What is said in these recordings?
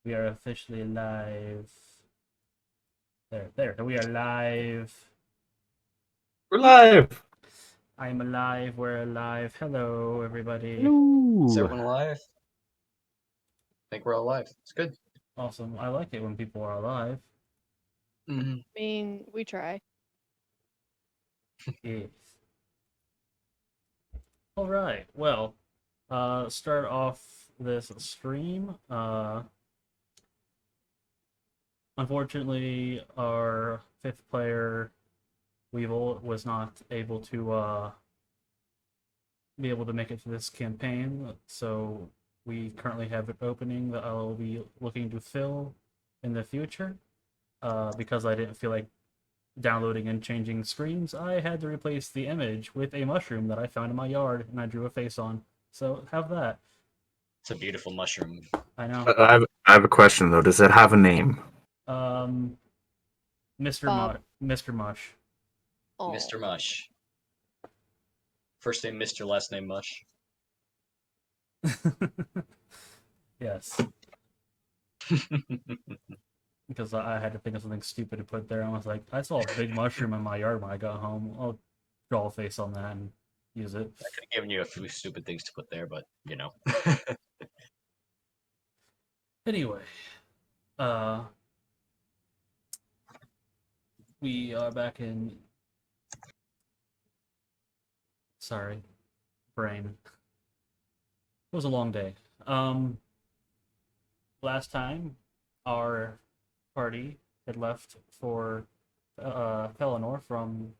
We are officially live. There. We are live. We're live. I'm alive. We're alive. Hello, everybody. Is Hello. everyone alive? I think we're all alive. It's good. Awesome. I like it when people are alive. Mm-hmm. I mean, we try. Yes. All right. Well, start off this stream. Unfortunately, our fifth player, Weevil, was not able to be able to make it to this campaign, so we currently have an opening that I'll be looking to fill in the future. Because I didn't feel like downloading and changing screens, I had to replace the image with a mushroom that I found in my yard and I drew a face on. So have that. It's a beautiful mushroom. I know. I have a question though. Does it have a name? Um, Bob. Mr. Mush. Oh. Mr. Mush. First name Mr. Last name Mush. Yes. Because I had to think of something stupid to put there. I was like, I saw a big mushroom in my yard when I got home. I'll draw a face on that and use it. I could have given you a few stupid things to put there, but you know. Anyway, uh, we are back in. Sorry, brain. It was a long day. Last time, our party had left for Pelennor from.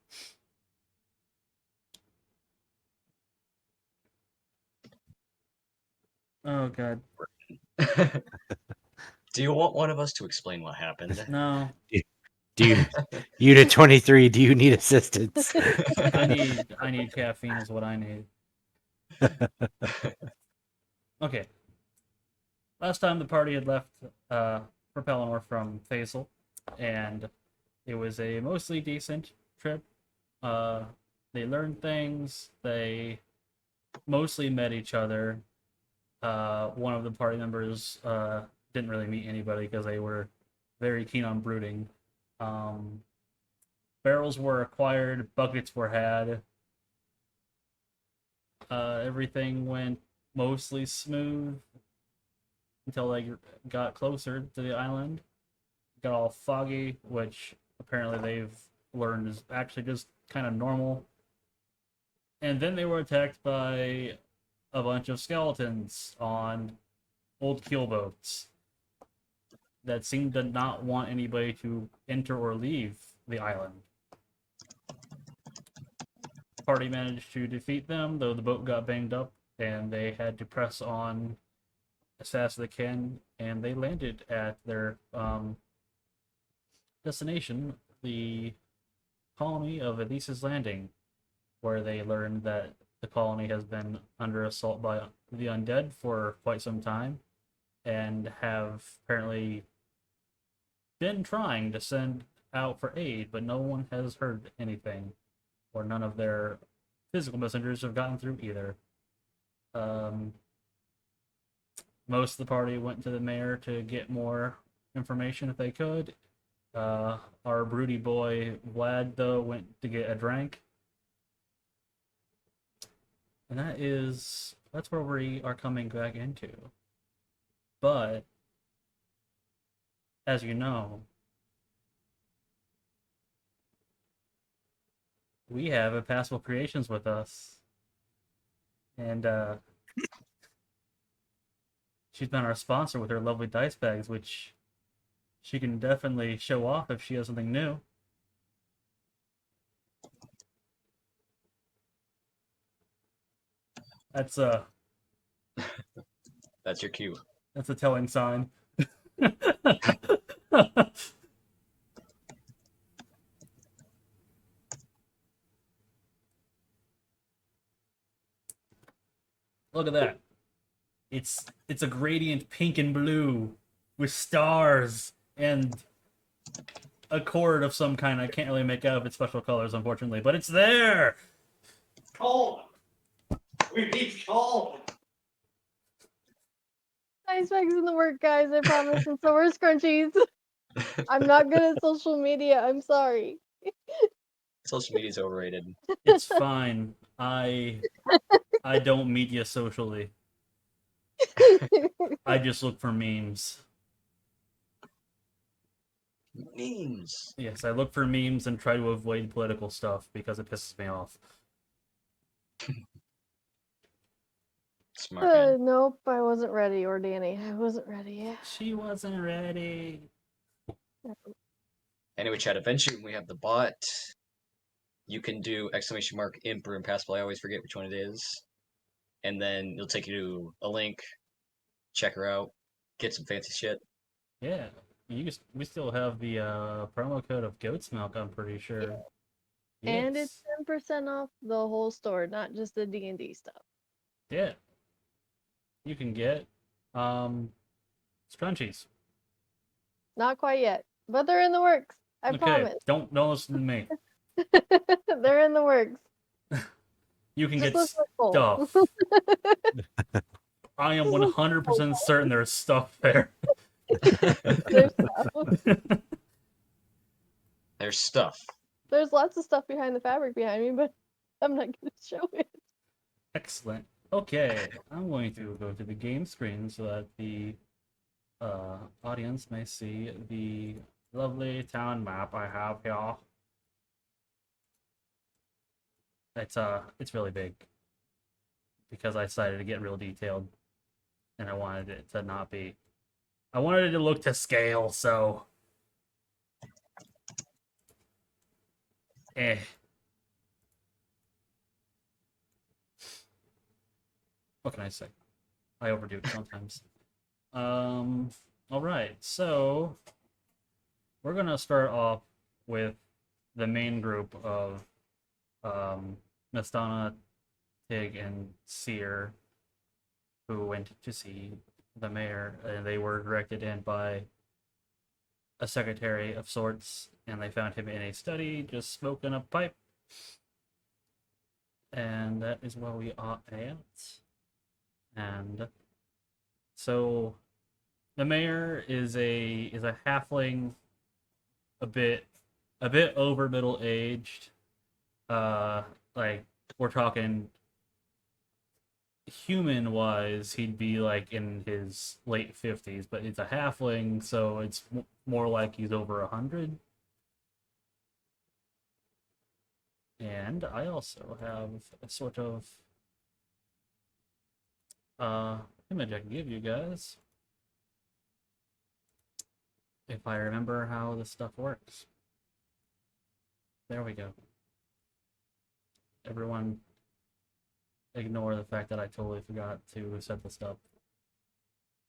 Oh God, Do you want one of us to explain what happened? no! Do you, Unit 23, do you need assistance? I need caffeine is what I need. Okay. Last time the party had left for Pelennor from Faisal, and it was a mostly decent trip. They learned things. They mostly met each other. One of the party members didn't really meet anybody because they were very keen on brooding. Barrels were acquired, buckets were had. Everything went mostly smooth until they got closer to the island. It got all foggy, which apparently they've learned is actually just kind of normal. And then they were attacked by a bunch of skeletons on old keelboats that seemed to not want anybody to enter or leave the island. The party managed to defeat them, though the boat got banged up, and they had to press on as fast as they can, and they landed at their destination, the colony of Elise's Landing, where they learned that the colony has been under assault by the undead for quite some time, and have apparently been trying to send out for aid, but no one has heard anything, or none of their physical messengers have gotten through either. Most of the party went to the mayor to get more information if they could. Our broody boy Vlad, though, went to get a drink. And that's where we are coming back into. But, as you know, we have Impassable Creations with us. And she's been our sponsor with her lovely dice bags, which she can definitely show off if she has something new. That's That's your cue. that's a telling sign. Look at that. It's a gradient pink and blue with stars and a cord of some kind. I can't really make out of its special colors, unfortunately, but it's there. Colin! We need Colin! Ice packs in the work, guys. I promise. And so are scrunchies. I'm not good at social media. I'm sorry. Social media's overrated. It's fine. I don't media socially. I just look for memes. Memes. Yes, I look for memes and try to avoid political stuff because it pisses me off. Smart man. Nope, I wasn't ready, or Danny. I wasn't ready. She wasn't ready. Anyway, chat, eventually when we have the bot, you can do !, imper, impassable. I always forget which one it is. And then it'll take you to a link. Check her out. Get some fancy shit. Yeah, we still have the promo code of goat's milk. I'm pretty sure. And it's Yes. 10% off the whole store, not just the D&D stuff. Yeah. You can get scrunchies. Not quite yet, but they're in the works. I Okay, promise. don't listen to me. They're in the works. You can Just get listen to Cole. stuff. I am 100% certain there's stuff there. There's stuff. There's stuff. There's lots of stuff behind the fabric behind me, but I'm not going to show it. Excellent. Okay, I'm going to go to the game screen so that the audience may see the lovely town map I have here. It's really big because I decided to get real detailed, and I wanted it to not be. I wanted it to look to scale, so. What can I say? I overdo it sometimes. All right, so we're gonna start off with the main group of Mistana, Tig, and Seer, who went to see the mayor, and they were directed in by a secretary of sorts, and they found him in a study just smoking a pipe. And that is where we are at. And so the mayor is a halfling, a bit over middle aged. Like we're talking human wise, he'd be like in his late 50s, but it's a halfling, so it's more like he's over 100. And I also have a sort of image I can give you guys if I remember how this stuff works. There we go. Everyone ignore the fact that I totally forgot to set the stuff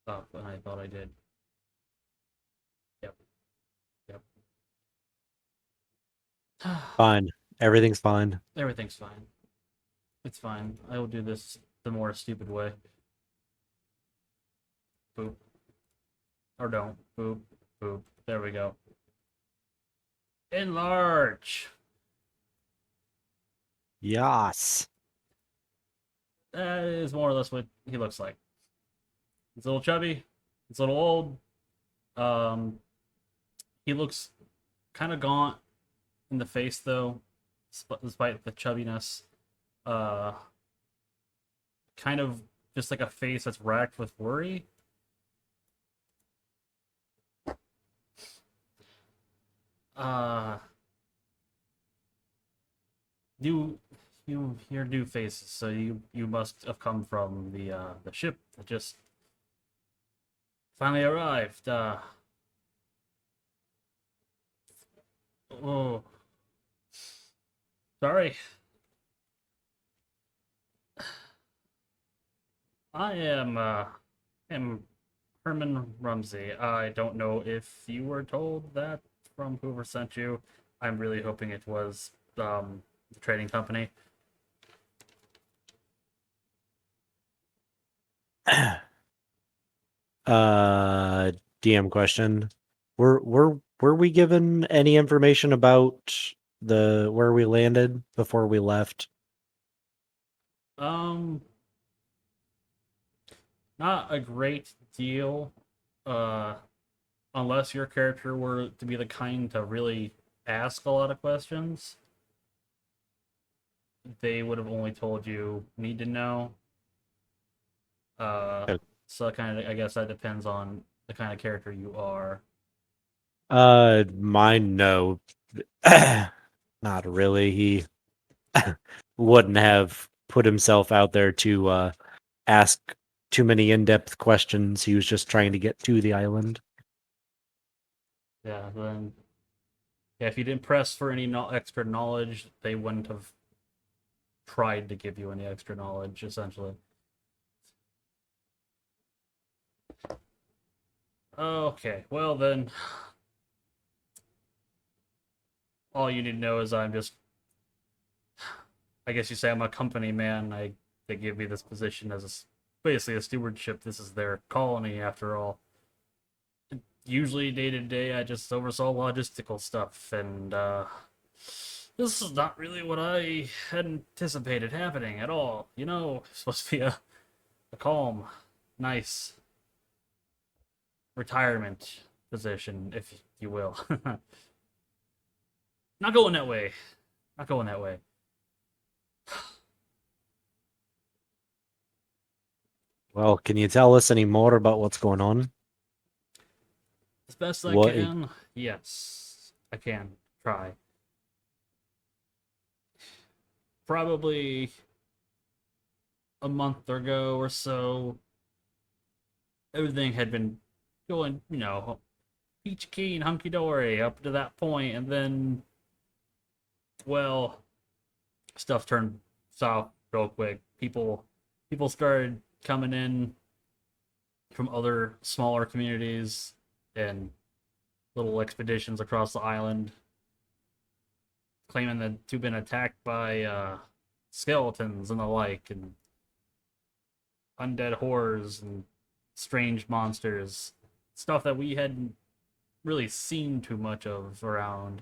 up and I thought I did. Yep. Fine. Everything's fine. Everything's fine. It's fine. I will do this the more stupid way. Boop. Or don't. Boop. Boop. There we go. Enlarge! Yas. That is more or less what he looks like. He's a little chubby. He's a little old. He looks kind of gaunt in the face, though, despite the chubbiness. Kind of just like a face that's racked with worry. You're new faces, so you must have come from the ship that just finally arrived. Oh, sorry. I am Herman Rumsey. I don't know if you were told that from whoever sent you. I'm really hoping it was the trading company. DM question. Were we given any information about the where we landed before we left? Not a great deal, uh, unless your character were to be the kind to really ask a lot of questions. They would have only told you need to know. Uh, Okay. so kind of, I guess that depends on the kind of character you are. Mine, no. Not really. He wouldn't have put himself out there to ask too many in-depth questions. He was just trying to get to the island. Yeah, then yeah, if you didn't press for any extra knowledge, they wouldn't have tried to give you any extra knowledge, essentially. Okay, well then, all you need to know is I'm just, I guess you say I'm a company man. They give me this position as basically a stewardship. This is their colony after all. Usually day to day, I just oversaw logistical stuff, and this is not really what I had anticipated happening at all. You know, it's supposed to be a calm, nice retirement position, if you will. Not going that way. Not going that way. Well, can you tell us any more about what's going on? As best I What? can, yes, I can try. Probably a month ago or so, everything had been going, peachy keen, hunky dory up to that point, and then, well, stuff turned south real quick. People started coming in from other smaller communities and little expeditions across the island, claiming that to have been attacked by skeletons and the like, and undead horrors and strange monsters, stuff that we hadn't really seen too much of around.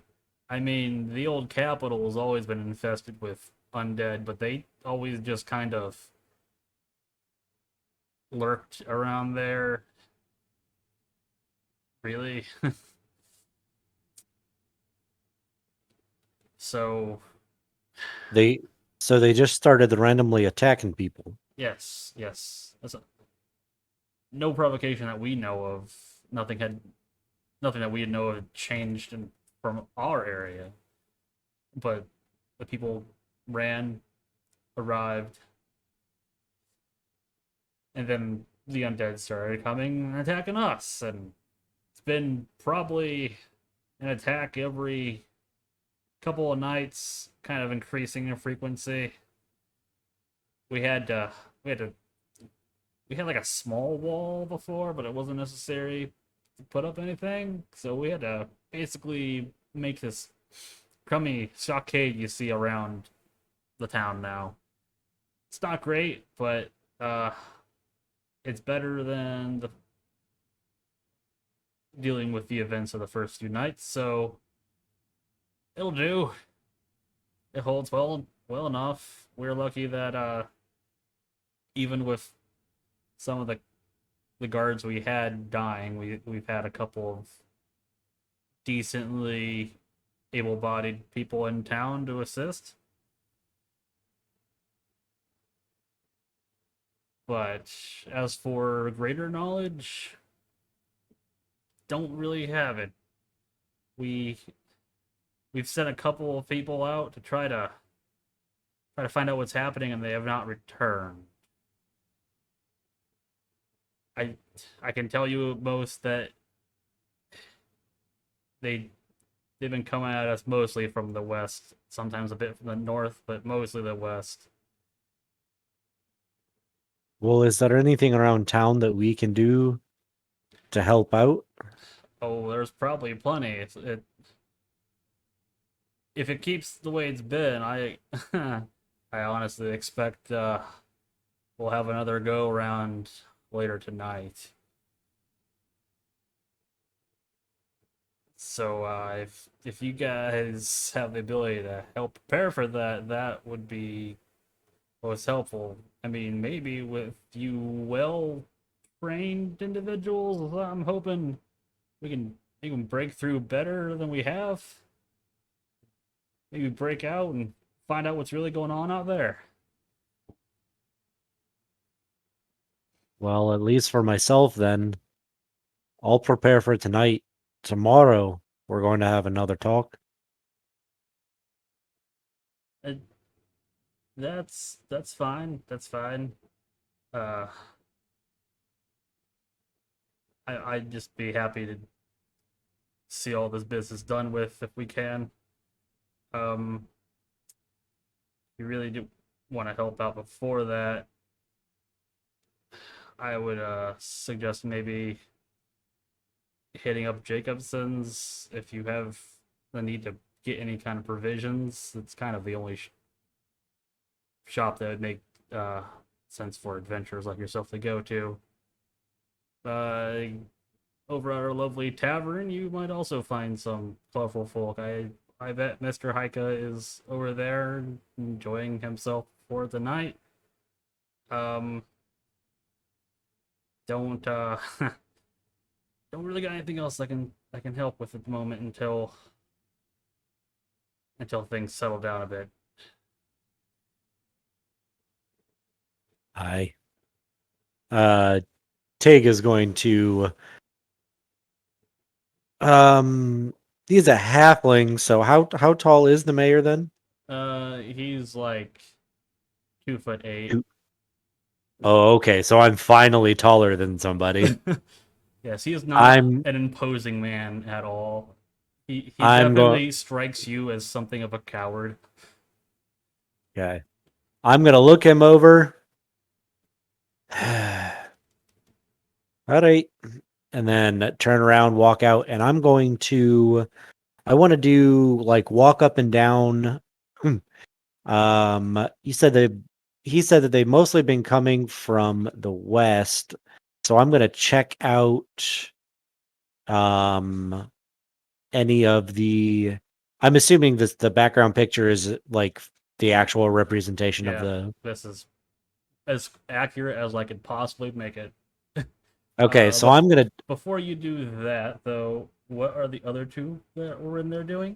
I mean, the old capital has always been infested with undead, but they always just kind of lurked around there. Really? So, They so they just started randomly attacking people. yes. No provocation that we know of. Nothing that we know had changed from our area. But the people ran, arrived, and then the undead started coming and attacking us. And it's been probably an attack every couple of nights, kind of increasing in frequency. We had to, we had to, we had like a small wall before, but it wasn't necessary to put up anything. So we had to basically make this crummy stockade you see around the town now. It's not great, but it's better than dealing with the events of the first few nights, so it'll do. It holds well enough. We're lucky that even with some of the guards we had dying, we've had a couple of decently able-bodied people in town to assist. But as for greater knowledge, don't really have it. We we've sent a couple of people out to try to find out what's happening, and they have not returned. I I can tell you most that they they've been coming at us mostly from the west, sometimes a bit from the north, but mostly the west. Well, is there anything around town that we can do to help out? Oh, there's probably plenty. If it keeps the way it's been, I I honestly expect we'll have another go around later tonight. So if you guys have the ability to help prepare for that, that would be most helpful. I mean, maybe with you well trained individuals. I'm hoping we can even break through better than we have. Maybe break out and find out what's really going on out there. Well, at least for myself, then, I'll prepare for tonight. Tomorrow, we're going to have another talk. Uh, that's fine. That's fine. Uh, I'd just be happy to see all this business done with if we can. Um, if you really do want to help out before that, I would suggest maybe hitting up Jacobson's if you have the need to get any kind of provisions. It's kind of the only shop that would make uh, sense for adventurers like yourself to go to. Uh, Over at our lovely tavern, you might also find some colorful folk. I bet Mr. Haika is over there enjoying himself for the night. Um, don't don't really got anything else I can help with at the moment until things settle down a bit. Aye. Tig is going to um he's a halfling, so how tall is the mayor then? He's like 2'8". Two- Oh, okay, so I'm finally taller than somebody. Yes, he is not I'm an imposing man at all. He I'm going definitely strikes you as something of a coward. okay. I'm gonna look him over. All right. And then turn around, walk out, and I want to do like walk up and down. He said that they've mostly been coming from the west. So I'm gonna check out um any of the I'm assuming this the background picture is like the actual representation of Yeah, the this is as accurate as I could possibly make it. Okay, so But I'm gonna before you do that, though, what are the other two that were in there doing?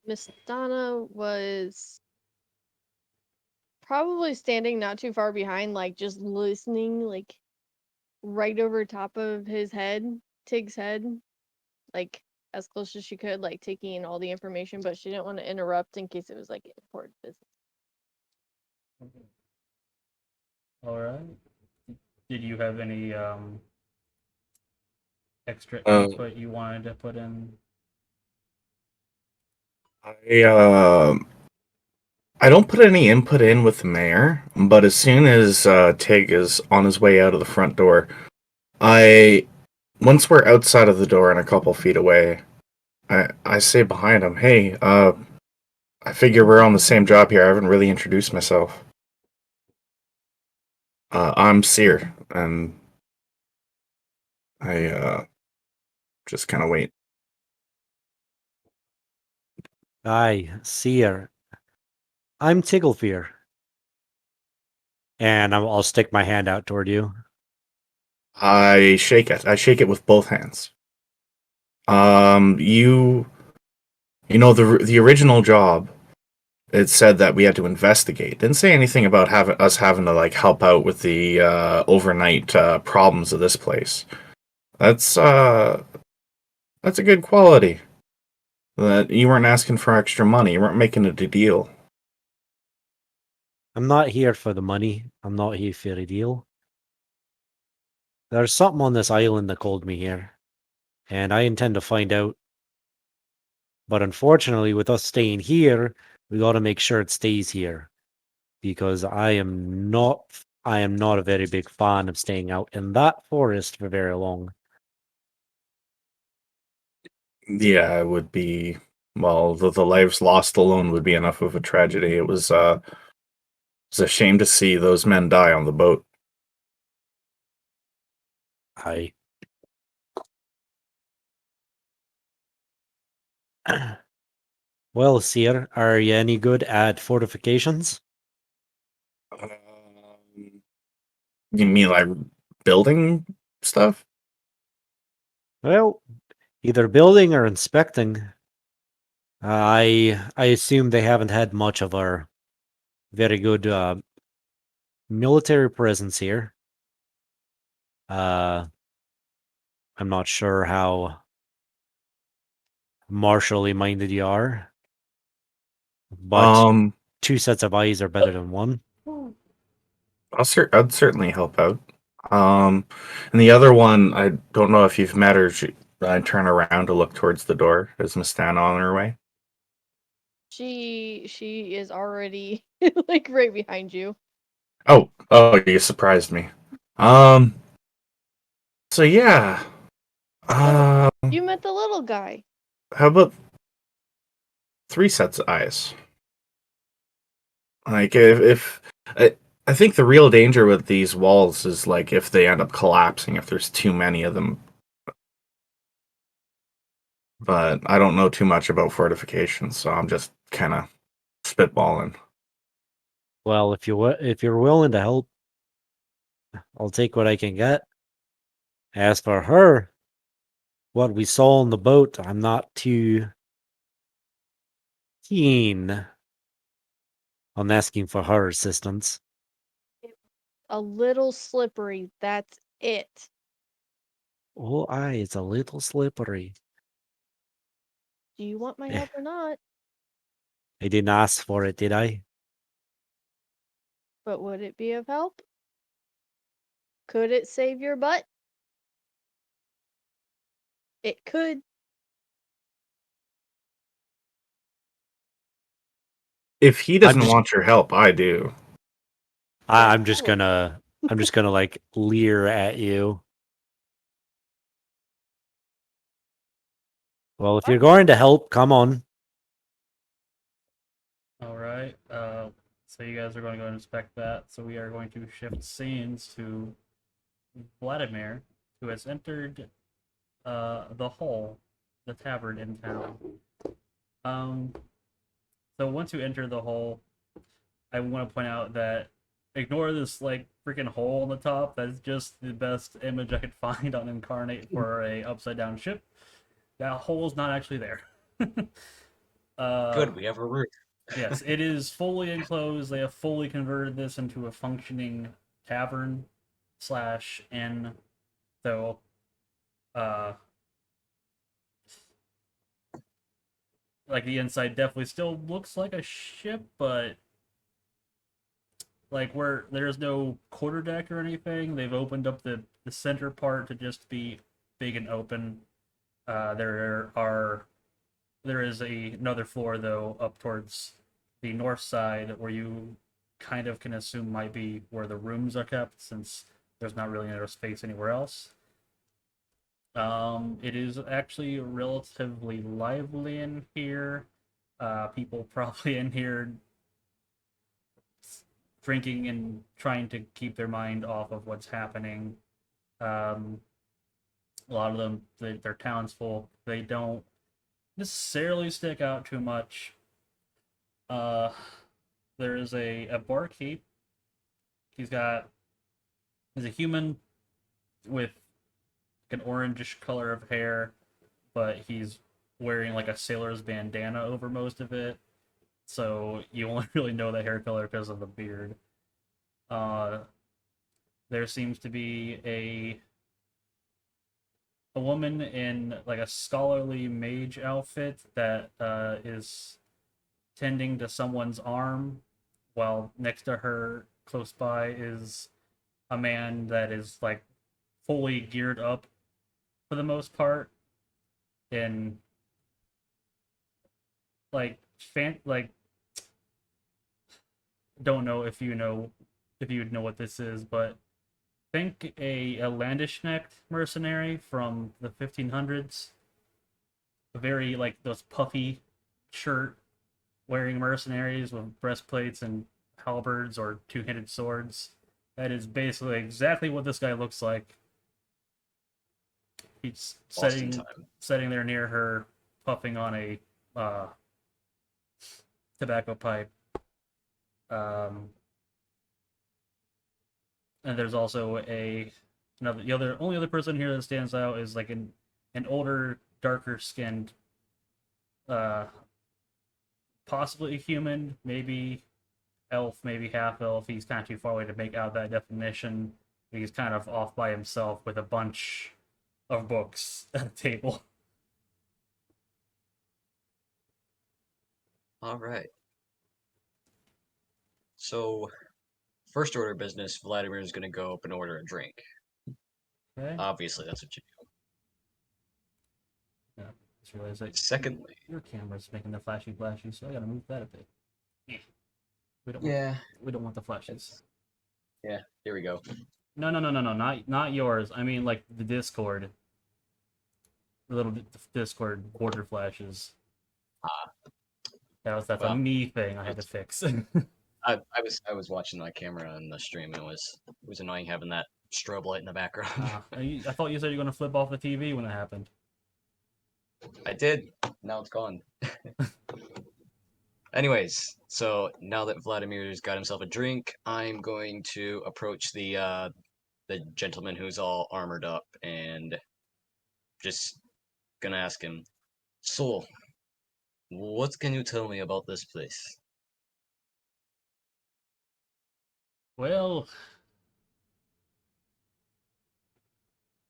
Miss Donna was probably standing not too far behind, like just listening, like right over top of his head, Tig's head, like as close as she could, like taking in all the information, but she didn't want to interrupt in case it was like important business. All right. Did you have any extra Uh, input you wanted to put in? I I don't put any input in with the mayor, but as soon as Tig is on his way out of the front door, I once we're outside of the door and a couple feet away, I say behind him, "Hey, I figure we're on the same job here. I haven't really introduced myself. I'm Seer, and I just kind of wait." I see her. I'm Tigglefear. And I'll stick my hand out toward you. I shake it. I shake it with both hands. You know the original job. It said that we had to investigate. Didn't say anything about us having to like help out with the overnight problems of this place. That's uh, that's a good quality. That you weren't asking for extra money. You weren't making it a deal. I'm not here for the money. I'm not here for a deal. There's something on this island that called me here, and I intend to find out. But unfortunately, with us staying here, we got to make sure it stays here because I am not a very big fan of staying out in that forest for very long. Yeah, it would be. Well, the lives lost alone would be enough of a tragedy. It was a shame to see those men die on the boat. I Well, Seer, are you any good at fortifications? You mean like building stuff? Well, either building or inspecting. I assume they haven't had much of our very good military presence here. I'm not sure how martially minded you are, but Um, 2 sets of eyes are better than 1. I'd certainly help out. Um, and the other one, I don't know if you've met her. I turn around to look towards the door. Is Miss Stan on her way? She is already like right behind you. Oh, you surprised me. Um, so yeah. Oh, Um, you met the little guy. how about 3 sets of eyes? Like if I think the real danger with these walls is like if they end up collapsing if there's too many of them. But I don't know too much about fortifications, so I'm just kind of spitballing. Well, if you're willing to help, I'll take what I can get. As for her, what we saw on the boat, I'm not too keen on asking for her assistance. A little slippery. That's it. Oh, aye, it's a little slippery. Do you want my Eh, help or not? I didn't ask for it, did I? But would it be of help? Could it save your butt? It could. If he I'm doesn't just want your help, I do. Well, I'm just tell him. gonna like leer at you. Well, if you're What? going to help, come on. All right. So you guys are going to go and inspect that. So we are going to shift scenes to Vladimir, who has entered the hall, the tavern in town. Um, so once you enter the hall, I want to point out that ignore this like freaking hole on the top. That's just the best image I could find on Incarnate for a upside down ship. That hole is not actually there. uh, Good, we have a roof. yes, it is fully enclosed. They have fully converted this into a functioning tavern slash inn. So, uh, like the inside definitely still looks like a ship, but like where there's no quarterdeck or anything. They've opened up the center part to just be big and open. There is another floor though up towards the north side where you kind of can assume might be where the rooms are kept since there's not really any space anywhere else. It is actually relatively lively in here. People probably in here drinking and trying to keep their mind off of what's happening. Um, a lot of them, they're townsfolk. They don't necessarily stick out too much. Uh, there is a barkeep. He's got he's a human with an orangish color of hair, but he's wearing like a sailor's bandana over most of it. So you only really know the hair color because of the beard. Uh, there seems to be a woman in like a scholarly mage outfit that is tending to someone's arm, while next to her, close by, is a man that is like fully geared up for the most part in like like don't know if you know what this is, but think a Landesknecht mercenary from the 1500s, very like those puffy shirt wearing mercenaries with breastplates and halberds or two-handed swords. That is basically exactly what this guy looks like. He's Lost in time. sitting there near her, puffing on a uh, tobacco pipe. Um, And there's also the only other person here that stands out is like an older, darker skinned, uh, possibly human, maybe elf, maybe half elf. He's kind of too far away to make out that definition. He's kind of off by himself with a bunch of books at a table. All right. So, first order of business, Vladimir is going to go up and order a drink. Okay. Obviously, that's what you do. Yeah. Just realized that Secondly, your camera's making the flashy, so I gotta move that a bit. Yeah. We don't yeah, want the flashes. yeah, here we go. No, not yours. I mean like the Discord. The little Discord border flashes. That's a Well, me thing I had to fix. I was watching my camera on the stream and it was annoying having that strobe light in the background. I thought you said you were gonna flip off the TV when it happened. I did. Now it's gone. Anyways, so now that Vladimir's got himself a drink, I'm going to approach the gentleman who's all armored up and just gonna ask him, "So, what can you tell me about this place?" Well,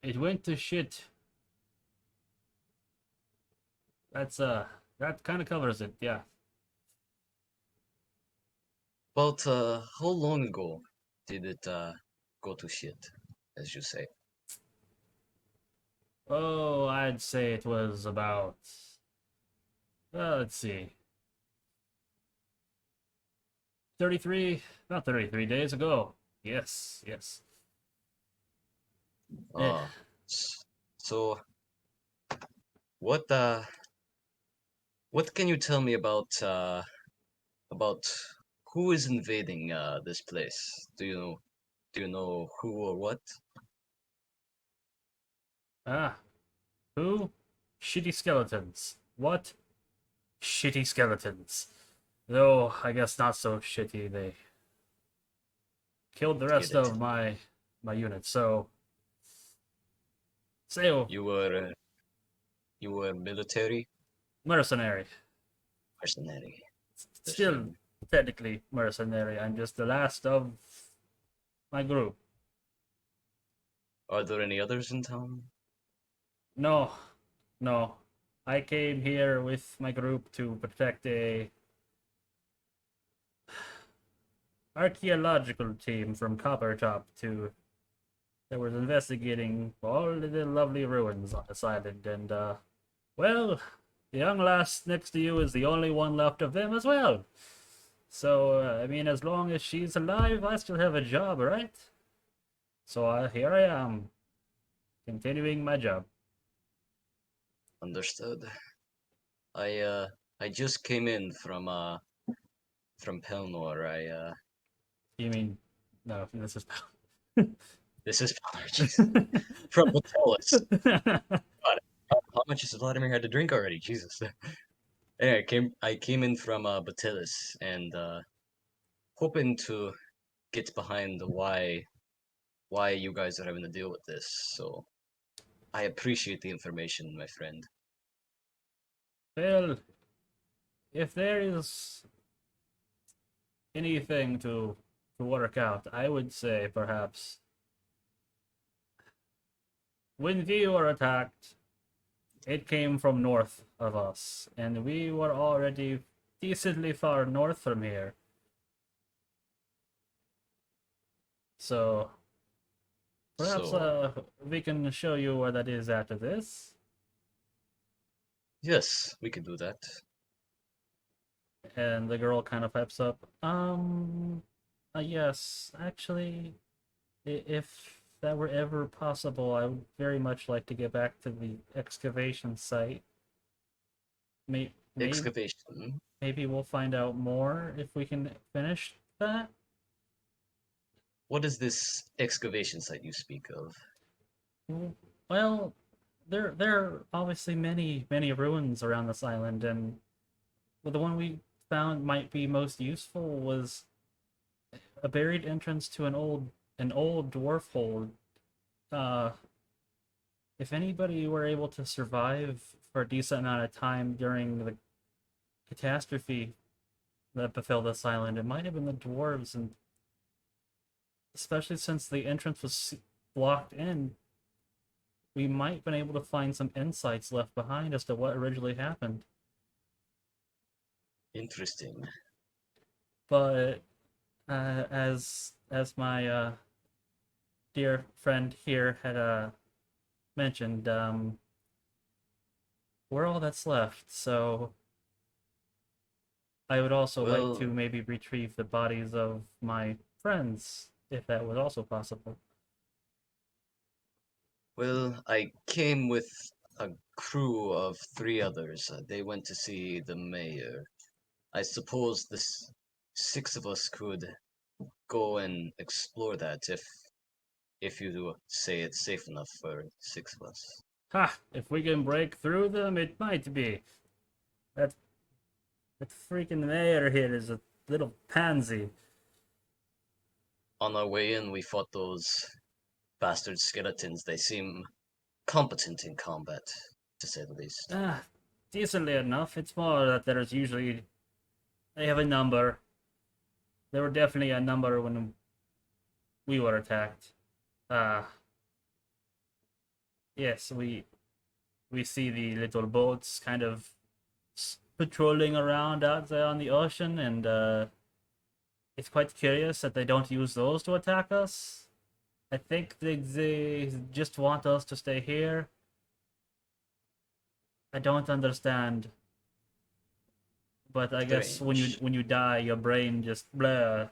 it went to shit. That kind of covers it. Yeah. About how long ago did it go to shit, as you say? Oh, I'd say it was about. Let's see. about 33 days ago. Yes, yes. Eh, Uh, so what uh what can you tell me about who is invading this place? Do you know who or what? ah, who? Shitty skeletons. What? Shitty skeletons. Though, I guess not so shitty. They killed the rest Get it. of my unit, so. Say, You were military mercenary. mercenary. Still technically mercenary. I'm just the last of my group. Are there any others in town? No, no. I came here with my group to protect a archaeological team from Coppertop to that was investigating all the lovely ruins on this island, and well, the young lass next to you is the only one left of them as well. So I mean, as long as she's alive, I still have a job, right? So here I am, continuing my job. Understood. I just came in from Pelnor. You mean no? This is This is jeez. From Batelis. God, how much has Vladimir had to drink already? Jesus. Anyway, I came in from Batelis and hoping to get behind the why you guys are having to deal with this. So I appreciate the information, my friend. well, if there is anything to work out, I would say perhaps when we were attacked, it came from north of us, and we were already decently far north from here. So perhaps So we can show you where that is after this. yes, we could do that. And the girl kind of pipes up. Yes, actually, if that were ever possible, I would very much like to get back to the excavation site. Maybe, Excavation. maybe we'll find out more if we can finish that. What is this excavation site you speak of? Well, there are obviously many ruins around this island, and the one we found might be most useful was a buried entrance to an old an old dwarf hold. Uh, if anybody were able to survive for a decent amount of time during the catastrophe that befell this island, it might have been the dwarves, and especially since the entrance was blocked in, we might have been able to find some insights left behind as to what originally happened. Interesting. But as my dear friend here had mentioned, we're all that's left. So I would also like to Well, maybe retrieve the bodies of my friends, if that was also possible. well, I came with a crew of 3 others. They went to see the mayor. I suppose this 6 of us could go and explore that if you say it's safe enough for 6 of us. Ha! If we can break through them, it might be. That that freaking mayor here is a little pansy. On our way in, we fought those bastard skeletons. They seem competent in combat, to say the least. Ah, decently enough. It's more that there's usually they have a number. There were definitely a number when we were attacked. Uh yes, we see the little boats kind of patrolling around out there on the ocean, and it's quite curious that they don't use those to attack us. I think they just want us to stay here. I don't understand, but I guess Strange. when you die, your brain just blah.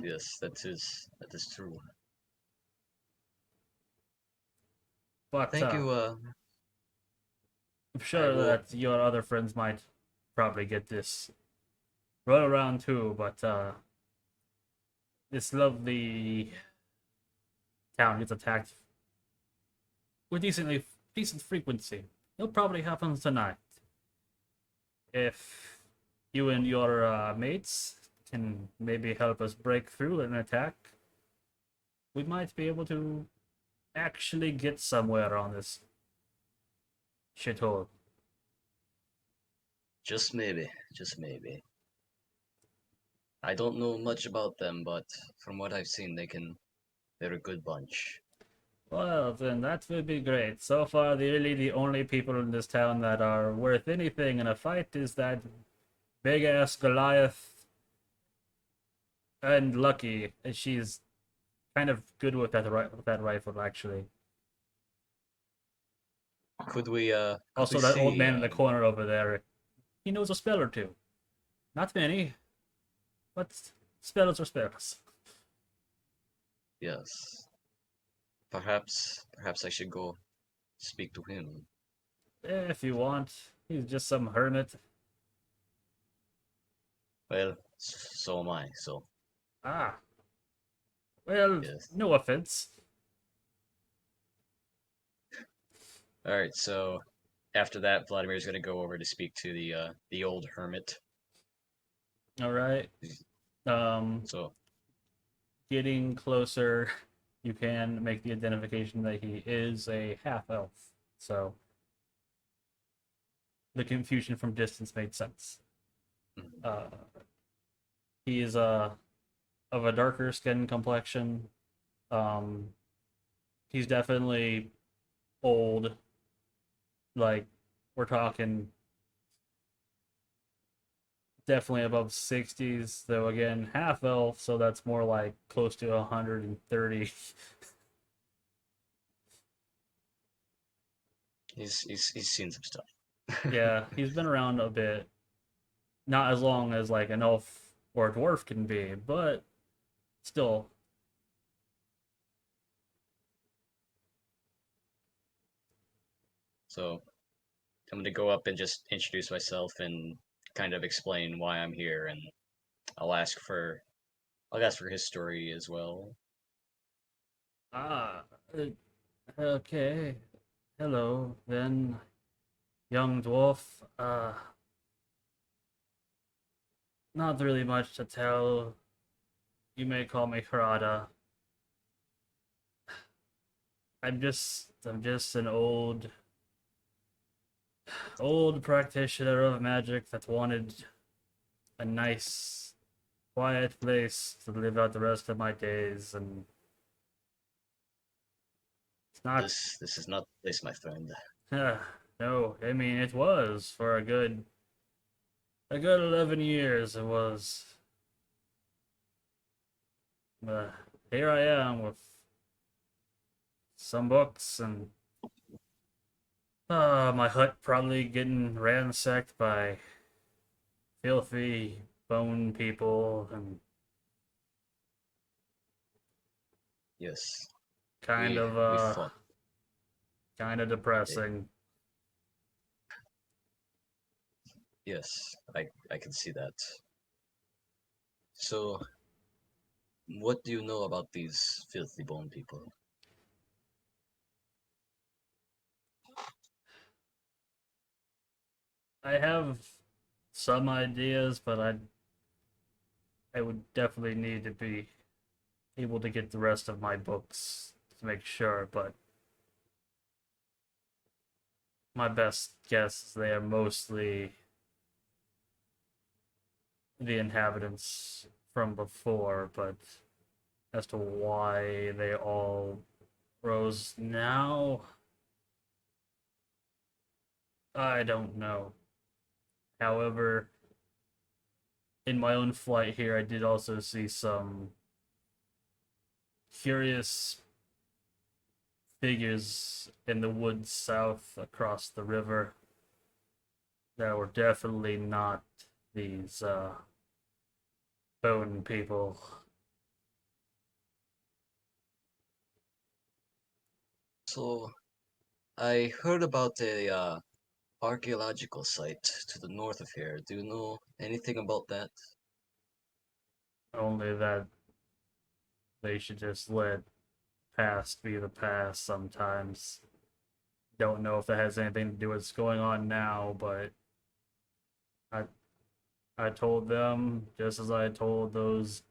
Yes, that is true. But Thank you. I'm I sure will. that your other friends might probably get this run around too. But this lovely town gets attacked with decent frequency. It'll probably happen tonight. If you and your mates can maybe help us break through an attack, we might be able to actually get somewhere on this shithole. Just maybe. Just maybe. I don't know much about them, but from what I've seen, they're a good bunch. Well, then that would be great. So far, the only people in this town that are worth anything in a fight is that big ass Goliath and Lucky. And she's kind of good with that rifle, actually. Could we Also, that old see? man in the corner over there, he knows a spell or two. Not many, but spells are spells. Yes. Perhaps I should go speak to him. If you want, he's just some hermit. Well, so am I. So Ah, well, yes. no offense. All right. So after that, Vladimir's gonna go over to speak to the old hermit. All right. Um, So getting closer, you can make the identification that he is a half elf. So the confusion from distance made sense. mhm. Uh, he is of a darker skin complexion. Um, he's definitely old. Like we're talking definitely above 60s, though again, half elf, so that's more like close to 130. He's seen some stuff. Yeah, he's been around a bit. Not as long as like an elf or a dwarf can be, but still. So I'm gonna go up and just introduce myself and kind of explain why I'm here, and I'll ask for I'll ask for his story as well. Ah, okay. Hello, then, young dwarf. Not really much to tell. You may call me Harada. I'm just an old practitioner of magic that wanted a nice, quiet place to live out the rest of my days, and it's not. This is not the place, my friend. No, I mean it was for a good 11 years. It was. Uh, Here I am with some books and my hut probably getting ransacked by filthy bone people and Yes, kind of we fought. kind of depressing. Yes, I can see that. So, what do you know about these filthy bone people? I have some ideas, but I would definitely need to be able to get the rest of my books to make sure, but my best guess is they are mostly the inhabitants from before, but as to why they all rose now, I don't know. However, in my own flight here, I did also see some curious figures in the woods south across the river that were definitely not these bone people. So, I heard about a archaeological site to the north of here. Do you know anything about that? Only that they should just let past be the past sometimes. Don't know if that has anything to do with what's going on now, but I I told them just as I told those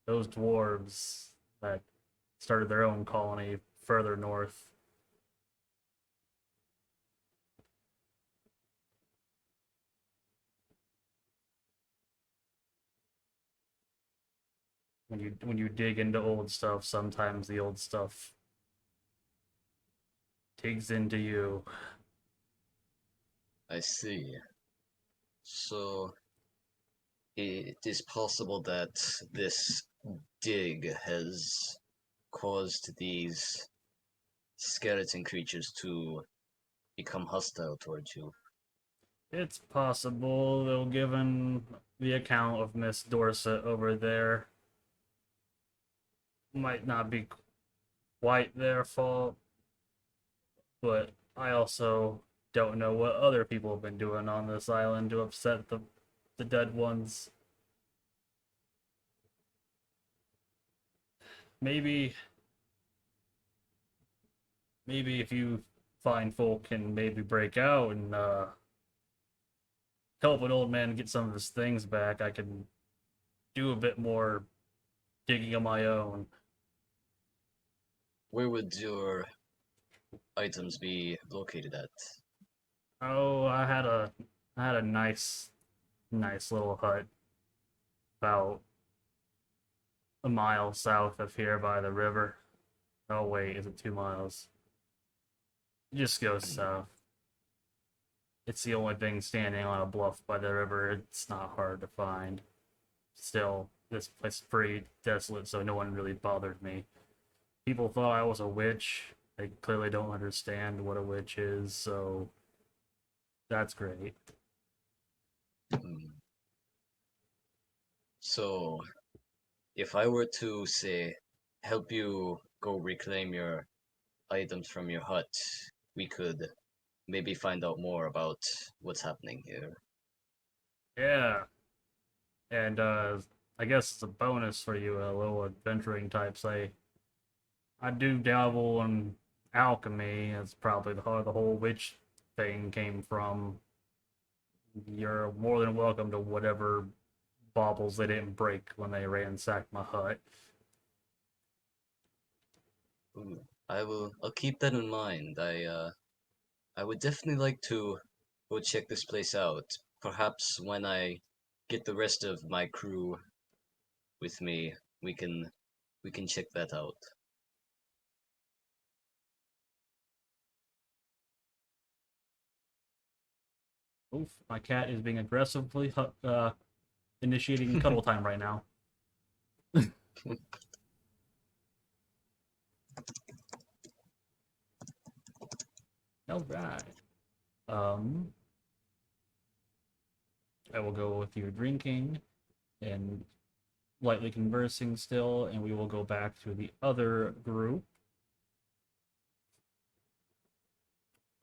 dwarves that started their own colony further north. When you dig into old stuff, sometimes the old stuff digs into you. I see. So, it is possible that this dig has caused these skeleton creatures to become hostile towards you. It's possible, though, given the account of Miss Dorset over there, might not be quite their fault, but I also don't know what other people have been doing on this island to upset the dead ones. Maybe maybe if you find folk can maybe break out and help an old man get some of his things back, I can do a bit more digging on my own. Where would your items be located at? Oh, I had a nice little hut about a mile south of here by the river. Oh wait, is it 2 miles? It just goes south. It's the only thing standing on a bluff by the river. It's not hard to find. Still, this place is pretty desolate, so no one really bothered me. People thought I was a witch. They clearly don't understand what a witch is, so that's great. Hmm. So, if I were to say help you go reclaim your items from your hut, we could maybe find out more about what's happening here. Yeah, and I guess it's a bonus for you, little adventuring types. I do dabble in alchemy. That's probably the whole witch thing came from. You're more than welcome to whatever baubles they didn't break when they ransacked my hut. Ooh, I'll keep that in mind. I would definitely like to go check this place out. Perhaps when I get the rest of my crew with me, we can check that out. Oof, my cat is being aggressively initiating cuddle time right now. All right. I will go with your drinking and lightly conversing still, and we will go back to the other group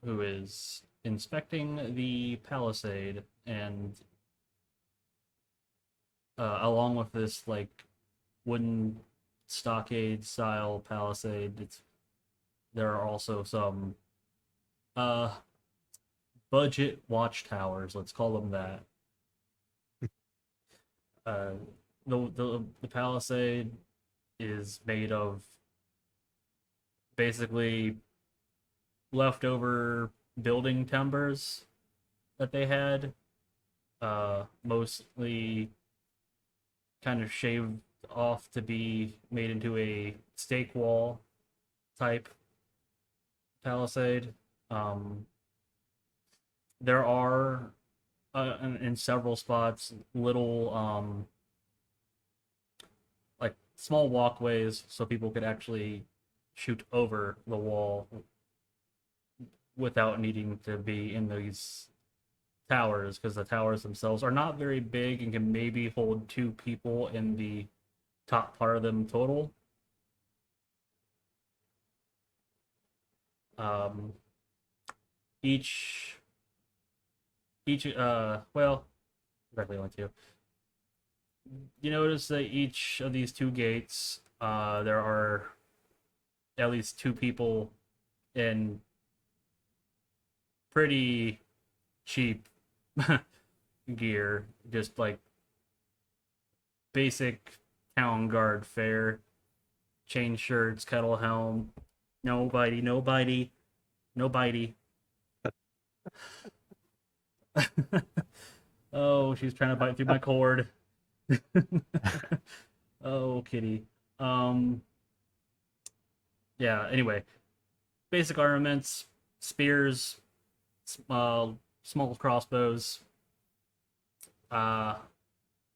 who is inspecting the palisade, and along with this like wooden stockade style palisade, there are also some uh budget watchtowers, let's call them that. uh the palisade is made of basically leftover building timbers that they had, mostly kind of shaved off to be made into a stake wall type palisade. Um, there are in several spots little like small walkways so people could actually shoot over the wall without needing to be in these towers, because the towers themselves are not very big and can maybe hold 2 people in the top part of them total. Um, each well, exactly only 2. You notice that each of these 2 gates, there are at least 2 people in pretty cheap gear, just like basic town guard fare, chain shirts, kettle helm. Nobody, nobody, nobody. Oh, she's trying to bite through my cord. Oh, kitty. Um, yeah, anyway, basic armaments, spears, small crossbows. Uh,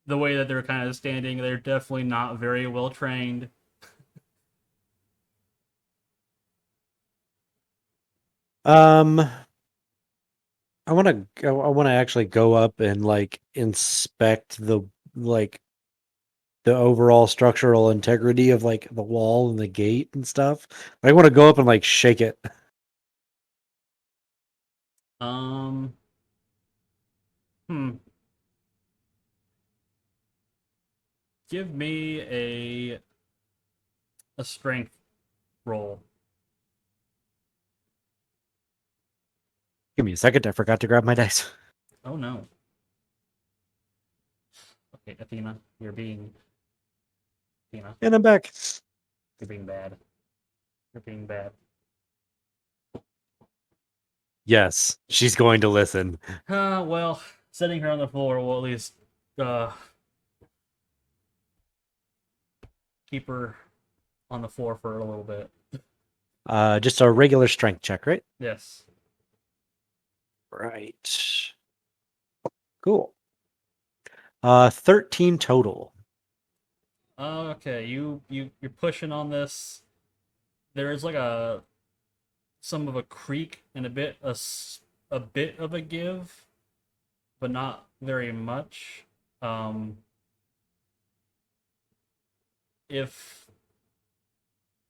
the way that they're kind of standing, they're definitely not very well trained. I want to actually go up and like inspect like the overall structural integrity of like the wall and the gate and stuff. I want to go up and like shake it. Um, hmm. Give me a strength roll. Give me a second. I forgot to grab my dice. Oh no. Okay, Athena, Athena, And I'm back. you're being bad. You're being bad. Yes, she's going to listen. Well, setting her on the floor will at least uh keep her on the floor for a little bit. Just a regular strength check, right? Yes. Right. Cool. 13 total. Okay, you're pushing on this. There is like some of a creak and a bit of a give, but not very much. If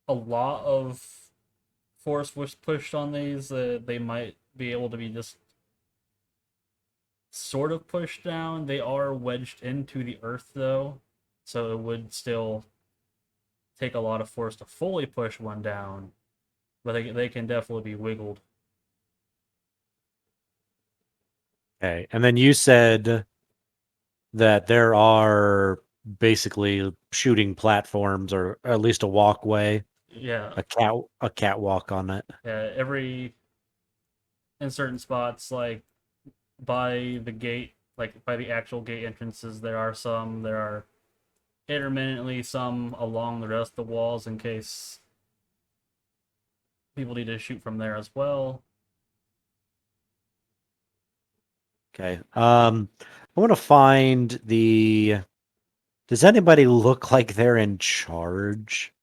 a lot of force was pushed on these, they might be able to be just sort of pushed down. They are wedged into the earth though, so it would still take a lot of force to fully push one down, but they can definitely be wiggled. Okay. And then you said that there are basically shooting platforms, or at least a walkway, Yeah, a catwalk on it. yeah. In certain spots, like by the gate, like by the actual gate entrances, there are some. There are intermittently some along the rest of the walls in case people need to shoot from there as well. Okay. I want to find the. Does anybody look like they're in charge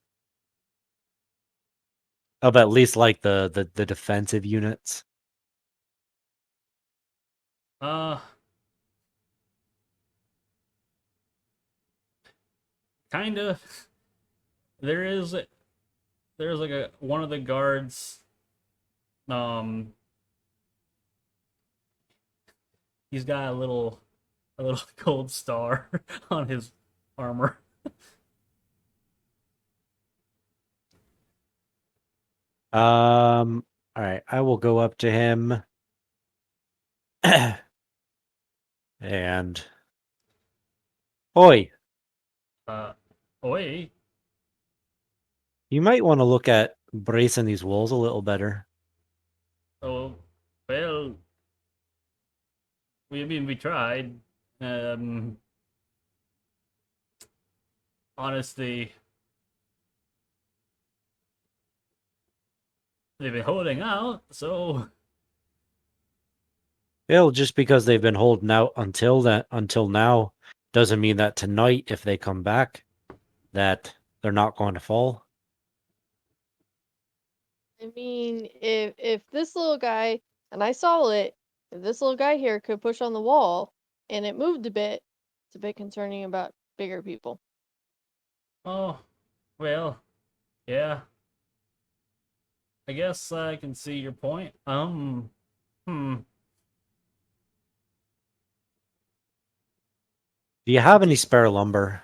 of at least like the defensive units? Uh, kind of. There is there's like a one of the guards. Um, he's got a little gold star on his armor. All right, I will go up to him and oi, Uh, oi. you might want to look at bracing these walls a little better. Oh, well, we tried. Um, honestly, they've been holding out, so Well, just because they've been holding out until now doesn't mean that tonight, if they come back, that they're not going to fall. I mean, if this little guy, and I saw it, if this little guy here could push on the wall and it moved a bit, it's a bit concerning about bigger people. oh, well, yeah. I guess I can see your point. Hmm. Do you have any spare lumber?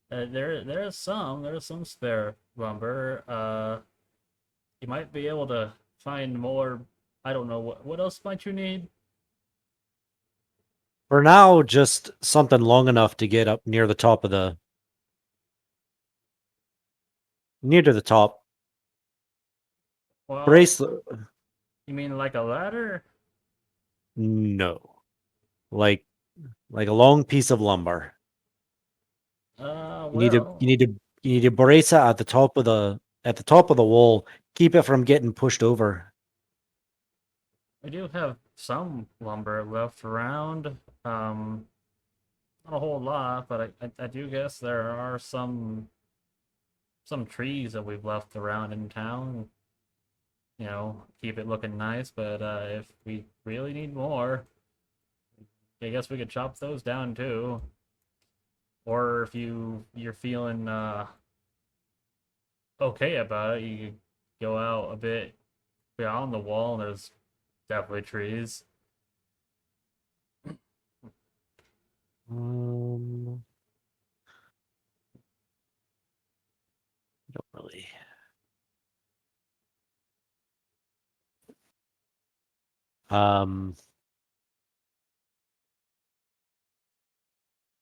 There's some spare lumber. You might be able to find more. I don't know what else might you need. For now, just something long enough to get up near the top of the near to the top. Well, Brace you mean like a ladder? no. Like like a long piece of lumber. You Well, need to you need to brace it at the top of the wall. Keep it from getting pushed over. we do have some lumber left around. Not a whole lot, but I do guess there are some trees that we've left around in town. You know, keep it looking nice. But if we really need more, I guess we could chop those down too. Or if you're feeling okay about it, you could go out a bit beyond the wall, and there's definitely trees. Um, don't really. Um,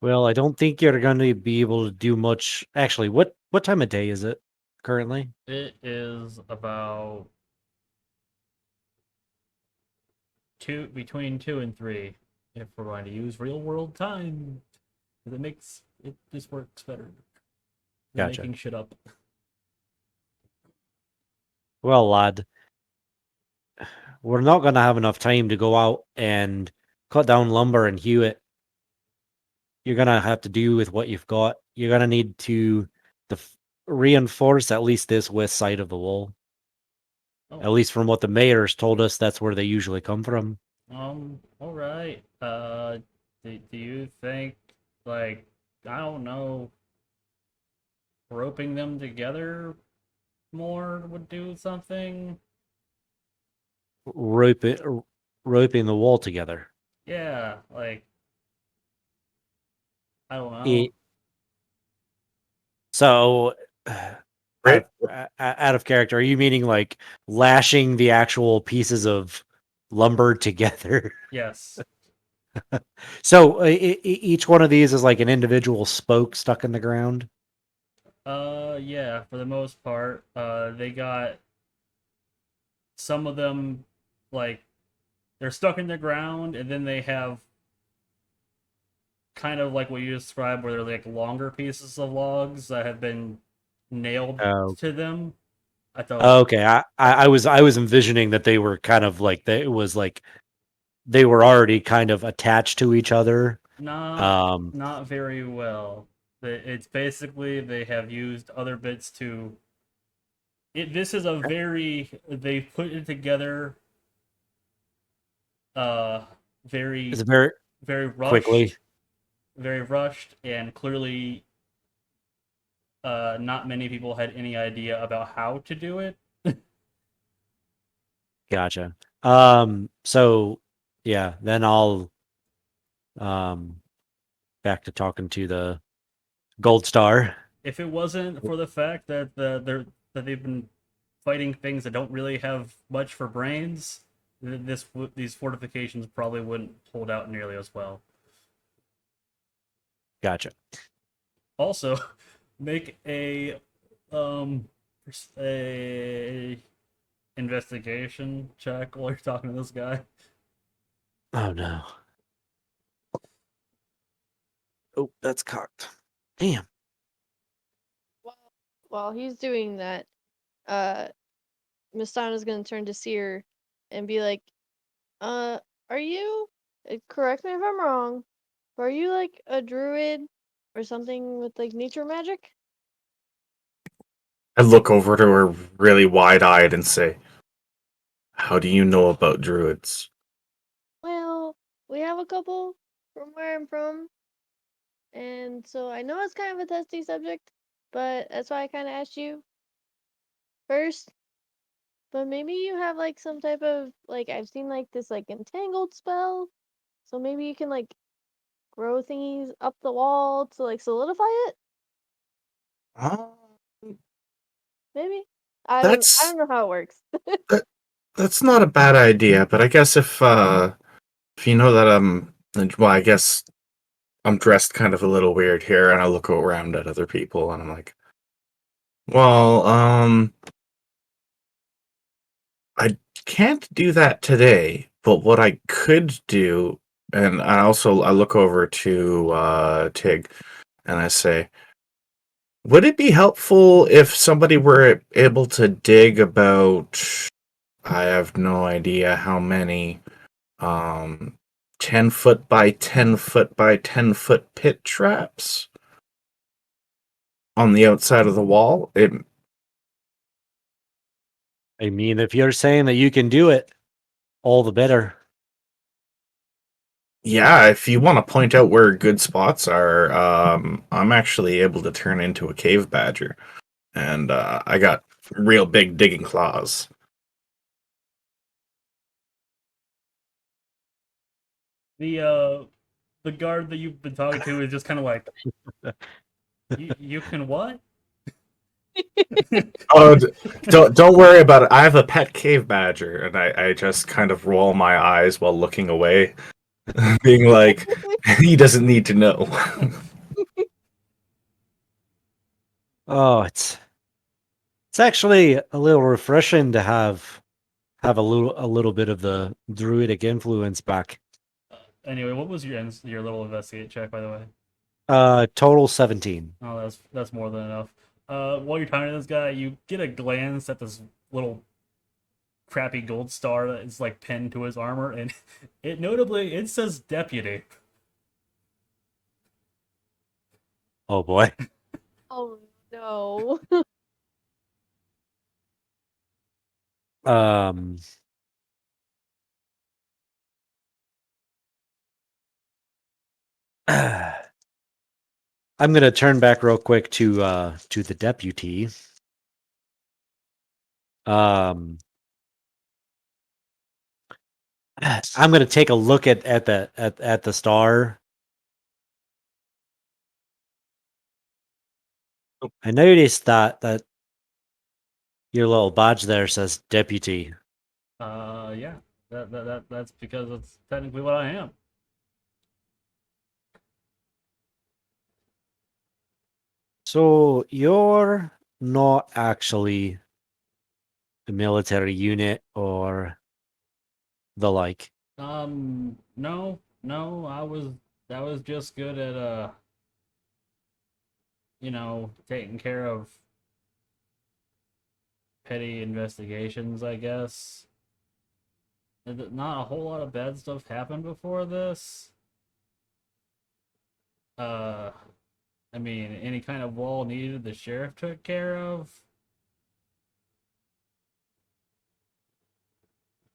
well, I don't think you're going to be able to do much. Actually, what time of day is it currently? It is about between 2 and 3 if we're going to use real world time. 'Cause it makes it this works better than Gotcha. making shit up. Well, lad, we're not going to have enough time to go out and cut down lumber and hew it. You're going to have to do with what you've got. You're going to need to reinforce at least this west side of the wall. At Oh, least from what the mayor's told us, that's where they usually come from. all right. Do you think, like, I don't know, roping them together more would do something? Rope it, roping the wall together. Yeah, like, I don't know. It, so, Right? out of character, are you meaning like lashing the actual pieces of lumber together? Yes. So each one of these is like an individual spoke stuck in the ground. Yeah, for the most part, they got some of them like they're stuck in the ground, and then they have kind of like what you described, where they're like longer pieces of logs that have been nailed Oh, to them. I thought okay. I was envisioning that they were kind of like it was like they were already kind of attached to each other. not Um, not very well. It's basically they have used other bits to. This is a very they put it together. Uh, it's very very very quickly. rushed, and clearly, not many people had any idea about how to do it. Gotcha. So yeah, then I'll um back to talking to the Gold Star. If it wasn't for the fact that they've been fighting things that don't really have much for brains, these fortifications probably wouldn't hold out nearly as well. Gotcha. Also, make um a investigation check while you're talking to this guy. Oh no. Oh, that's cocked. Damn. While while he's doing that, uh, Mistana's gonna turn to Seer and be like, uh, are you, correct me if I'm wrong, but are you like a druid or something with like nature magic? I look over to her really wide-eyed and say, "How do you know about druids?" Well, we have a couple from where I'm from, and so I know it's kind of a testy subject, but that's why I kind of asked you first. But maybe you have like some type of like I've seen like this like entangled spell, so maybe you can like grow thingies up the wall to like solidify it. Oh, Maybe I that's don't know how it works. that, that's not a bad idea, but I guess if you know that well, I guess I'm dressed kind of a little weird here, and I look around at other people, and I'm like, well, I can't do that today, but what I could do, and I look over to Tig, and I say, would it be helpful if somebody were able to dig about, I have no idea how many, um, 10 foot by 10 foot by 10 foot pit traps on the outside of the wall? I mean, if you're saying that you can do it, all the better. Yeah, if you want to point out where good spots are, I'm actually able to turn into a cave badger, and I got real big digging claws. The the guard that you've been talking to is just kind of like, you can what? Oh, don't worry about it. I have a pet cave badger, and I just kind of roll my eyes while looking away, being like, he doesn't need to know. Oh, it's actually a little refreshing to have a little bit of the druidic influence back. Anyway, what was your little investigate check, by the way? Total 17. Oh, that's more than enough. While you're talking to this guy, you get a glance at this little crappy gold star that is like pinned to his armor, and it says deputy. Oh boy. Oh no. Um I'm gonna turn back real quick to the deputy. Um I'm gonna take a look at the star. I noticed that your little badge there says deputy. Yeah, that's because that's technically what I am. So you're not actually a military unit or the like. No, I was just good at taking care of petty investigations, I guess. Not a whole lot of bad stuff happened before this. Uh, I mean, any kind of wall needed, the sheriff took care of.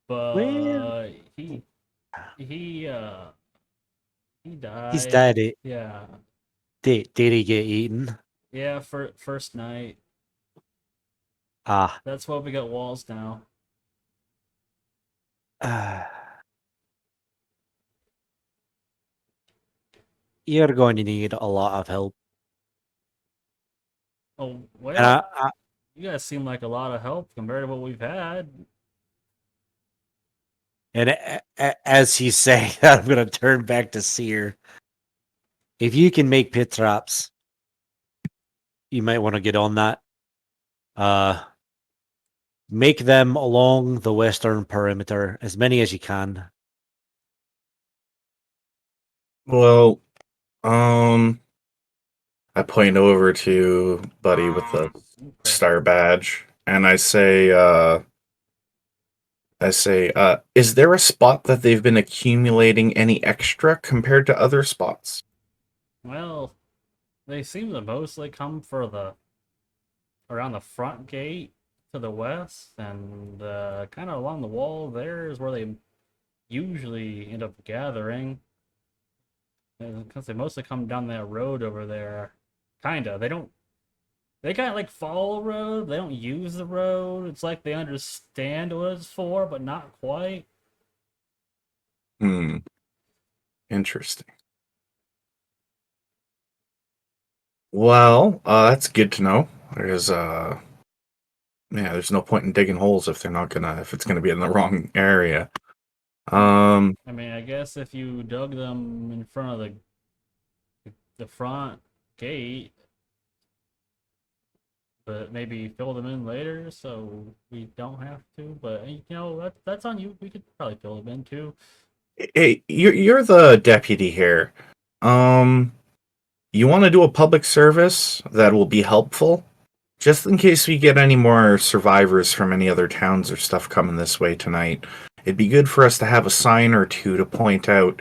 Well, But he uh he he's died. dead. Yeah, Did he get eaten? yeah. For first night. Ah, That's why we got walls now. you're going to need a lot of help. Oh And well, you guys seem like a lot of help compared to what we've had. as he's saying, I'm going to turn back to Seer. If you can make pit traps, you might want to get on that. Uh, make them along the western perimeter, as many as you can. Well, um, I point over to Buddy with the Okay. star badge, and is there a spot that they've been accumulating any extra compared to other spots? Well, they seem to mostly come for the around the front gate to the west, and kind of along the wall there is where they usually end up gathering. Because they mostly come down that road over there. Kinda. They don't. They kind of like follow the road. They don't use the road. It's like they understand what it's for, but not quite. Hmm, interesting. Well, that's good to know. There's no point in digging holes if it's gonna be in the wrong area. Um, I mean, I guess if you dug them in front of the front gate, but maybe fill them in later so we don't have to. But that's on you. We could probably fill them in too. hey, you're the deputy here. Um, you want to do a public service that will be helpful, just in case we get any more survivors from any other towns or stuff coming this way tonight. It'd be good for us to have a sign or two to point out.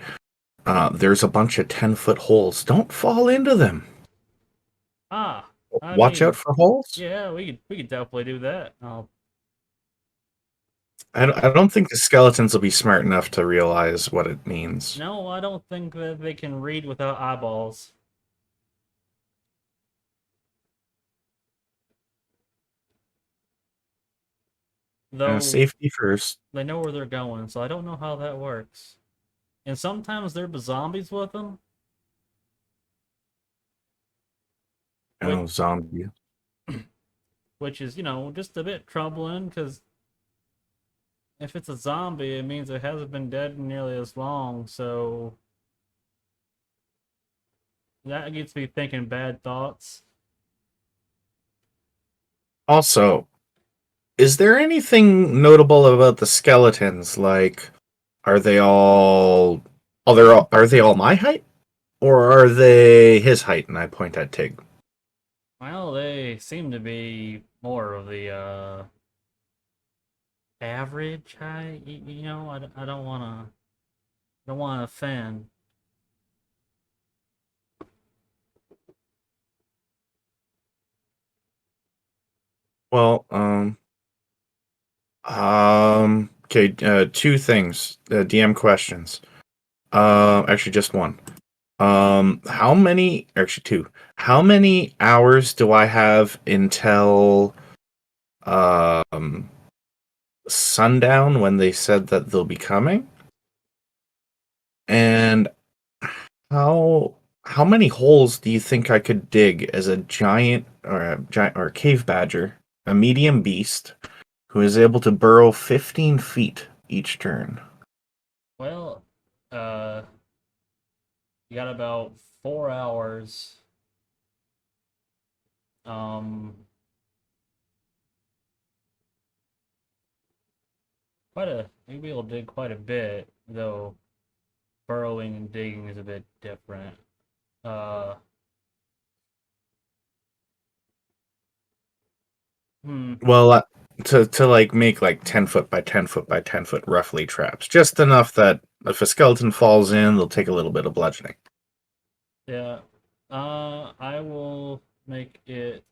There's a bunch of 10-foot holes. Don't fall into them. Ah, I Watch out mean, for holes. yeah, we could definitely do that. I don't think the skeletons will be smart enough to realize what it means. No, I don't think that they can read without eyeballs. Though Safety first. they know where they're going, so I don't know how that works. And sometimes there be zombies with them, which Oh, zombie. which is just a bit troubling because if it's a zombie, it means it hasn't been dead nearly as long. So that gets me thinking bad thoughts. Also, is there anything notable about the skeletons? Like, are they all are they all my height? Or are they his height? And I point at Tig. Well, they seem to be more of the average height. I don't want to offend. Well, okay, two things. DM questions. Actually, just one. Actually, two. How many hours do I have until um sundown when they said that they'll be coming? And how many holes do you think I could dig as a giant or a cave badger, a medium beast who is able to burrow 15 feet each turn? Well, uh, you got about 4 hours Um, you'll be able to dig quite a bit, though burrowing and digging is a bit different. Uh, hmm. Well, to like make like 10 foot by 10 foot by 10 foot roughly traps, just enough that if a skeleton falls in, they'll take a little bit of bludgeoning. Yeah. I will make it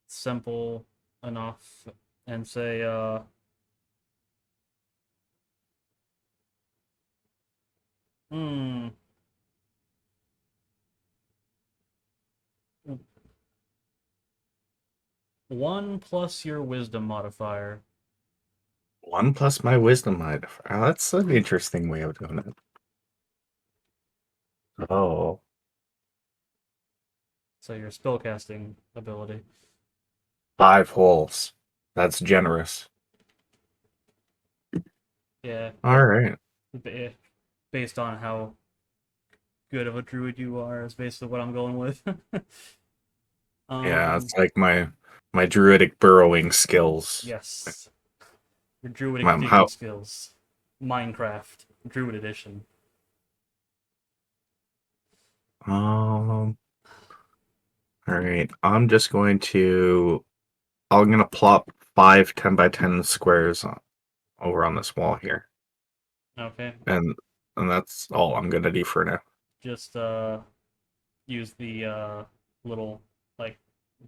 simple enough and say, hmm, 1 plus your wisdom modifier. 1 plus my wisdom modifier. Oh, that's an interesting way of doing it. Oh, So your spellcasting ability. 5 holes. That's generous. Yeah, All right. based on how good of a druid you are is basically what I'm going with. Yeah, um, it's like my druidic burrowing skills. yes, your druidic My, digging how skills. Minecraft, Druid Edition. um. All right. I'm gonna plop 5 by 10 squares over on this wall here, Okay, and that's all I'm gonna do for now. just use the little like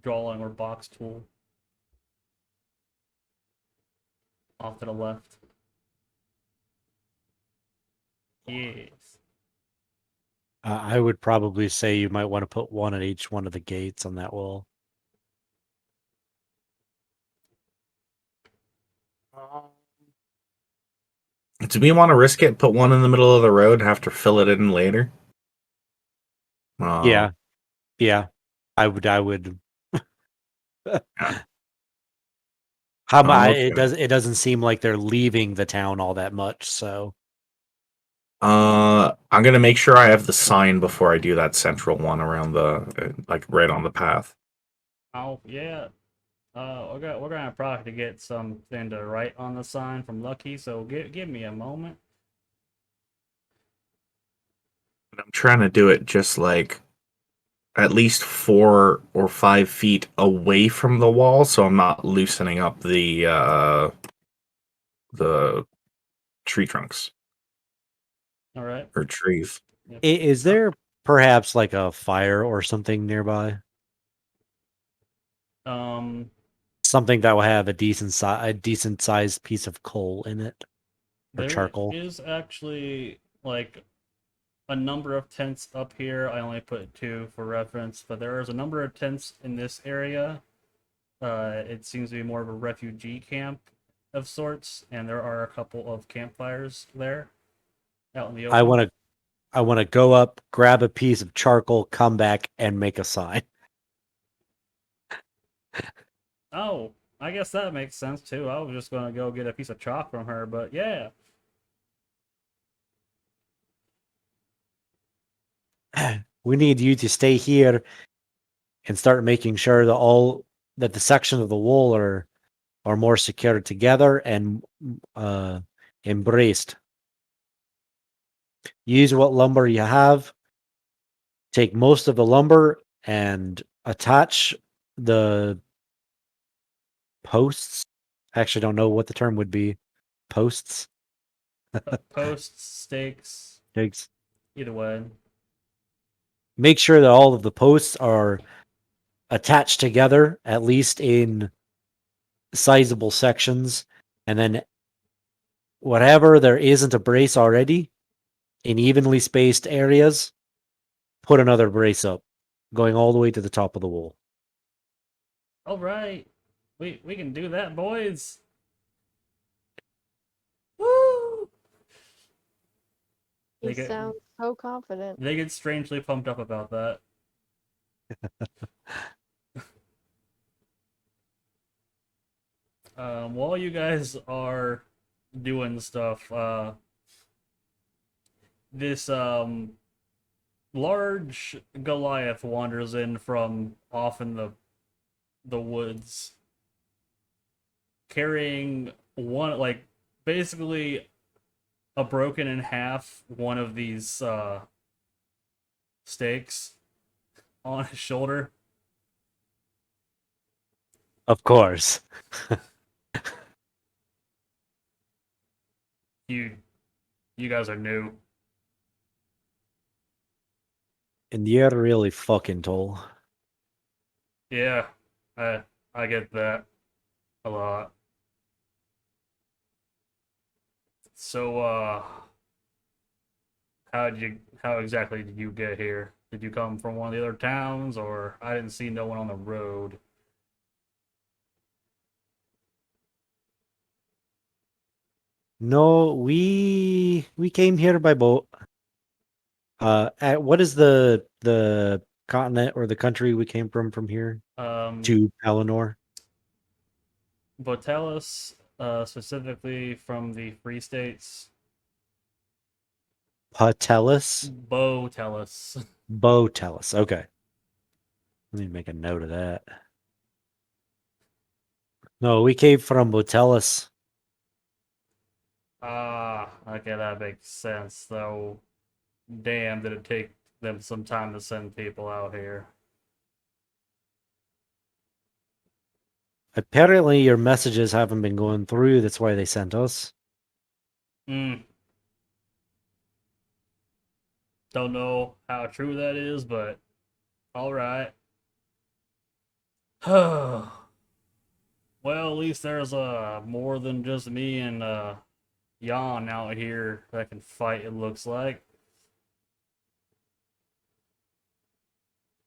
drawing or box tool off to the left. Yes. I would probably say you might want to put one at each one of the gates on that wall. Do we want to risk it? Put one in the middle of the road, have to fill it in later? Yeah, yeah. I would. Yeah. How Okay. it doesn't seem like they're leaving the town all that much, so I'm gonna make sure I have the sign before I do that central one around like right on the path. Oh yeah. We're gonna probably get something to write on the sign from Lucky. So give me a moment. And I'm trying to do it just like at least 4 or 5 feet away from the wall, so I'm not loosening up the tree trunks All right. or trees. Yep. is there perhaps like a fire or something nearby? Um, Something that will have a decent sized piece of coal in it or there charcoal. is actually like a number of tents up here. I only put 2 for reference, but there is a number of tents in this area. It seems to be more of a refugee camp of sorts, and there are a couple of campfires there out in the I open. want to I want to go up, grab a piece of charcoal, come back, and make a sign. Oh, I guess that makes sense too. I was just gonna go get a piece of chalk from her, but yeah. We need you to stay here and start making sure that the section of the wall are more secured together and embraced. Use what lumber you have. Take most of the lumber and attach the posts. I actually don't know what the term would be. Posts. Posts, stakes, Yikes. either way. Make sure that all of the posts are attached together, at least in sizable sections, and then whatever there isn't a brace already in evenly spaced areas, put another brace up, going all the way to the top of the wall. All right, we can do that, boys. Woo! He They get sounds so confident. they get strangely pumped up about that. While you guys are doing stuff, this large Goliath wanders in from off in the the woods, carrying one, like, basically a broken in half one of these stakes on his shoulder. Of course. You you guys are new. And you're really fucking tall. Yeah, I get that a lot. So how exactly did you get here? Did you come from one of the other towns, or I didn't see no one on the road? No, we came here by boat. What is the continent or the country we came from here Um, to Palinor? Botellis, specifically from the Free States. Patelis? Botellis. Botellis. Okay. Let me make a note of that. No, we came from Botellis. Ah, okay, that makes sense. Though, damn, did it take them some time to send people out here? Apparently your messages haven't been going through, that's why they sent us. Hmm. Don't know how true that is, but all right. Well, at least there's more than just me and Jan out here that can fight. It looks like.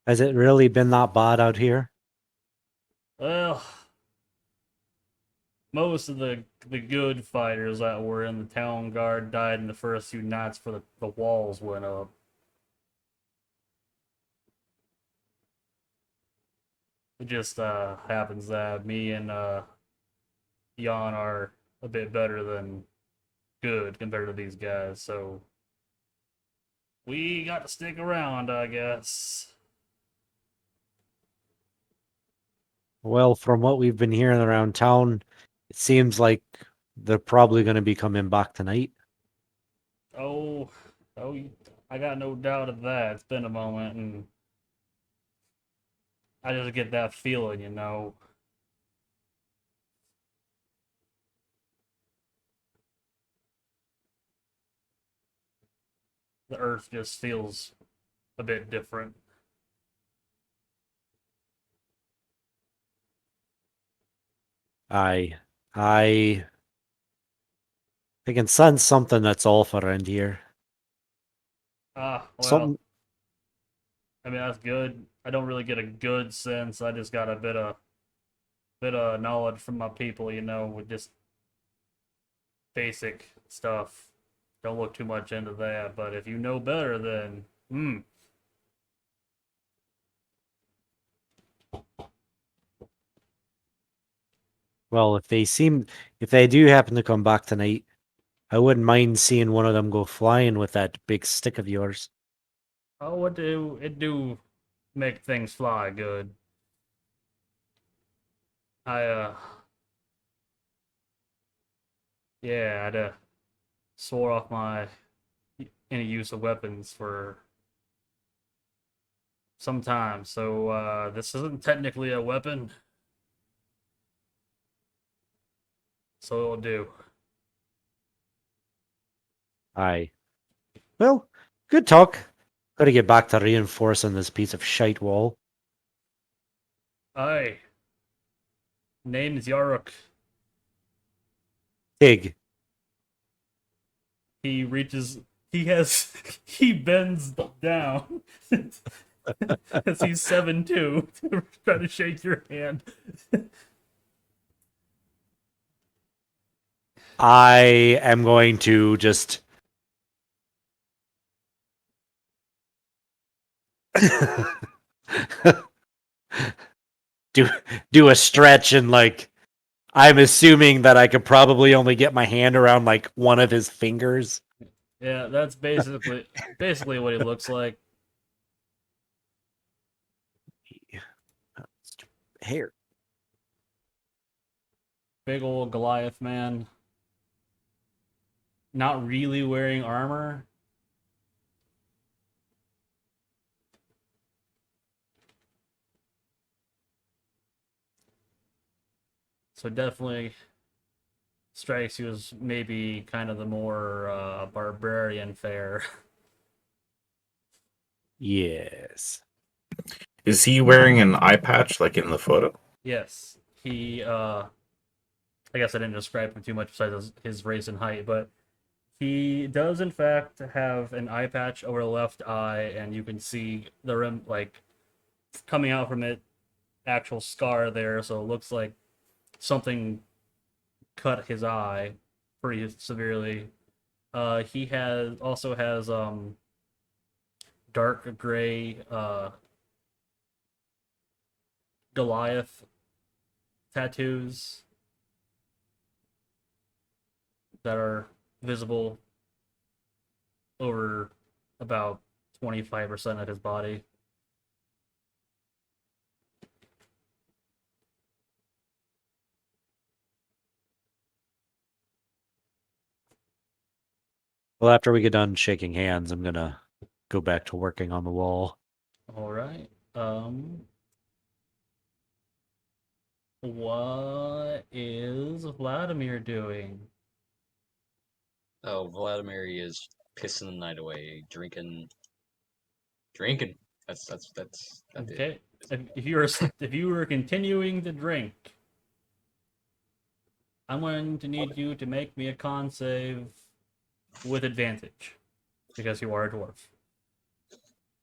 Has it really been that bad out here? Well, most of the good fighters that were in the town guard died in the first few nights before the walls went up. It just happens that me and Jan are a bit better than good compared to these guys, so we got to stick around, I guess. Well, from what we've been hearing around town, it seems like they're probably going to be coming back tonight. Oh, oh, I got no doubt of that. It's been a moment, and I just get that feeling, you know. The earth just feels a bit different. I I can sense something that's off around here. Ah, well, Something I mean that's good. I don't really get a good sense. I just got a bit of knowledge from my people, you know, with just basic stuff. Don't look too much into that, but if you know better, then well, if they do happen to come back tonight, I wouldn't mind seeing one of them go flying with that big stick of yours. oh, it do make things fly good. I yeah, I'd swore off my any use of weapons for some time, so this isn't technically a weapon, so it'll do. Aye. Well, good talk. Gotta get back to reinforcing this piece of shite wall. Aye, name is Yaruk. Pig. He reaches. He has. He bends down as he's 7'2", trying to shake your hand. I am going to just do do a stretch and like I'm assuming that I could probably only get my hand around like one of his fingers. Yeah, that's basically what he looks like. Hair. big old Goliath man, not really wearing armor. So definitely strikes you as maybe kind of the more barbarian fare. Yes. Is he wearing an eye patch like in the photo? Yes, he. I guess I didn't describe him too much besides his race and height, but he does in fact have an eye patch over the left eye, and you can see the rim like coming out from it, actual scar there. So it looks like something cut his eye pretty severely. He has dark gray Goliath tattoos that are visible over about 25% of his body. Well, after we get done shaking hands, I'm gonna go back to working on the wall. All right. What is Vladimir doing? Oh, Vladimir is pissing the night away, drinking. That's it. Okay. If you were continuing to drink, I'm going to need you to make me a con save with advantage because you are a dwarf.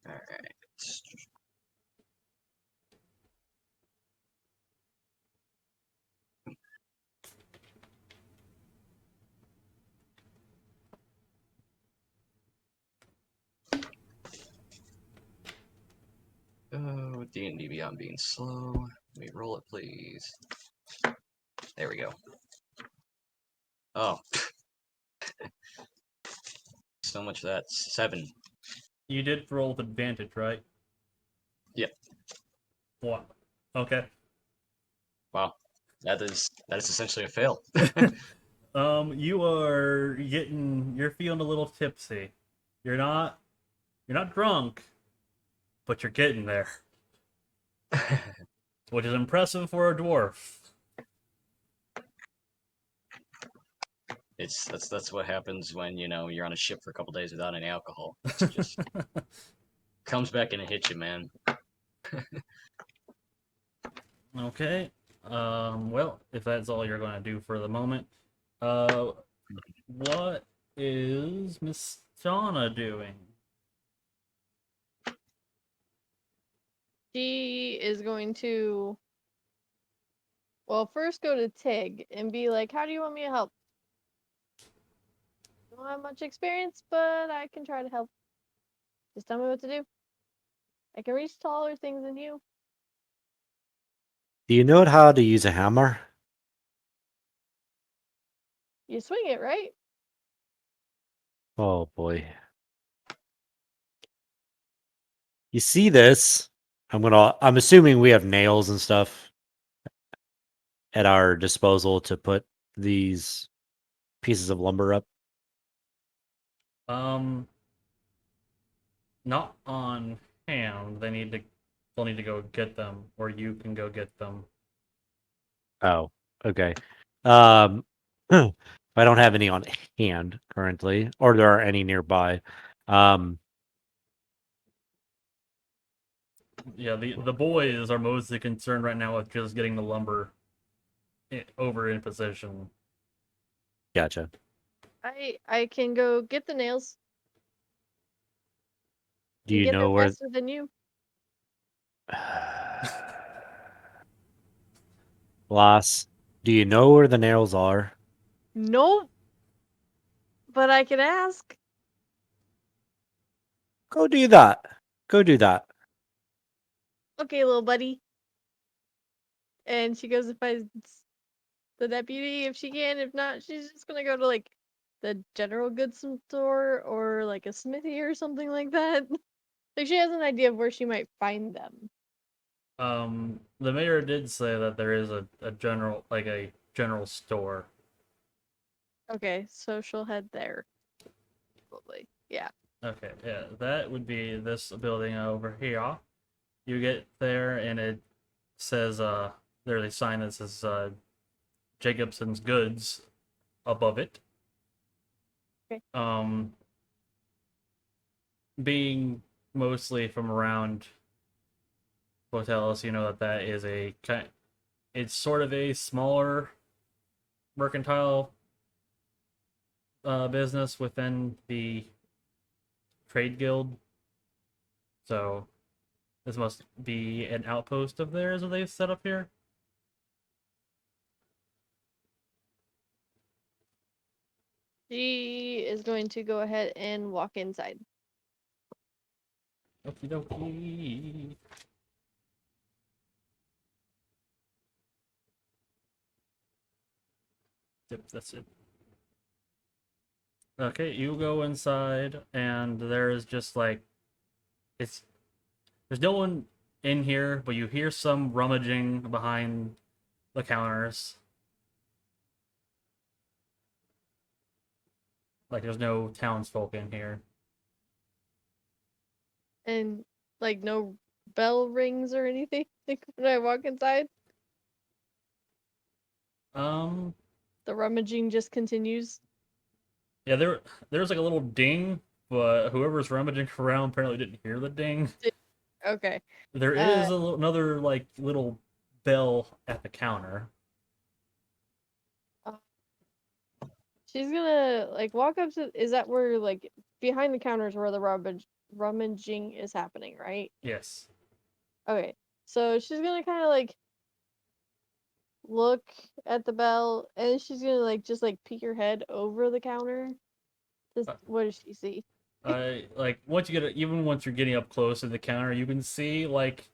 All right. Oh, D&D Beyond being slow. Let me roll it, please. There we go. Oh, so much for that. 7. You did roll with advantage, right? Yep. What? Okay. Wow. That is essentially a fail. You're feeling a little tipsy. You're not drunk, but you're getting there, which is impressive for a dwarf. That's what happens when you're on a ship for a couple days without any alcohol. It just comes back and it hits you, man. Okay. Well, if that's all you're going to do for the moment, uh, what is Miss Shauna doing? She is going to, well, first go to Tig and be like, how do you want me to help? Don't have much experience, but I can try to help. Just tell me what to do. I can reach taller things than you. Do you know how to use a hammer? You swing it, right? Oh boy. You see this? I'm assuming we have nails and stuff at our disposal to put these pieces of lumber up. Um, Not on hand. They'll need to go get them, or you can go get them. Oh, okay. Um, I don't have any on hand currently, or there are any nearby. Um, Yeah, the boys are mostly concerned right now with just getting the lumber over in position. gotcha. I can go get the nails Do and you get there know where? faster than you. Loss. Do you know where the nails are? Nope. But I can ask. Go do that. Go do that. Okay, little buddy. And she goes to find the deputy if she can. If not, she's just gonna go to like the general goods store or like a smithy or something like that. Like she has an idea of where she might find them. The mayor did say that there is a general, like a general store. Okay, so she'll head there. Probably. Yeah. Okay, yeah, that would be this building over here. You get there, and it says, there's a sign that says, Jacobson's Goods above it. Okay. Being mostly from around hotels, you know that is it's sort of a smaller mercantile business within the trade guild. So this must be an outpost of theirs that they've set up here. She is going to go ahead and walk inside. Okie dokie. Yep, that's it. Okay, you go inside, and there is just like it's there's no one in here, but you hear some rummaging behind the counters. Like there's no townsfolk in here. And like no bell rings or anything like when I walk inside. Um, The rummaging just continues. yeah, there's like a little ding, but whoever's rummaging around apparently didn't hear the ding. Okay. There is another like little bell at the counter. She's gonna like walk up to. Is that where like behind the counters where the rummaging is happening, right? Yes. Okay. So she's gonna kind of like look at the bell, and she's gonna like just like peek her head over the counter. Just what does she see? Like once you get even once you're getting up close to the counter, you can see like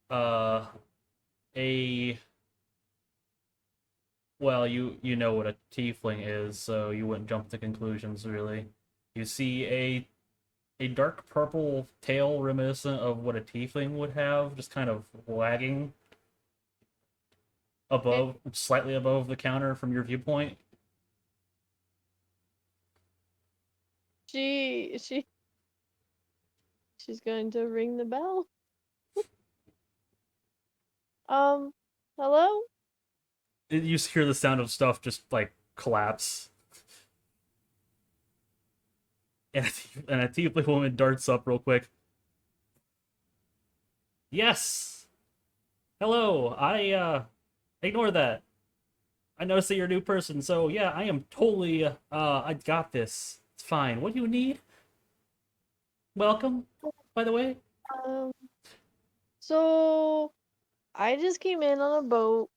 uh a well, you know what a tiefling is, so you wouldn't jump to conclusions really. You see a dark purple tail reminiscent of what a tiefling would have, just kind of wagging above, slightly above the counter from your viewpoint. She's going to ring the bell. Hello? You just hear the sound of stuff just like collapse, and a tiefling woman darts up real quick. Yes. Hello. Ignore that. I noticed that you're a new person, so yeah, I am totally I got this. It's fine. What do you need? Welcome, by the way. Um, so I just came in on a boat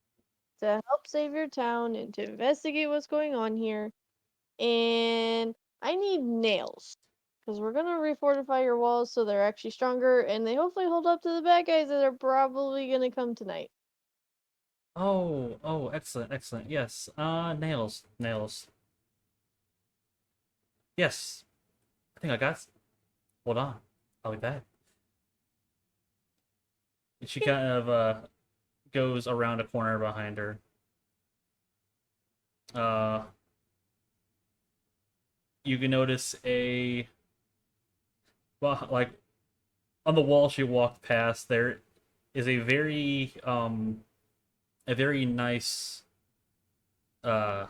to help save your town and to investigate what's going on here. And I need nails. Because we're gonna refortify your walls so they're actually stronger and they hopefully hold up to the bad guys that are probably gonna come tonight. Oh, excellent, excellent. Yes. Nails. Yes. I think I got hold on. I'll be back. And she kind of goes around a corner behind her. Uh you can notice well, like on the wall she walked past there is a very nice uh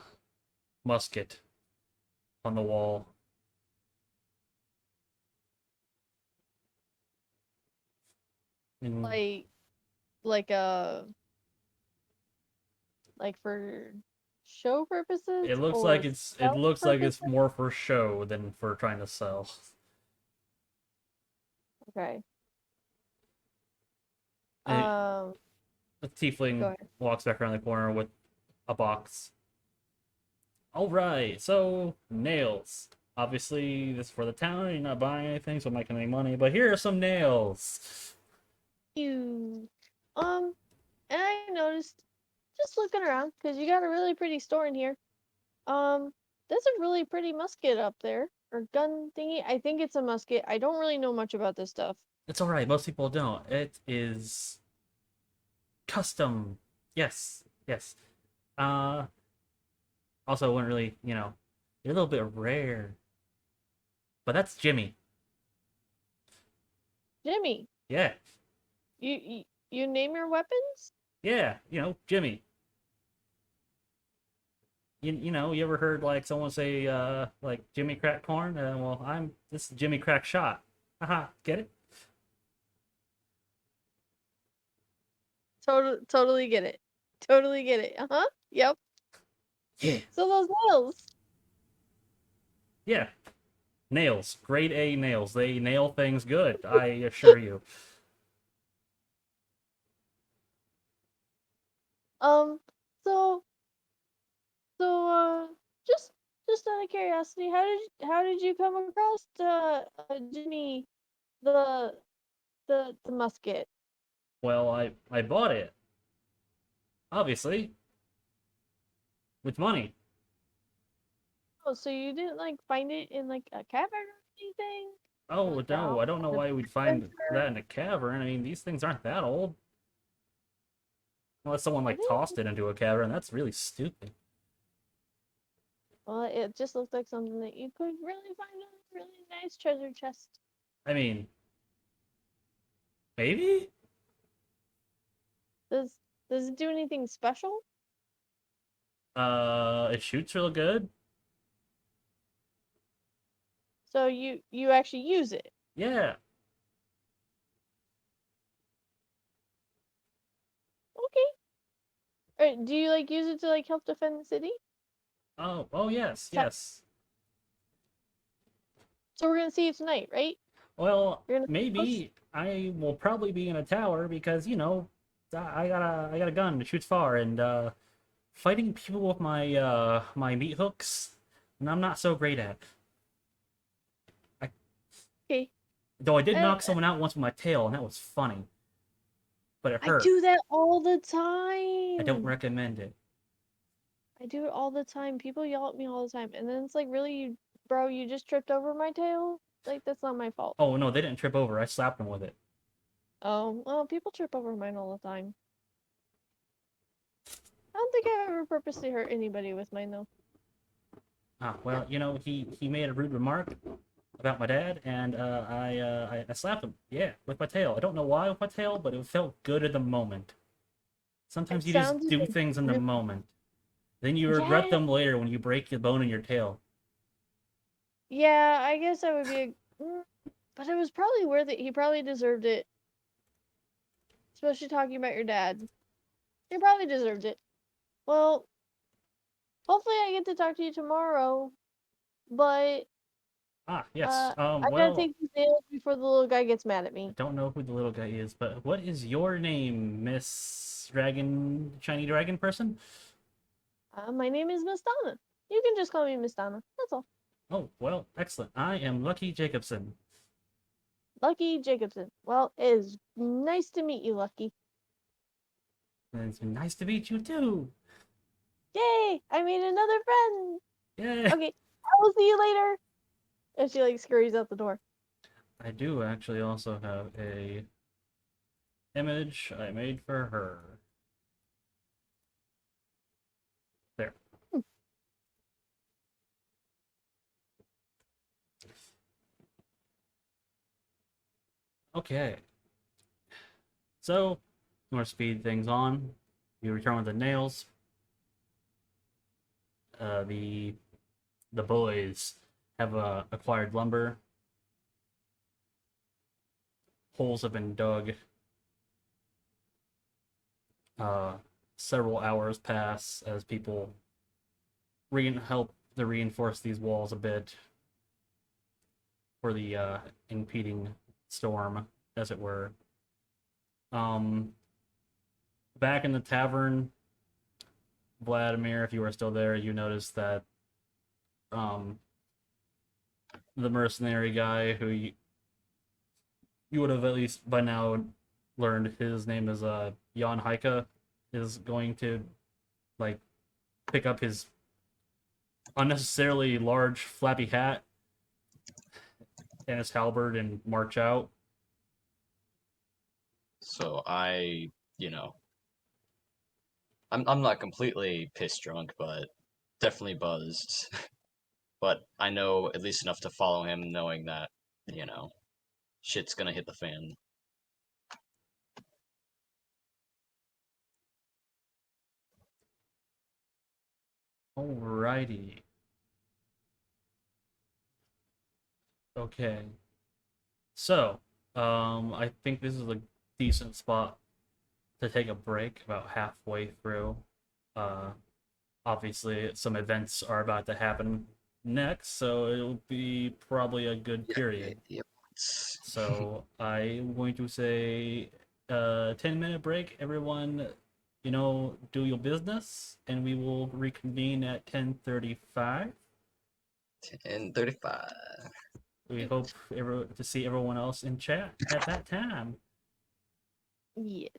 musket on the wall. And Like like for show purposes or it stealth looks like purposes? it's more for show than for trying to sell. Okay. And Um, the go tiefling ahead. walks back around the corner with a box. All right, so nails. Obviously, this is for the town. You're not buying anything, so I'm not making any money. But here are some nails. You and I noticed just looking around because you got a really pretty store in here. Um, that's a really pretty musket up there or gun thingy. I think it's a musket. I don't really know much about this stuff. It's all right. Most people don't. It is custom. Yes, yes. Uh, also wouldn't really, you're a little bit rare. But that's Jimmy. Jimmy, Yeah, you name your weapons? yeah, Jimmy. You ever heard like someone say like Jimmy crack corn? Well, this is Jimmy crack shot. Haha, get it? Totally get it. Totally get it. Uh-huh. Yep. Yeah. So those nails. Yeah. Nails. Grade A nails. They nail things good, I assure you. Um, so so just out of curiosity, how did you come across Jimmy the the musket? Well, I bought it, obviously, with money. Oh, so you didn't like find it in like a cavern or anything? Oh Like no, out I don't know on why an we'd find adventure? that in a cavern. I mean, these things aren't that old. Unless someone I like think tossed it into a cavern, that's really stupid. well, it just looked like something that you could really find on a really nice treasure chest. I mean, maybe? Does does it do anything special? It shoots real good. So you actually use it? Yeah. Okay. Or do you like use it to like help defend the city? Oh yes, Ta- yes. So we're gonna see it tonight, right? Well, You're gonna us? maybe I will probably be in a tower because I got a gun that shoots far, and fighting people with my meat hooks, and I'm not so great at. I, Okay. though I did I, knock someone out once with my tail, and that was funny, but it I hurt. do that all the I don't time. recommend it. I do it all the time. People yell at me all the time, and then it's like, really, you, bro, you just tripped over my tail. Like that's not my fault. Oh no, they didn't trip over. I slapped them with it. Oh, well, people trip over mine all the time. I don't think I've ever purposely hurt anybody with mine though. Ah, well, he made a rude remark about my dad, and I slapped him. Yeah, with my tail. I don't know why with my tail, but it felt good at the moment. It Sometimes you just sounded do like things in the really, moment. Then you regret yeah, them later when you break the bone in your tail. yeah. I guess that would be a, but it was probably worth it. He probably deserved it, especially talking about your dad. He probably deserved it. Well, hopefully I get to talk to you tomorrow, but Ah, yes. I gotta Well, take these nails before the little guy gets mad at I me. don't know who the little guy is, but what is your name, Miss Dragon, Shiny Dragon person? My name is Miss Donna. You can just call me Miss Donna. That's all. Oh, well, excellent. I am Lucky Jacobson. Lucky Jacobson. Well, it is nice to meet you, Lucky. And it's been nice to meet you too. Yay! I made another friend. Yeah. Okay, I will see you later. And she like scurries out the door. I do actually also have a image I made for her. There. Okay. So, you want to speed things on? You return with the nails. The boys have acquired lumber. Holes have been dug. Uh, Several hours pass as people help to reinforce these walls a bit for the impeding storm, as it were. Um, Back in the tavern, Vladimir, if you were still there, you noticed that um, the mercenary guy who you would have at least by now learned his name is Jan Heike is going to like pick up his unnecessarily large flappy hat and his halberd and march out. So I, you know, I'm not completely piss drunk, but definitely buzzed. But I know at least enough to follow him, knowing that, you know, shit's gonna hit the fan. Alrighty. Okay. So, I think this is a decent spot to take a break about halfway through. Uh, Obviously, some events are about to happen next, so it'll be probably a good period. Yep. So I'm going to say 10-minute break. Everyone, do your business, and we will reconvene at 10:35. 10:35. We hope to see everyone else in chat at that time. Yes.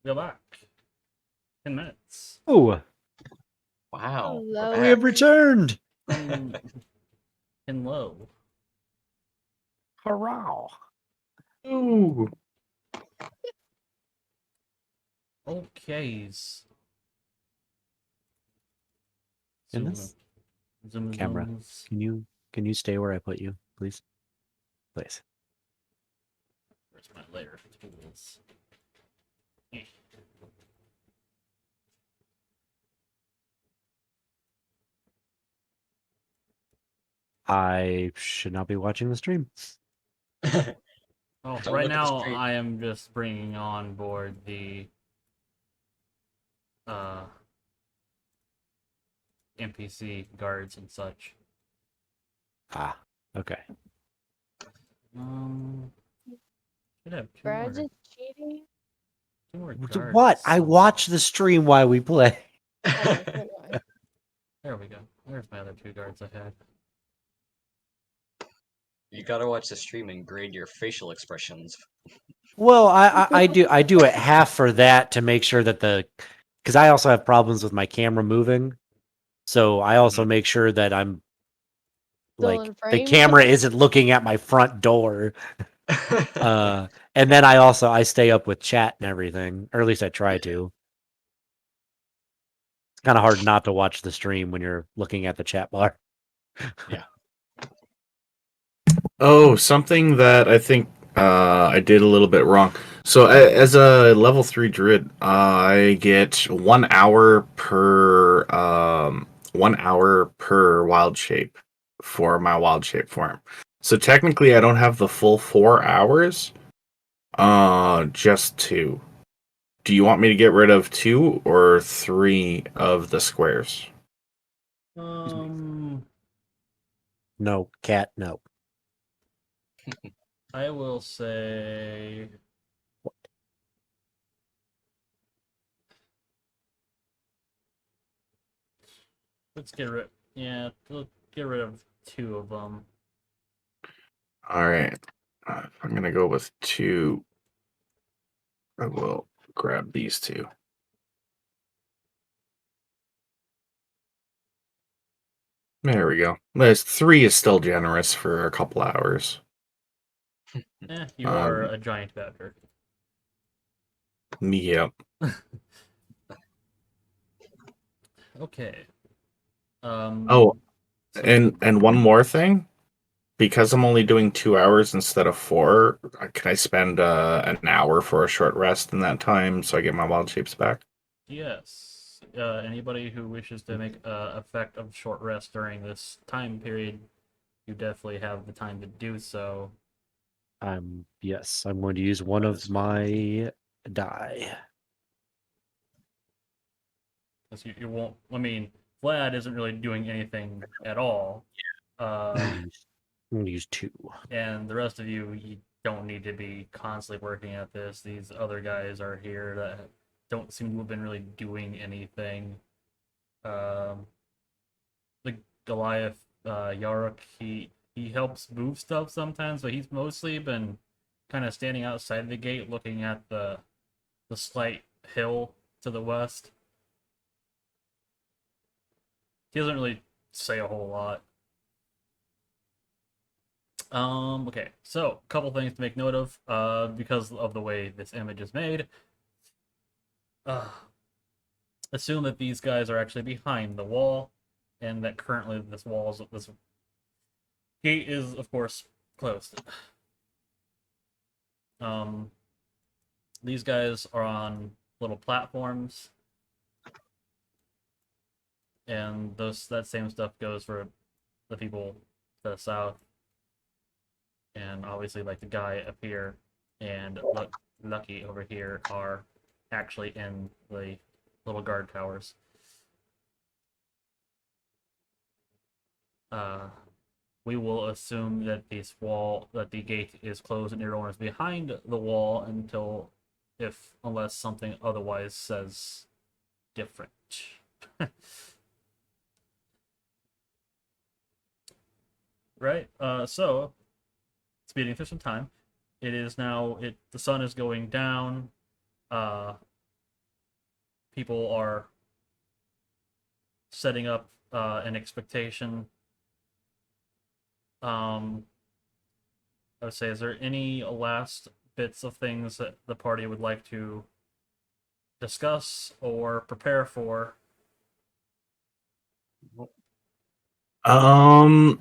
We're back. 10 minutes. Oh, Wow, we're Hello. we back. have returned. From in low. Hurrah! Ooh. Okays. In Zoom. this Zoom. camera, can you stay where I put you, please? Please. Where's my layer tools? Eh. I should not be watching the stream. Oh, Don't right look at the now stream. I am just bringing on board the NPC guards and such. Ah, okay. Should have Brad just cheating. two more guards. What? I somewhere. watch the stream while we play. Oh, so do I. There we go. There's my other two guards I had. You gotta watch the stream and grade your facial expressions. Well, I do it half for that to make sure that because I also have problems with my camera moving, so I also make sure that I'm Still like in the frame. camera isn't looking at my front door. And then I stay up with chat and everything, or at least I try to. It's kind of hard not to watch the stream when you're looking at the chat bar. Oh, something that I think I did a little bit wrong. So, as a level 3 druid, I get 1 hour per 1 hour per wild shape for my wild shape form. So technically, I don't have the full 4 hours. Just 2. Do you want me to get rid of 2 or 3 of the squares? No, cat, no. I will say. Let's get rid. Yeah, let's get rid of 2 of them. All right. If I'm gonna go with 2, I will grab these 2. There we go. This 3 is still generous for a couple hours. You are a giant badger. Yep. Okay. Oh, So, and one more thing. Because I'm only doing 2 hours instead of 4, can I spend an hour for a short rest in that time so I get my wild shapes back? yes. Anybody who wishes to make effect of short rest during this time period, you definitely have the time to do so. Yes, I'm going to use one Might of as well. my die. Because you won't. I mean, Vlad isn't really doing anything at all. I'm going to use 2. And the rest of you don't need to be constantly working at this. These other guys are here that don't seem to have been really doing anything. The Goliath, Yarok, he helps move stuff sometimes, but he's mostly been kind of standing outside the gate, looking at the slight hill to the west. He doesn't really say a whole lot. Okay, so a couple things to make note of, because of the way this image is made. Assume that these guys are actually behind the wall, and that currently this gate is, of course, closed. These guys are on little platforms, and that same stuff goes for the people to the south, and obviously, like the guy up here and Lucky over here are actually in the little guard towers. We will assume that that the gate is closed and everyone is behind the wall unless something otherwise says different. Right? So speeding through some time. It is now the sun is going down. people are setting up an expectation. I would say, is there any last bits of things that the party would like to discuss or prepare for? Um,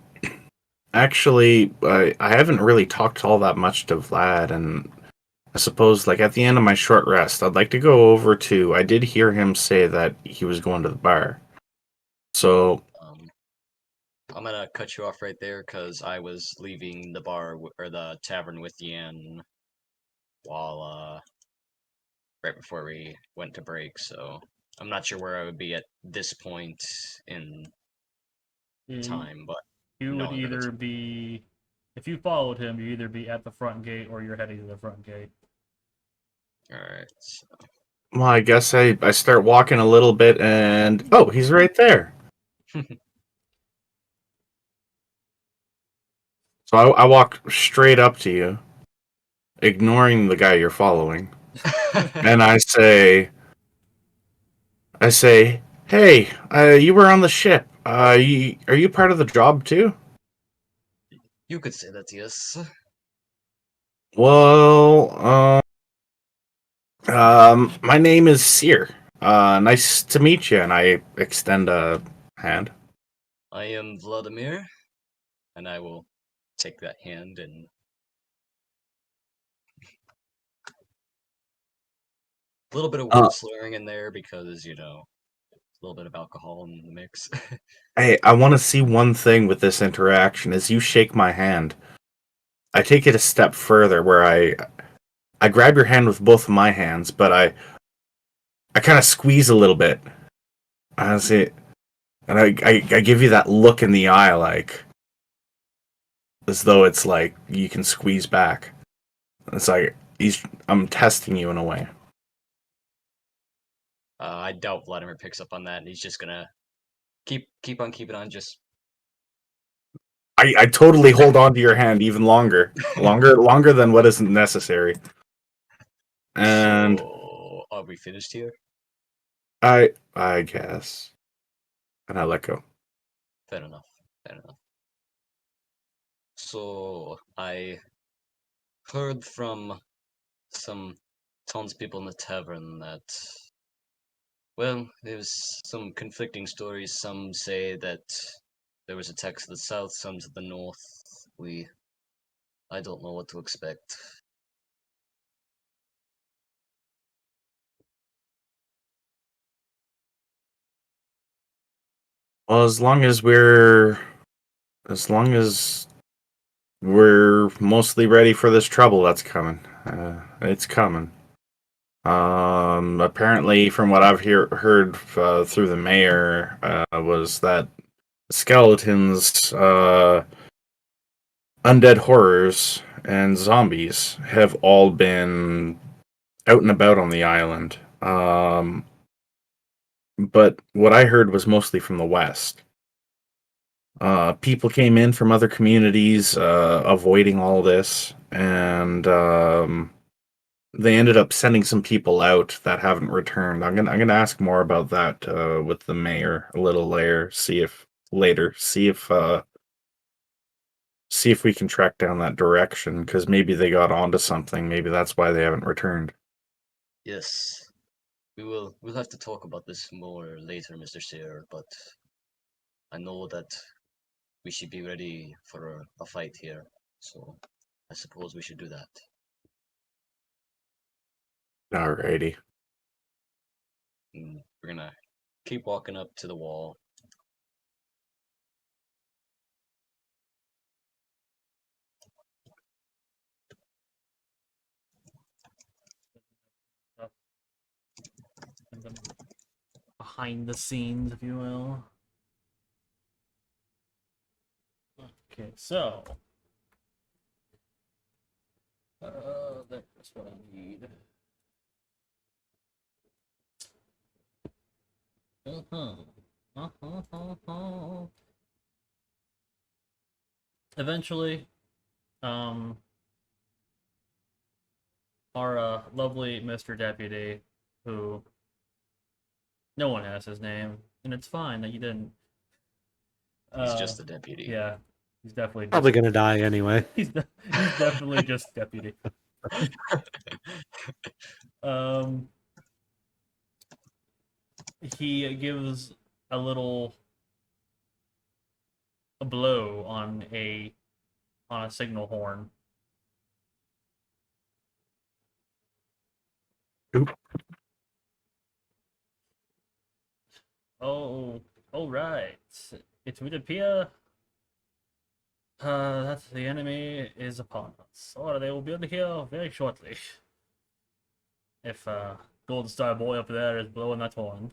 actually, I haven't really talked all that much to Vlad, and I suppose, like, at the end of my short rest, I'd like to go over to. I did hear him say that he was going to the bar. So, I'm gonna cut you off right there because I was leaving the bar or the tavern with Yan while right before we went to break. So I'm not sure where I would be at this point in time, but You would knowing that it's either be, if you followed him, you either be at the front gate or you're heading to the front gate. all right. So, well, I guess I start walking a little bit, and oh, he's right there. So I walk straight up to you, ignoring the guy you're following, and I say, hey, you were on the ship. Are you part of the job too? you could say that, yes. Well, my name is Seer. Nice to meet you, and I extend a hand. I am Vladimir, and I will take that hand and a little bit of Uh, word slurring in there because a little bit of alcohol in the mix. hey, I want to see one thing with this interaction. As you shake my hand, I take it a step further, where I grab your hand with both of my hands, but I kind of squeeze a little bit. I see, and I give you that look in the eye, like as though it's like you can squeeze back. It's like I'm testing you in a way. I doubt Vladimir picks up on that, and he's just gonna keep on keeping on. Just I totally hold on to your hand even longer than what isn't necessary. And so, are we finished here? I guess, and I let go. Fair enough. Fair enough. So I heard from some townspeople in the tavern that, well, there's some conflicting stories. Some say that there was attacks to the south, some to the north. I don't know what to expect. Well, as long as we're mostly ready for this trouble that's coming. It's coming. Apparently, from what I've heard through the mayor, was that skeletons, undead horrors, and zombies have all been out and about on the island. But what I heard was mostly from the west. People came in from other communities, avoiding all this, and they ended up sending some people out that haven't returned. I'm gonna ask more about that with the mayor a little later. See if we can track down that direction, because maybe they got onto something. Maybe that's why they haven't returned. Yes, we'll have to talk about this more later, Mr. Sear, but I know that we should be ready for a fight here. So I suppose we should do that. Alrighty. And we're gonna keep walking up to the wall. Stuff behind the scenes, if you will. Okay, so that's what I need. Uh-huh. Uh-huh. Eventually, um, our lovely Mr. Deputy, who No one has his name, and it's fine that you didn't. He's just the deputy. Yeah, he's definitely Probably just. gonna die anyway. He's definitely just deputy. Um, he gives a little a blow on a signal horn. Oop. Oh, all right. It would appear that the enemy is upon us, or they will be here very shortly. If Golden Star Boy up there is blowing that horn.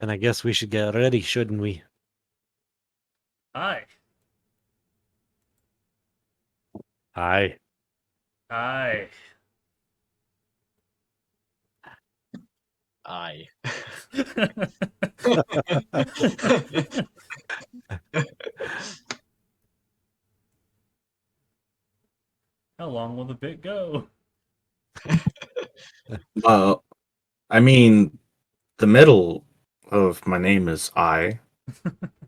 And I guess we should get ready, shouldn't we? Aye, Aye. aye. Aye. How long will the bit go? Well, I mean, the middle of my name is I.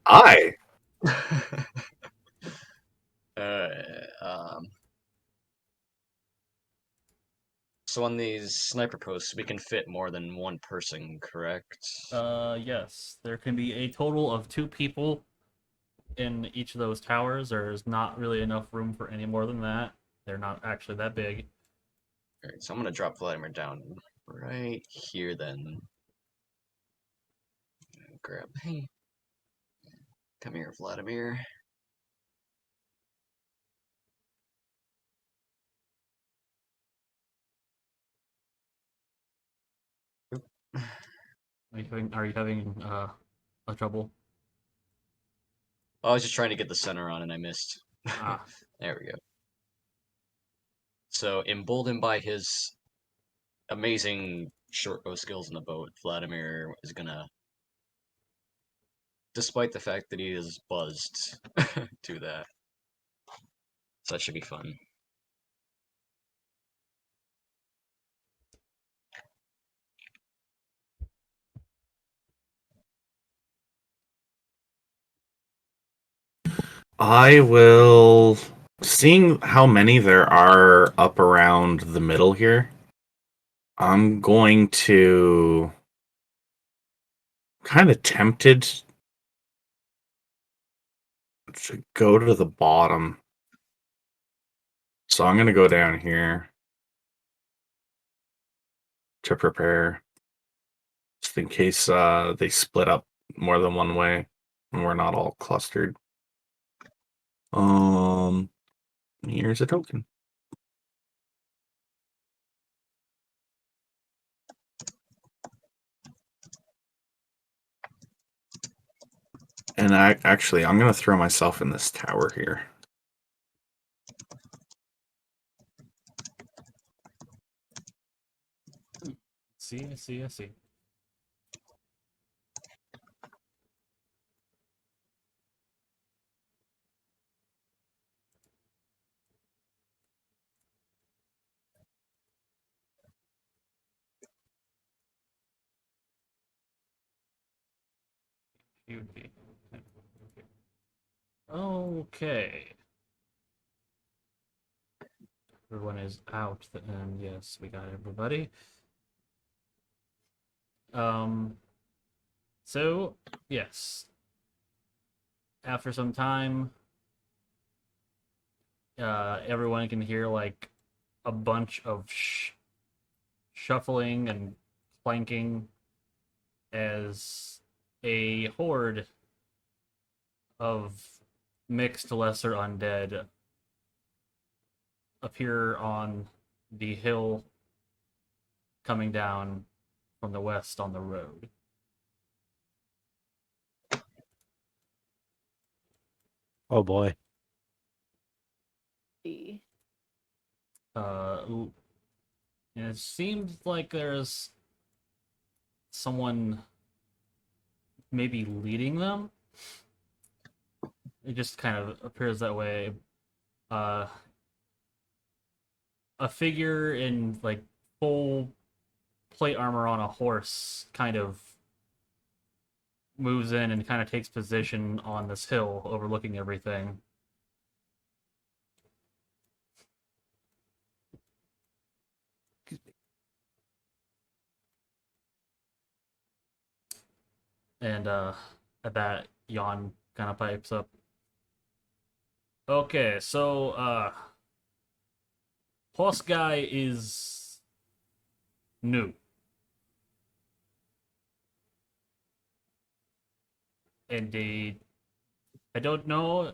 I. uh, um, so on these sniper posts, we can fit more than one person, correct? Yes. There can be a total of 2 people in each of those towers. There's not really enough room for any more than that. They're not actually that big. Alright, so I'm gonna drop Vladimir down right here then. Grab. Hey, come here, Vladimir. Are you having a trouble? Oh, I was just trying to get the center on and I missed. Ah, There we go. So, emboldened by his amazing short bow skills in the boat, Vladimir is gonna, despite the fact that he is buzzed, do that. So that should be fun. I will. Seeing how many there are up around the middle here, I'm going to. Kind of tempted to go to the bottom. So I'm going to go down here to prepare. Just in case they split up more than one way and we're not all clustered. Here's a token. And actually, I'm going to throw myself in this tower here. I see. Beauty. Okay. Everyone is out, and yes, we got everybody. So, yes. After some time, everyone can hear like a bunch of shuffling and clanking as a horde of mixed lesser undead appear on the hill coming down from the west on the road. Oh boy. And it seems like there's someone maybe leading them. It just kind of appears that way. Uh, a figure in like full plate armor on a horse kind of moves in and kind of takes position on this hill overlooking everything. And at that, Yon kind of pipes up. Okay, so horse guy is new. Indeed. I don't know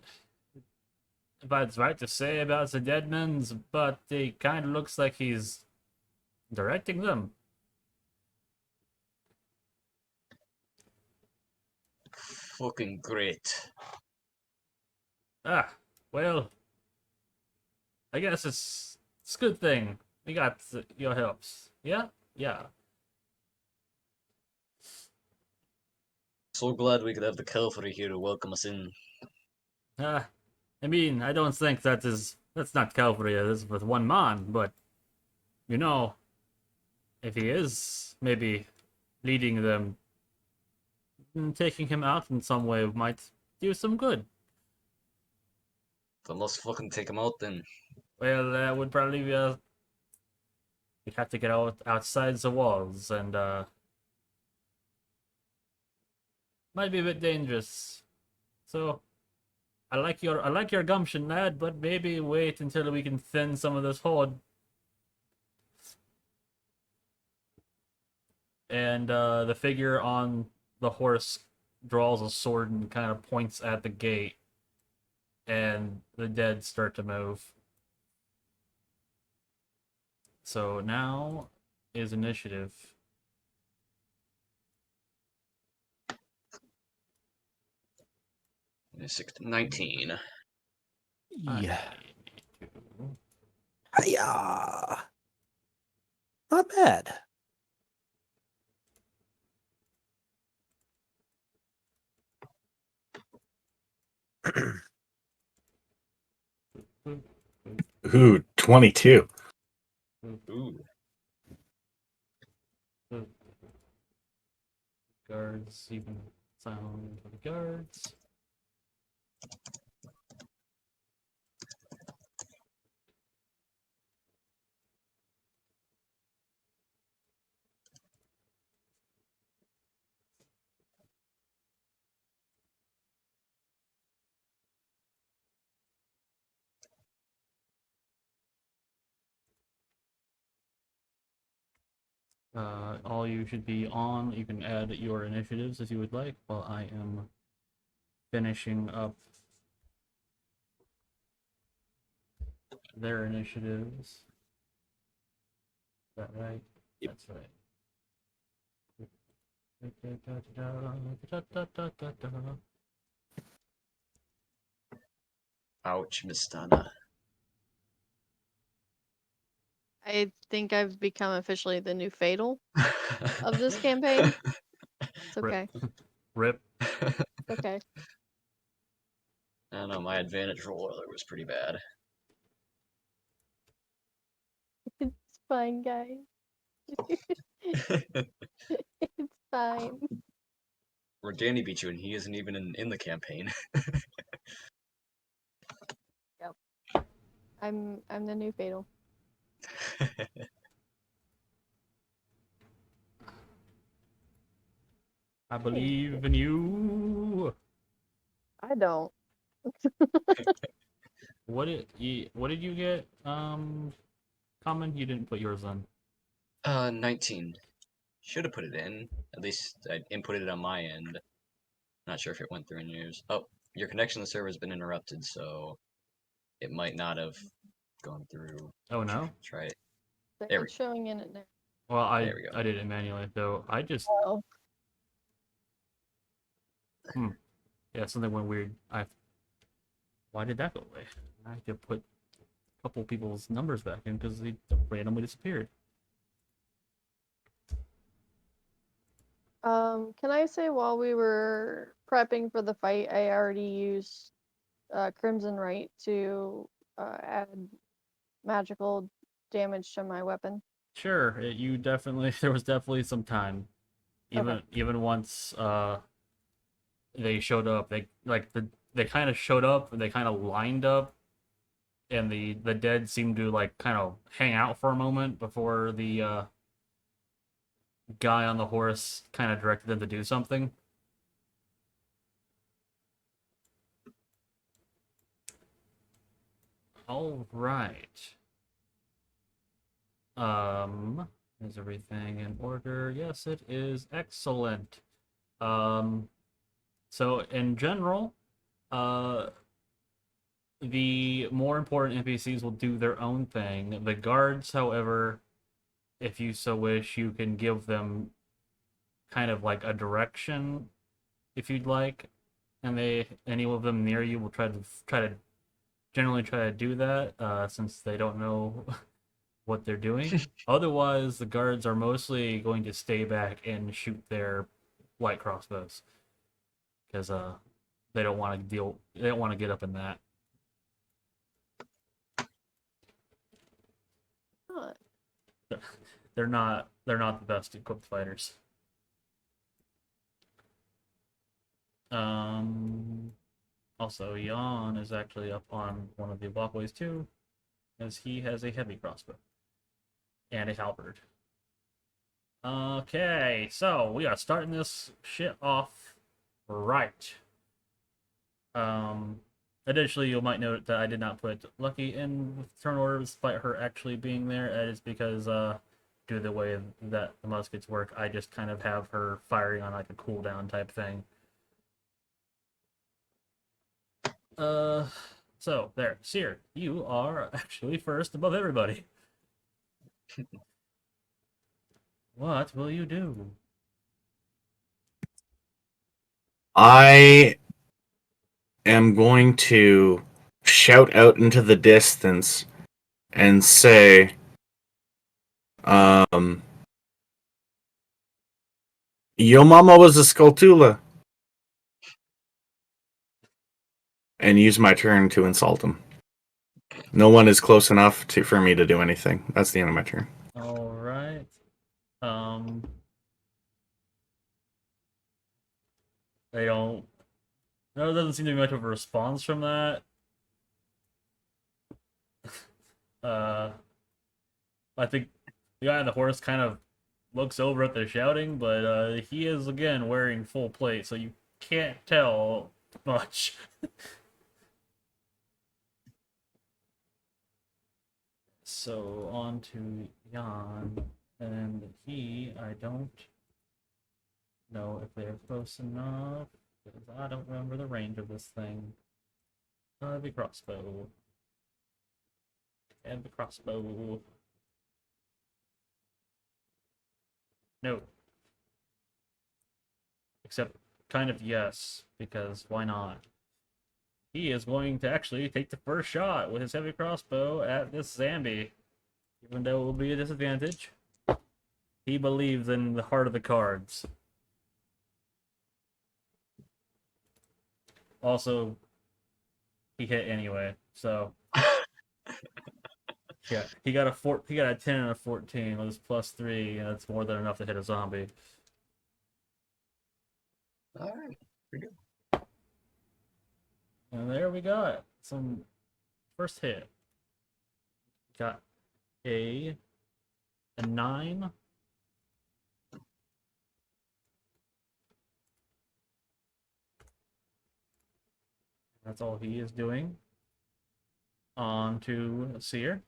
if it's right to say about the Deadmans, but it kind of looks like he's directing them. Fucking great. Ah, well, I guess it's a good thing we got your helps. Yeah, yeah. So glad we could have the cavalry here to welcome us in. Ah, I mean, I don't think that's not cavalry. It is with one man, but you know, if he is maybe leading them, taking him out in some way might do some good. Then let's fucking take him out then. Well, that would probably be we'd have to get outside the walls, and might be a bit dangerous. So I like your gumption, lad, but maybe wait until we can thin some of this horde. And the figure on the horse draws a sword and kind of points at the gate, and the dead start to move. So now is initiative. 19. Yeah. I need to- Hiya. Not bad. Ooh, 22. Ooh. Guards, even sound for the guards. All you should be on. You can add your initiatives if you would like, while I am finishing up their initiatives. Is that right? Yep. That's right. Ouch, Miss Donna. I think I've become officially the new Fatal of this campaign. It's okay. Rip. It's okay. I don't know, my advantage roll earlier was pretty bad. It's fine, guys. It's fine. Where Danny beat you and he isn't even in the campaign. I'm the new Fatal. I believe in you. I don't. What did you get? Common. You didn't put yours on. 19. Should have put it in. At least I inputted it on my end. Not sure if it went through in yours. Oh, your connection to the server has been interrupted, so it might not have gone through. Oh no. Try it. But There we it's showing in it now. Well, There we go. I did it manually though. I just Oh, yeah, something went weird. Why did that go away? I have to put a couple people's numbers back in because they randomly disappeared. can I say while we were prepping for the fight, I already used Crimson Right to add magical damage to my weapon? Sure, you definitely there was definitely some time. Okay. Even once they showed up, they kind of showed up and they kind of lined up, and the dead seemed to like kind of hang out for a moment before the guy on the horse kind of directed them to do something. All right. Is everything in order? Yes, it is. Excellent. So in general, uh, the more important NPCs will do their own thing. The guards, however, if you so wish, you can give them kind of like a direction if you'd like, and any of them near you will try to generally try to do that since they don't know what they're doing. Otherwise, the guards are mostly going to stay back and shoot their light crossbows because they don't want to deal. They don't want to get up in that. Huh. They're not the best equipped fighters. Um. Also, Jan is actually up on one of the walkways too, as he has a heavy crossbow and a halberd. Okay, so we are starting this shit off right. Additionally, you might note that I did not put Lucky in turn order despite her actually being there. That is because, due to the way that the muskets work, I just kind of have her firing on like a cooldown type thing. Uh, so there, Seer, you are actually first above everybody. What will you do? I am going to shout out into the distance and say, Yo mama was a Skulltula. And use my turn to insult him. No one is close enough for me to do anything. That's the end of my turn. All right. They don't. No, there doesn't seem to be much of a response from that. Uh, I think the guy on the horse kind of looks over at the shouting, but he is again wearing full plate, so you can't tell much. So on to Jan, and I don't know if they're close enough, because I don't remember the range of this thing. The crossbow. And the crossbow. No. Except, kind of yes, because why not? He is going to actually take the first shot with his heavy crossbow at this Zambi, even though it will be a disadvantage. He believes in the heart of the cards. Also, he hit anyway, so yeah, he got a 10 and a 14 with his +3, and that's more than enough to hit a zombie. All right, pretty good. And there we got some first hit. Got a 9. That's all he is doing. On to Seer.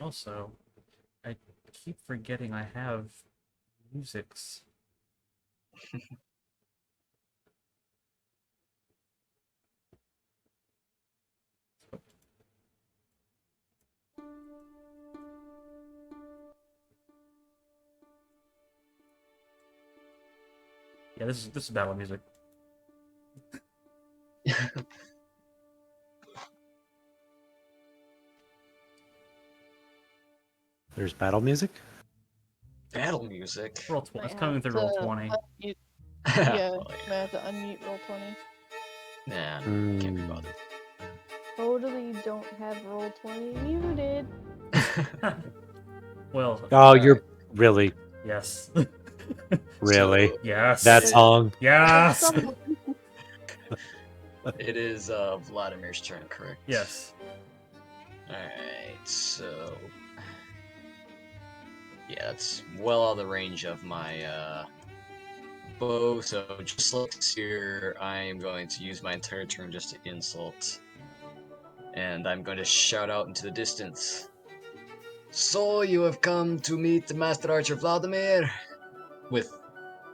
Also, I keep forgetting I have musics. Yeah, this is battle music. There's battle music. Battle music. Roll 20. Might It's have coming through to roll 20. unmute. Yeah, Oh, might have to unmute roll 20. Nah, Hmm. can't be bothered. Totally don't have roll 20 muted. Well, Oh, Alright. you're really, yes. really So, Yes. that Yes. song. Yes. Someone- it is Vladimir's turn, correct? Yes. Alright, so. Yeah, that's well out of the range of my bow, so just like here, I am going to use my entire turn just to insult. And I'm going to shout out into the distance. So you have come to meet the Master Archer Vladimir? With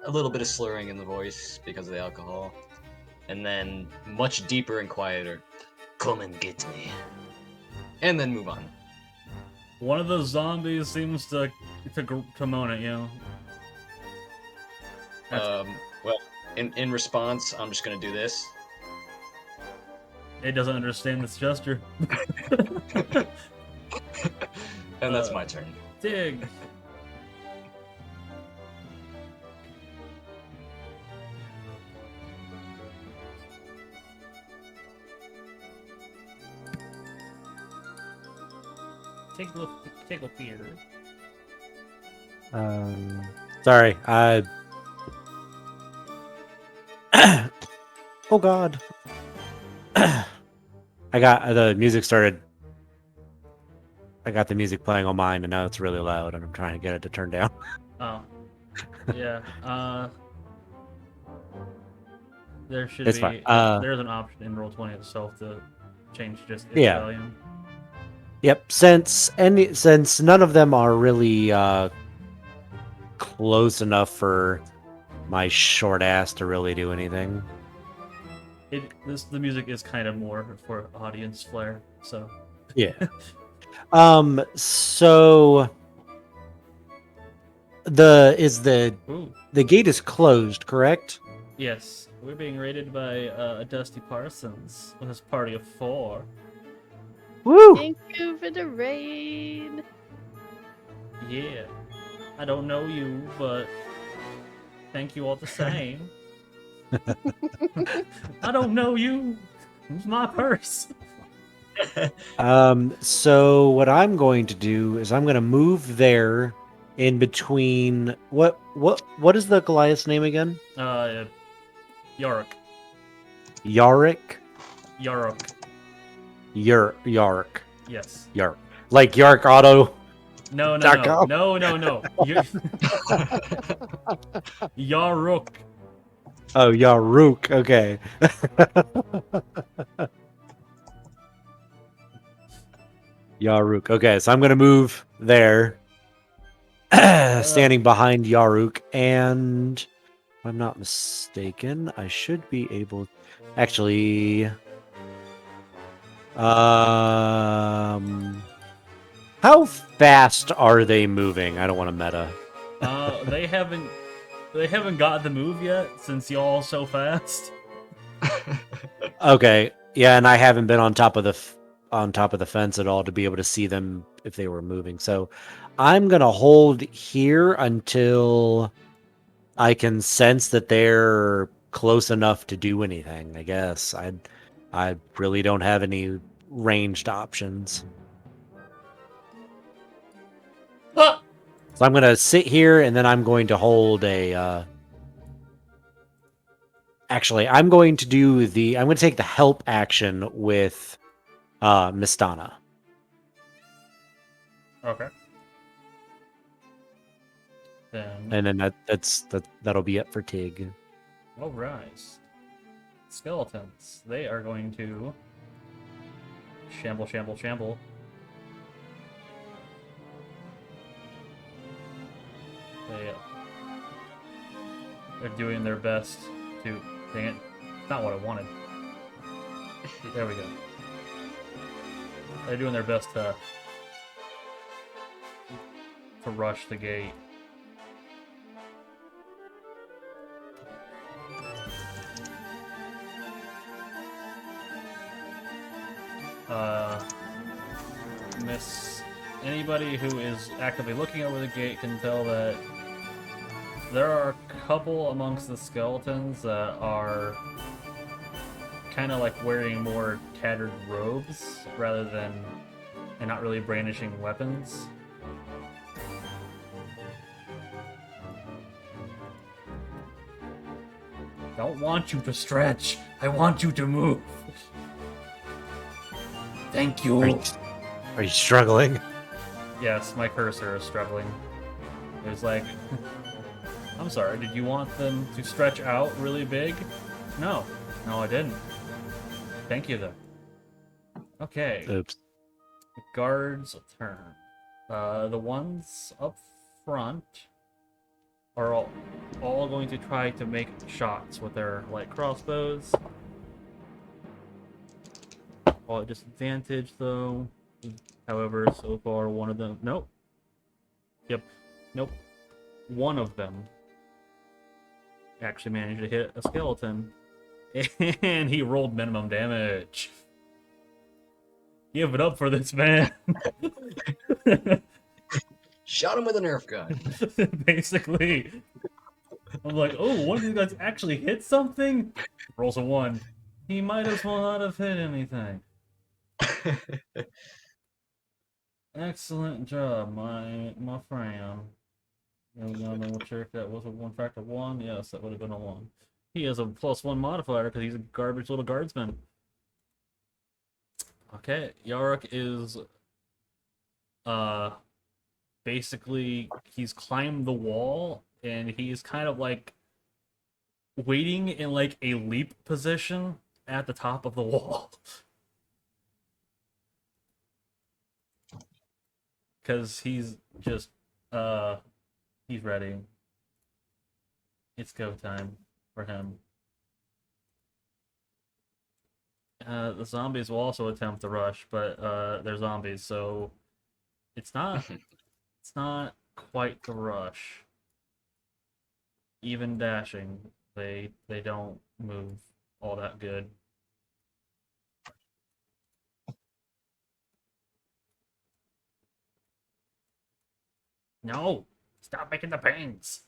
a little bit of slurring in the voice because of the alcohol. And then much deeper and quieter. Come and get me. And then move on. One of the zombies seems to moan at you. That's- Well, in response, I'm just gonna do this. It doesn't understand this gesture. And that's my turn. Dig. Take a peer. Sorry, I. Oh God. I got the music started. I got the music playing on mine, and now it's really loud, and I'm trying to get it to turn down. Oh. Yeah. There should It's be. fine. There's an option in Roll20 itself to change just its Yeah. volume. Yep. Since none of them are really close enough for my short ass to really do anything. The music is kind of more for audience flair. So Yeah. So ooh. the gate is closed, correct? Yes, we're being raided by Dusty Parsons with his party of 4. Woo! Thank you for the raid. Yeah. I don't know you, but thank you all the same. I don't know you. Who's my purse? So what I'm going to do is I'm going to move there in between what is the Goliath's name again? Yorick. Yarick? Yorick. Yark. Yes. Yark. Like Yark Auto. No. .com. No. Yaruk. Oh, Yaruk. Okay. Yaruk. Okay, so I'm going to move there. Standing behind Yaruk, and if I'm not mistaken, I should be able. Actually, how fast are they moving? I don't want to meta. They haven't got the move yet since y'all so fast. Okay, yeah, and I haven't been on top of the fence at all to be able to see them if they were moving. So I'm gonna hold here until I can sense that they're close enough to do anything. I guess I really don't have any ranged options. Ah! So I'm gonna sit here and then I'm going to hold a. Actually, I'm going to take the help action with Mistana. Okay. Then And then that'll be it for Tig. all rise. Skeletons. They are going to shamble. They're doing their best to. Dang it! It's not what I wanted. There we go. They're doing their best to rush the gate. Anybody who is actively looking over the gate can tell that there are a couple amongst the skeletons that are kind of like wearing more tattered robes rather than and not really brandishing weapons. Don't want you to stretch. I want you to move. Thank you. Are you struggling? Yes, my cursor is struggling. It was like, I'm sorry, did you want them to stretch out really big? No. No, I didn't. Thank you, though. Okay. Oops. Guards turn. The ones up front are all going to try to make shots with their light crossbows. All at disadvantage, though. However, so far, one of them... Nope. Yep. Nope. One of them actually managed to hit a skeleton. And he rolled minimum damage. Give it up for this man. Shot him with a Nerf gun. Basically. I'm like, oh, one of these guys actually hit something? Rolls a 1. He might as well not have hit anything. Excellent job, my friend. We'll check if that was a 1 factor 1. Yes, that would have been a 1. He has a +1 modifier because he's a garbage little guardsman. Okay, Yarok is basically he's climbed the wall and he's kind of like waiting in like a leap position at the top of the wall. Cause he's just he's ready. It's go time for him. The zombies will also attempt to rush, but they're zombies, so it's not quite the rush. Even dashing, they don't move all that good. No! Stop making the pains!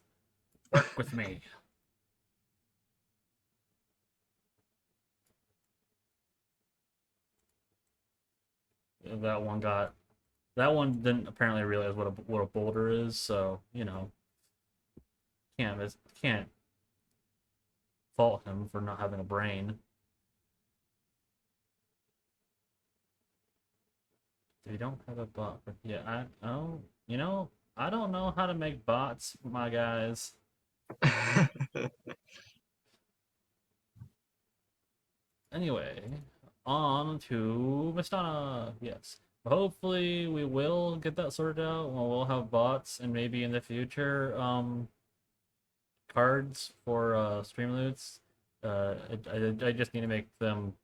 Work with me. That one didn't apparently realize what a boulder is, so you know can't fault him for not having a brain. They don't have a bot. Yeah, I don't know how to make bots, my guys. Anyway, on to Mistana. Yes. Hopefully we will get that sorted out. Well, we'll have bots and maybe in the future, cards for stream loots. I just need to make them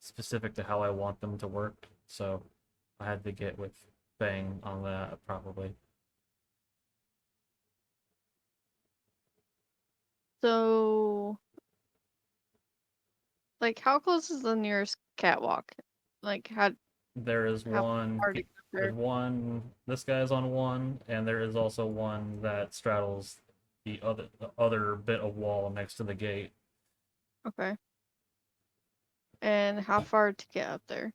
specific to how I want them to work. So I had to get with Fang on that probably. So, like, how close is the nearest catwalk? Like, There is how one. far to get There's there? one. This guy's on one, and there is also one that straddles the other bit of wall next to the gate. Okay. And how far to get up there?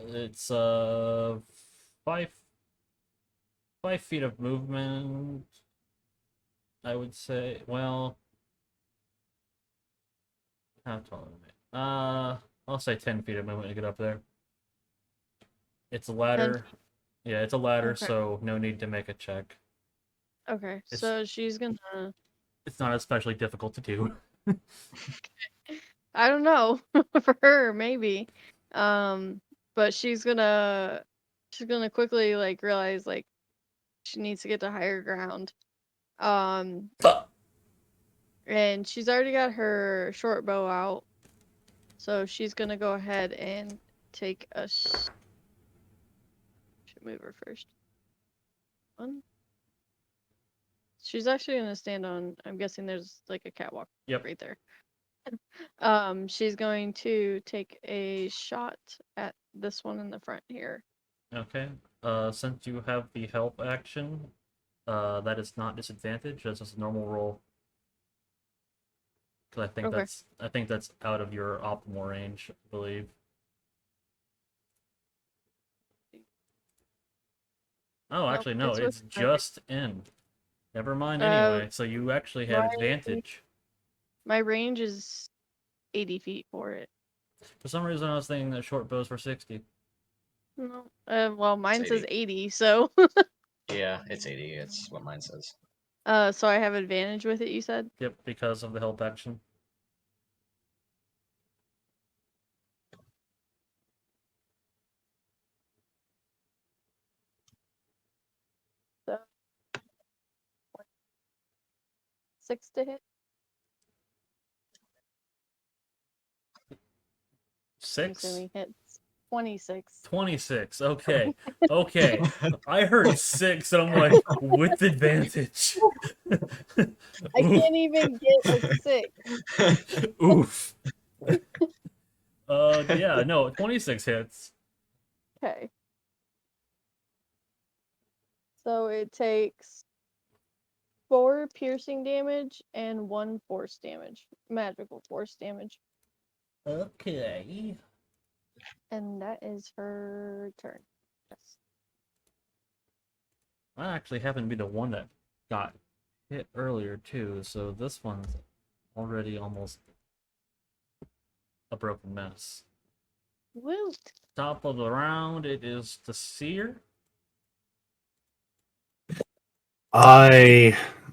It's 5 5 feet of movement. I would say. Well, how tall am I? I'll say 10 feet of movement to get up there. It's a 10 ladder. Yeah, it's a ladder, Okay. so no need to make a check. Okay, It's- so she's gonna. It's not especially difficult to do. I don't know. For her, maybe. But she's gonna quickly like realize like she needs to get to higher ground. Um, and she's already got her short bow out, so she's gonna go ahead and take a. Should move her first. One. She's actually gonna stand on. I'm guessing there's like a catwalk Yep. right there. She's going to take a shot at this one in the front here. Okay. Since you have the help action, that is not disadvantage. That's just a normal roll. 'Cause Okay. I think that's out of your optimal range, I believe. Oh, Nope, actually, no, it's it's within my range. just in. Never mind Uh, anyway. So you actually have my advantage. my range is 80 feet for it. For some reason, I was thinking that short bows were 60. No. Well, mine says 80. 80, so Yeah, it's 80. It's what mine says. so I have advantage with it. You said. Yep, because of the help action. So 6 to hit. I'm 6? assuming hits 26. 26. Okay. Okay. I heard 6, and I'm like, with advantage. I Oof. can't even get a 6. Oof. Yeah, no, 26 hits. Okay. So it takes 4 piercing damage and 1 force damage, magical force damage, Okay. and that is her turn. Yes. I actually happen to be the one that got hit earlier, too, so this one's already almost a broken mess. Woot. Top of the round, it is the Seer.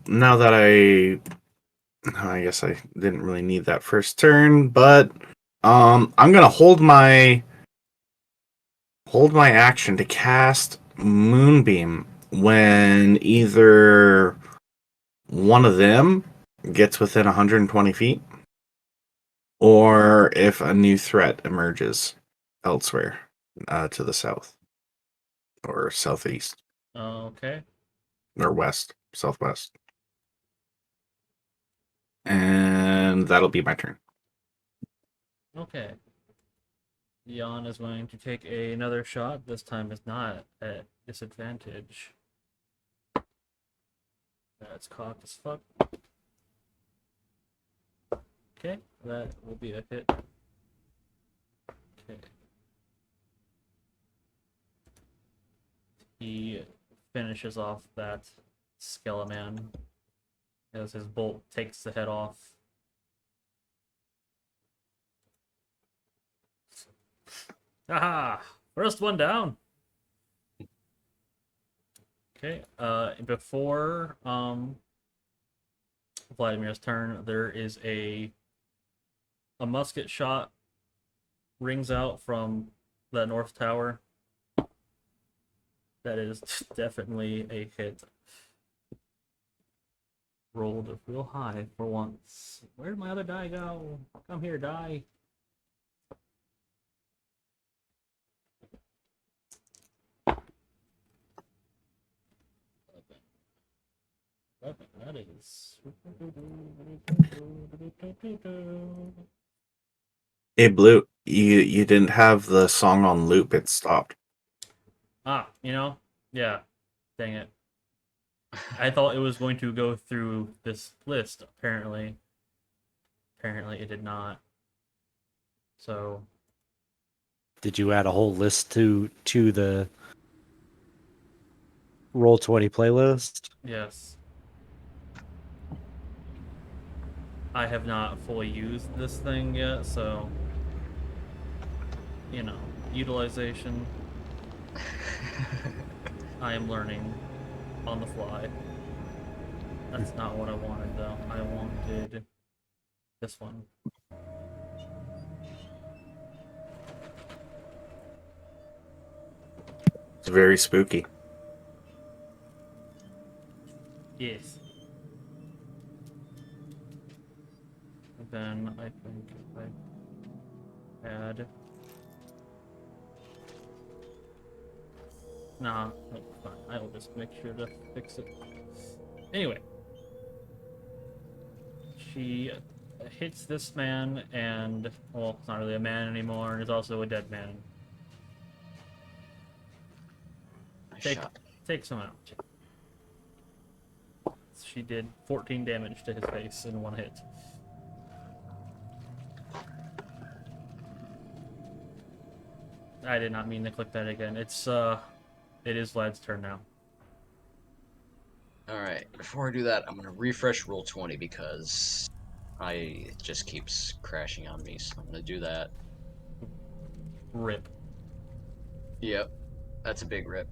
Now that I guess I didn't really need that first turn, but I'm gonna hold my action to cast Moonbeam when either one of them gets within 120 feet, or if a new threat emerges elsewhere to the south or southeast Okay. or west, southwest, and that'll be my turn. Okay. Jan is going to take another shot. This time it's not at disadvantage. That's cocked as fuck. Okay, that will be a hit. Okay. He finishes off that Skeleman as his bolt takes the head off. Haha! First one down. Okay. Before Vladimir's turn, there is a musket shot rings out from the north tower. That is definitely a hit. Rolled real high for once. Where'd my other die go? Come here, die. That is. Hey, Blue, you didn't have the song on loop. It stopped. Ah, yeah. Dang it. I thought it was going to go through this list. Apparently it did not. So Did you add a whole list to the Roll20 playlist? yes, I have not fully used this thing yet. So utilization. I am learning on the fly. That's not what I wanted though. I wanted this one. It's very spooky. Yes. And then I think if I add. Nah, that's fine. I will just make sure to fix it. Anyway, she hits this man, and well, it's not really a man anymore, and he's also a dead man. Nice shot. Takes him out. She did 14 damage to his face in one hit. I did not mean to click that again. It is Vlad's turn now. Alright, before I do that, I'm gonna refresh roll 20 because it just keeps crashing on me, so I'm gonna do that. Rip. Yep, that's a big rip.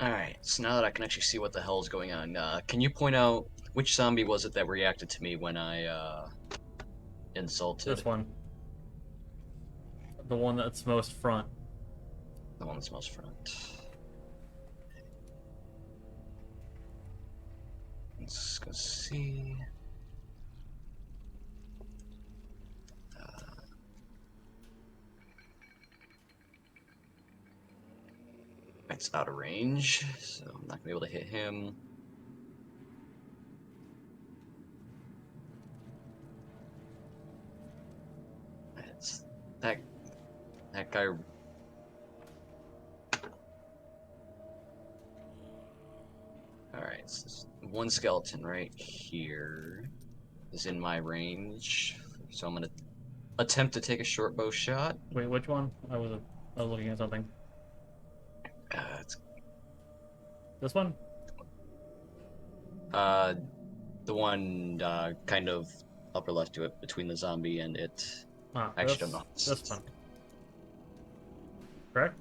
Alright, so now that I can actually see what the hell is going on, can you point out which zombie was it that reacted to me when I insulted? This one. The one that's most front. The one that's most front. Let's go see. It's out of range, so I'm not gonna be able to hit him. It's that guy. Alright, so there's one skeleton right here is in my range, so I'm gonna attempt to take a short bow shot. Wait, which one? I was looking at something. It's This one? uh the one kind of upper left to it between the zombie and it. Ah, I actually don't know. this one. Correct?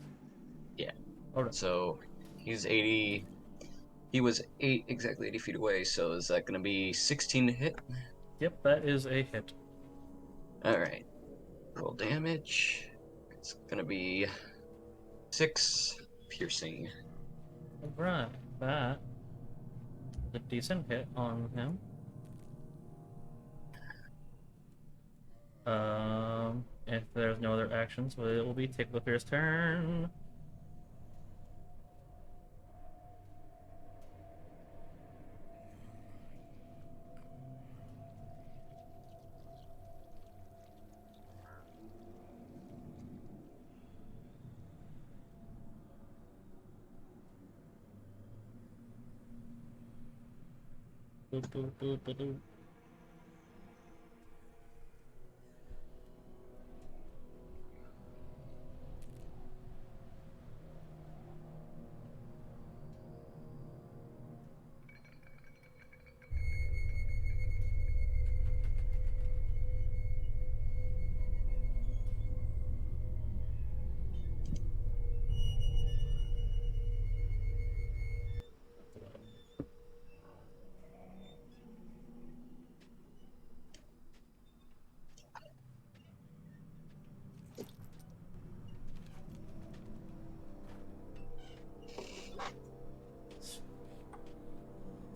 Yeah. Okay. So he's 80. He was exactly 80 feet away. So is that gonna be 16 to hit? Yep, that is a hit. All right. Roll damage. It's gonna be 6 piercing. Alright, that is a decent hit on him. If there's no other actions, well, it will be Ticklefear's turn. Do, do, do, do, do.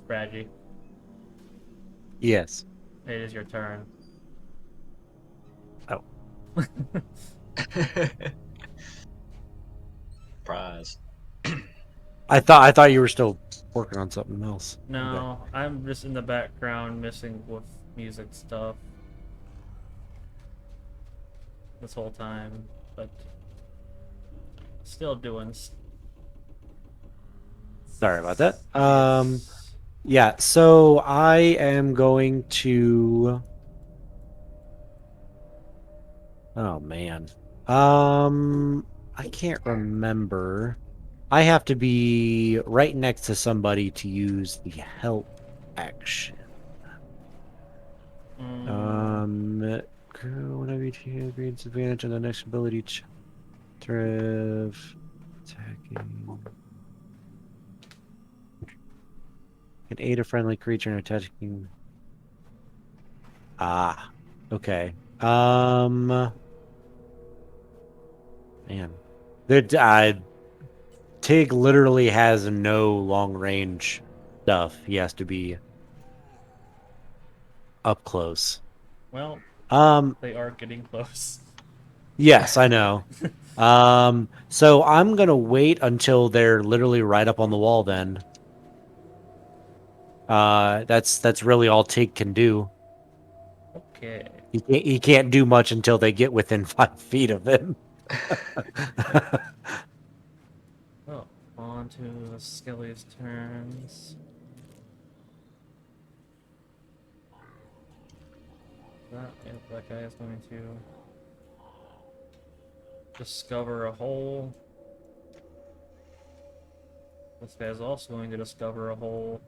Scraggy, Yes. it is your turn. Oh. Surprise. I thought you were still working on something else. Okay. No, I'm just in the background messing with music stuff this whole time, but still doing. Sorry about that. Yes. Yeah, so I am going to. Oh man. I can't remember. I have to be right next to somebody to use the help action. Whenever you gain advantage on the next ability Trev attacking. Can aid a friendly creature in attacking. Ah, okay. Man, the Tig literally has no long range stuff. He has to be up close. Well, Um, they are getting close. yes, I know. So I'm gonna wait until they're literally right up on the wall then. That's really all Tig can do. Okay. He can't do much until they get within 5 feet of him. Oh, on to the Skelly's turns. That guy is going to discover a hole. This guy is also going to discover a hole.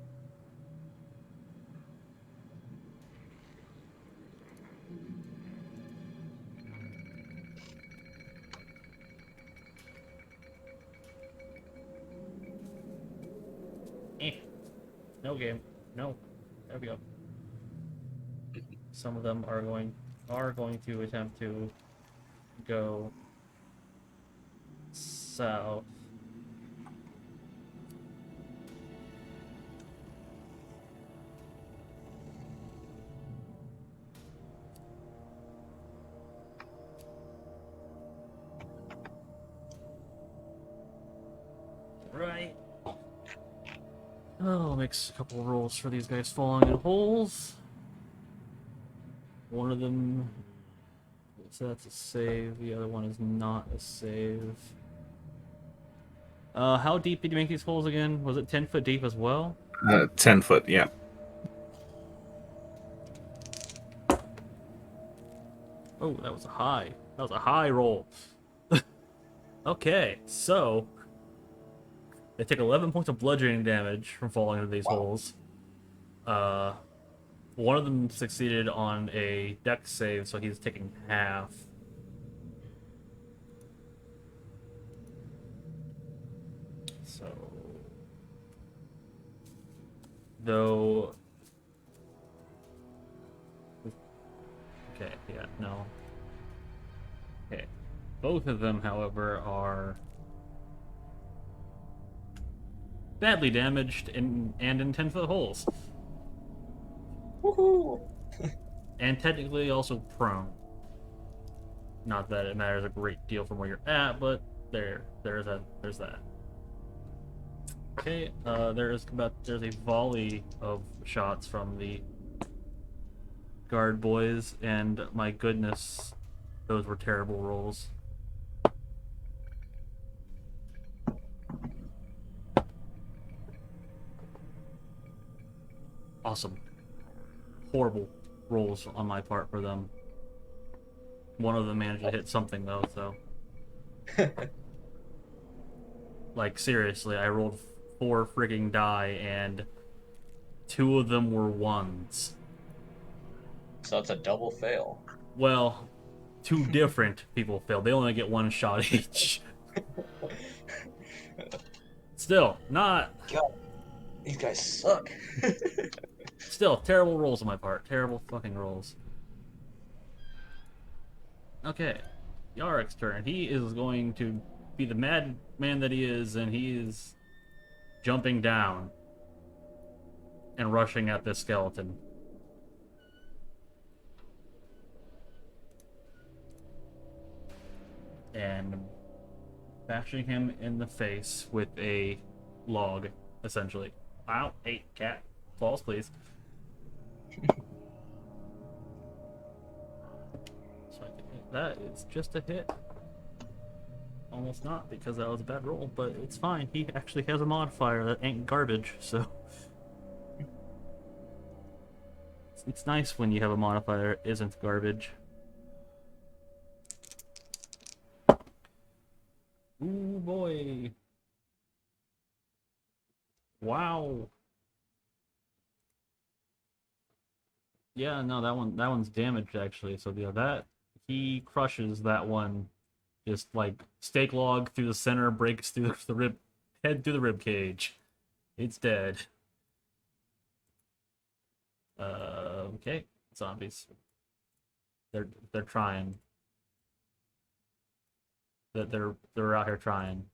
Eh. No game. No. There we go. Some of them are going to attempt to go south. Right. Oh, makes a couple rolls for these guys falling in holes. One of them, so that's a save. The other one is not a save. How deep did you make these holes again? Was it 10 foot deep as well? 10 foot, yeah. Oh, that was a high. That was a high roll. Okay, so they take 11 points of bludgeoning damage from falling into these holes. One of them succeeded on a dex save, so he's taking half. So, though, okay, yeah, no. Okay, both of them, however, are badly damaged and in 10-foot holes, Woohoo! and technically also prone. Not that it matters a great deal from where you're at, but there's that. Okay, there's a volley of shots from the guard boys, and my goodness, those were terrible rolls. Awesome. Horrible rolls on my part for them. One of them managed to hit something though, so like seriously, I rolled 4 freaking die and 2 of them were ones. So that's a double fail. Well, 2 different people failed. They only get 1 shot each. Still, not. God, these guys suck. Still, terrible rolls on my part. Terrible fucking rolls. Okay, Yarek's turn. He is going to be the madman that he is, and he is jumping down and rushing at this skeleton. And bashing him in the face with a log, essentially. Ow, hey, cat. Balls, please. So I think that is just a hit. Almost not, because that was a bad roll, but it's fine. He actually has a modifier that ain't garbage, so... It's nice when you have a modifier that isn't garbage. Ooh, boy. Wow. Yeah, no, that one's damaged actually. So yeah, that he crushes that one, just like stake log through the center, breaks through the rib, head through the rib cage. It's dead. Okay, zombies. They're trying. They're out here trying.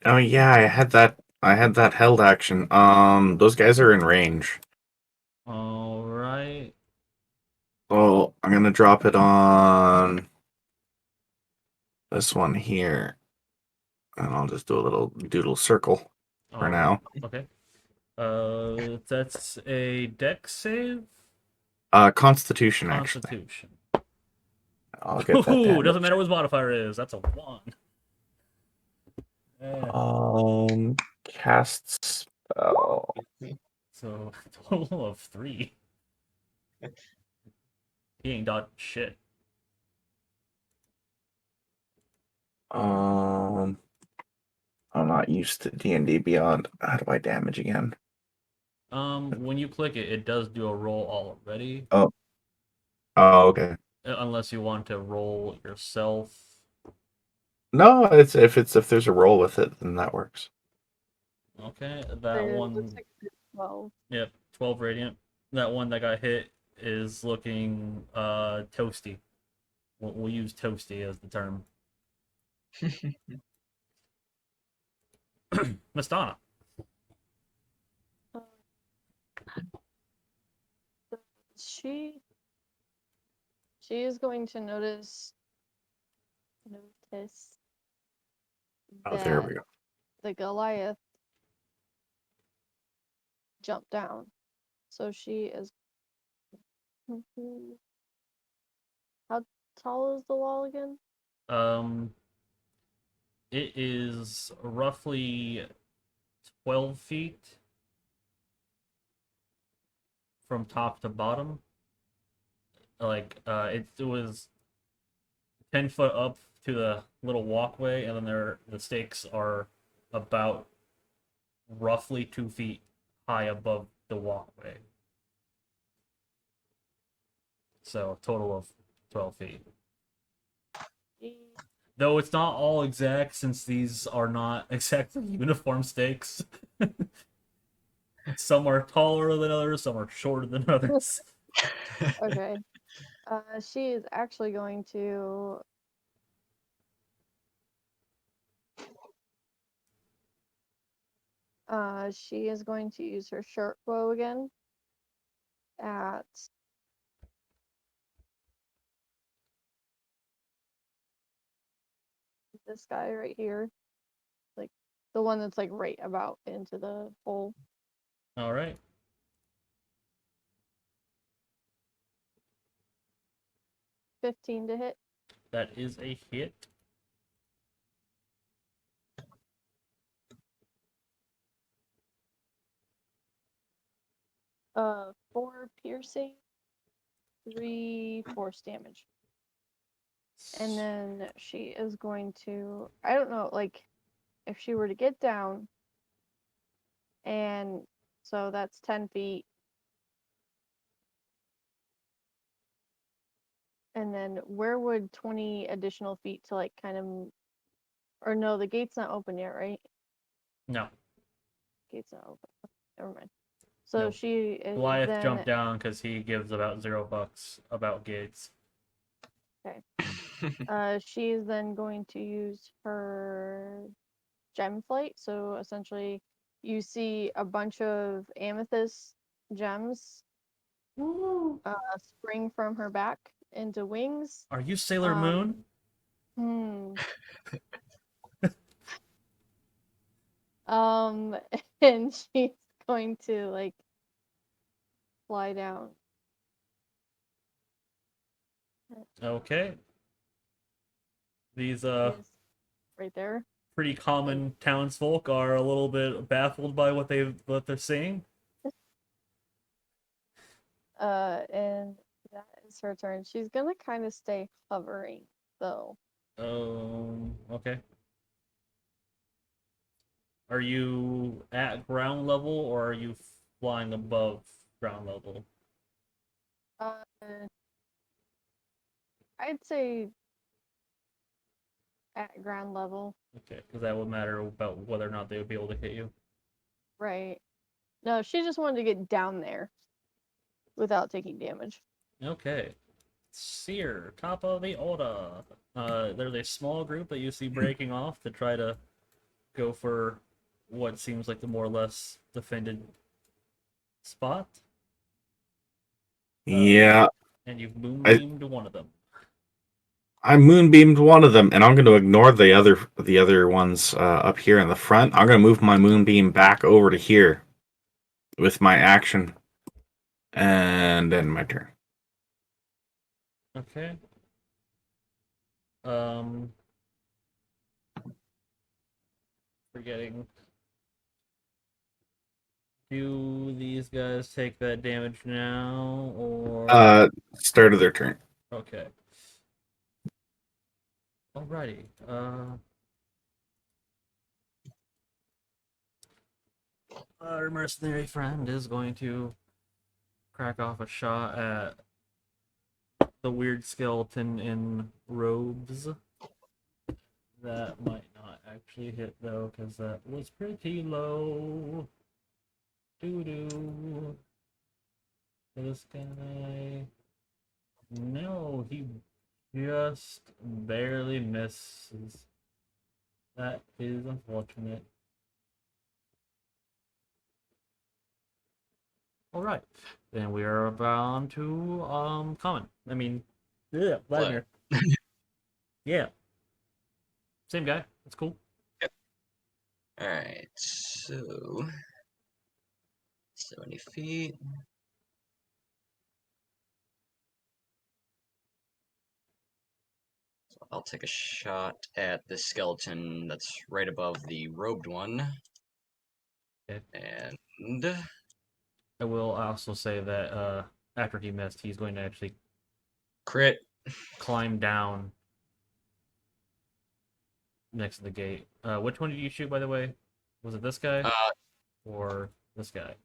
Oh yeah, I had that held action. Those guys are in range. All right. So I'm gonna drop it on this one here. And I'll just do a little doodle circle for All now. right. Okay. That's a dex save. Constitution, actually. Constitution. I'll get that Ooh, doesn't damage. matter what his modifier is. That's a 1. Cast spell. So total of 3. He ain't done shit. I'm not used to D&D Beyond. How do I damage again? When you click it, it does do a roll already. Oh, okay. Unless you want to roll yourself. No, if there's a roll with it, then that works. Okay, that It one. looks like it's 12. Yep, 12 radiant. That one that got hit is looking toasty. We'll use toasty as the term. Mastana. Uh, she is going to notice Oh, there that we go. the Goliath jumped down. So she is. How tall is the wall again? Um, it is roughly 12 feet from top to bottom. Like, it was 10 foot up to the little walkway, and then the stakes are about roughly 2 feet high above the walkway. So, total of 12 feet. She- Though it's not all exact, since these are not exactly uniform stakes. Some are taller than others, some are shorter than others. Okay. She is actually going to. She is going to use her short bow again at this guy right here, like the one that's like right about into the hole. All right. 15 to hit. That is a hit. 4 piercing, 3 force damage. And then she is going to, I don't know, like if she were to get down, and so that's 10 feet. And then where would 20 additional feet to like kind of, or no, the gate's not open yet, right? No. Gate's not open. Never mind. So No. she is Goliath then, jumped down because he gives about $0 about gates. she's then going to use her gem flight. So essentially, you see a bunch of amethyst gems spring from her back into wings. Are you Sailor Um, Moon? um, and she's going to like fly down. Okay. These Is right there. pretty common townsfolk are a little bit baffled by what they're seeing. And that is her turn. She's gonna kind of stay hovering though. Okay. Are you at ground level or are you flying above ground level? Uh, I'd say at ground level, Okay, because that would matter about whether or not they would be able to hit you. right? No, she just wanted to get down there without taking damage. Okay. Seer, top of the order. There's a small group that you see breaking off to try to go for what seems like the more or less defended spot. Yeah, And you've I moonbeamed one of them. I moonbeamed one of them, and I'm going to ignore the other ones up here in the front. I'm going to move my moonbeam back over to here with my action, and then my turn. Okay. Um. forgetting. Do these guys take that damage now, or Start of their turn. okay? Alrighty. Our mercenary friend is going to crack off a shot at the weird skeleton in robes. That might not actually hit though, because that was pretty low. Doo doo. This guy. No, he just barely misses. That is unfortunate. Alright. Then we are bound to common. I mean, yeah, Vladimir. Yeah. Same guy. That's cool. Alright, so 70 feet. So I'll take a shot at the skeleton that's right above the robed one. Okay. And I will also say that after he missed, he's going to actually crit. climb down next to the gate. Which one did you shoot, by the way? Was it this guy or this guy?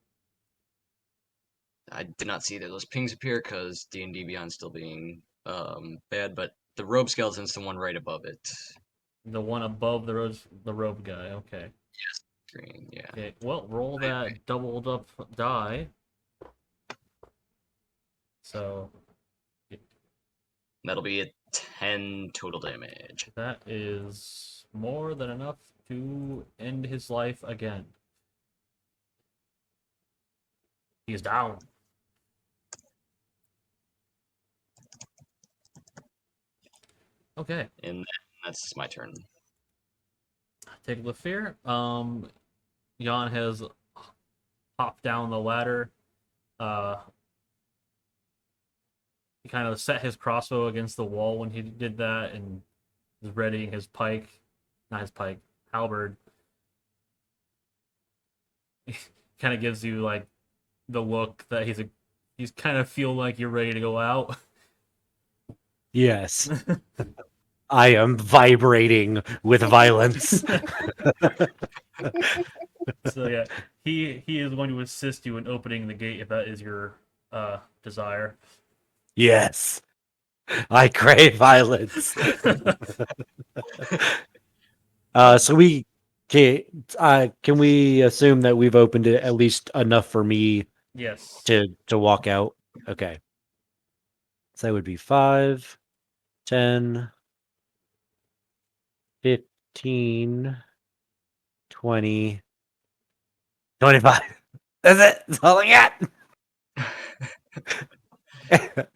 I did not see that those pings appear because D&D Beyond still being bad, but the robe skeleton's the one right above it. The one above the robe guy. Okay. Green, yeah. Okay. Well, roll that doubled up die. So That'll be a 10 total damage. that is more than enough to end his life again. He's down. Okay. And then that's my turn. Take the fear. Jan has hopped down the ladder. He kind of set his crossbow against the wall when he did that, and was readying his pike, not his pike, halberd. Kind of gives you like the look that he's kind of feel like you're ready to go out. Yes. I am vibrating with violence. So yeah, he is going to assist you in opening the gate if that is your desire. Yes. I crave violence. So we can we assume that we've opened it at least enough for me Yes. to walk out? Okay. So that would be 5, 10, 15, 20, 25. That's it. That's all I got.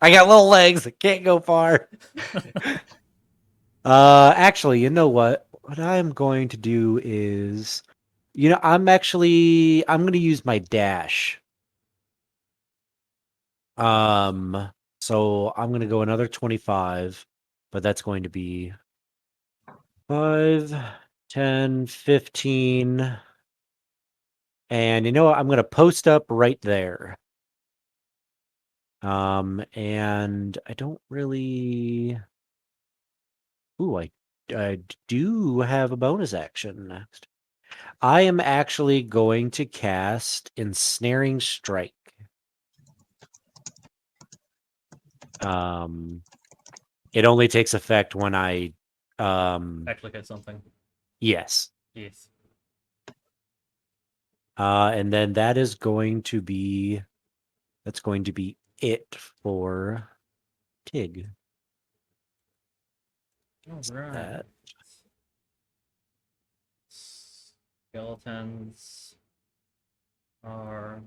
I got little legs. I can't go far. Actually, you know what? What I'm going to do is, I'm going to use my dash. So I'm going to go another 25, but that's going to be 5, 10, 15. And you know what? I'm going to post up right there. And I don't really. Ooh, I do have a bonus action next. I am actually going to cast Ensnaring Strike. It only takes effect when I Actually hit something. yes. Yes. And then that's going to be it for Tig. All right. That. Skeletons are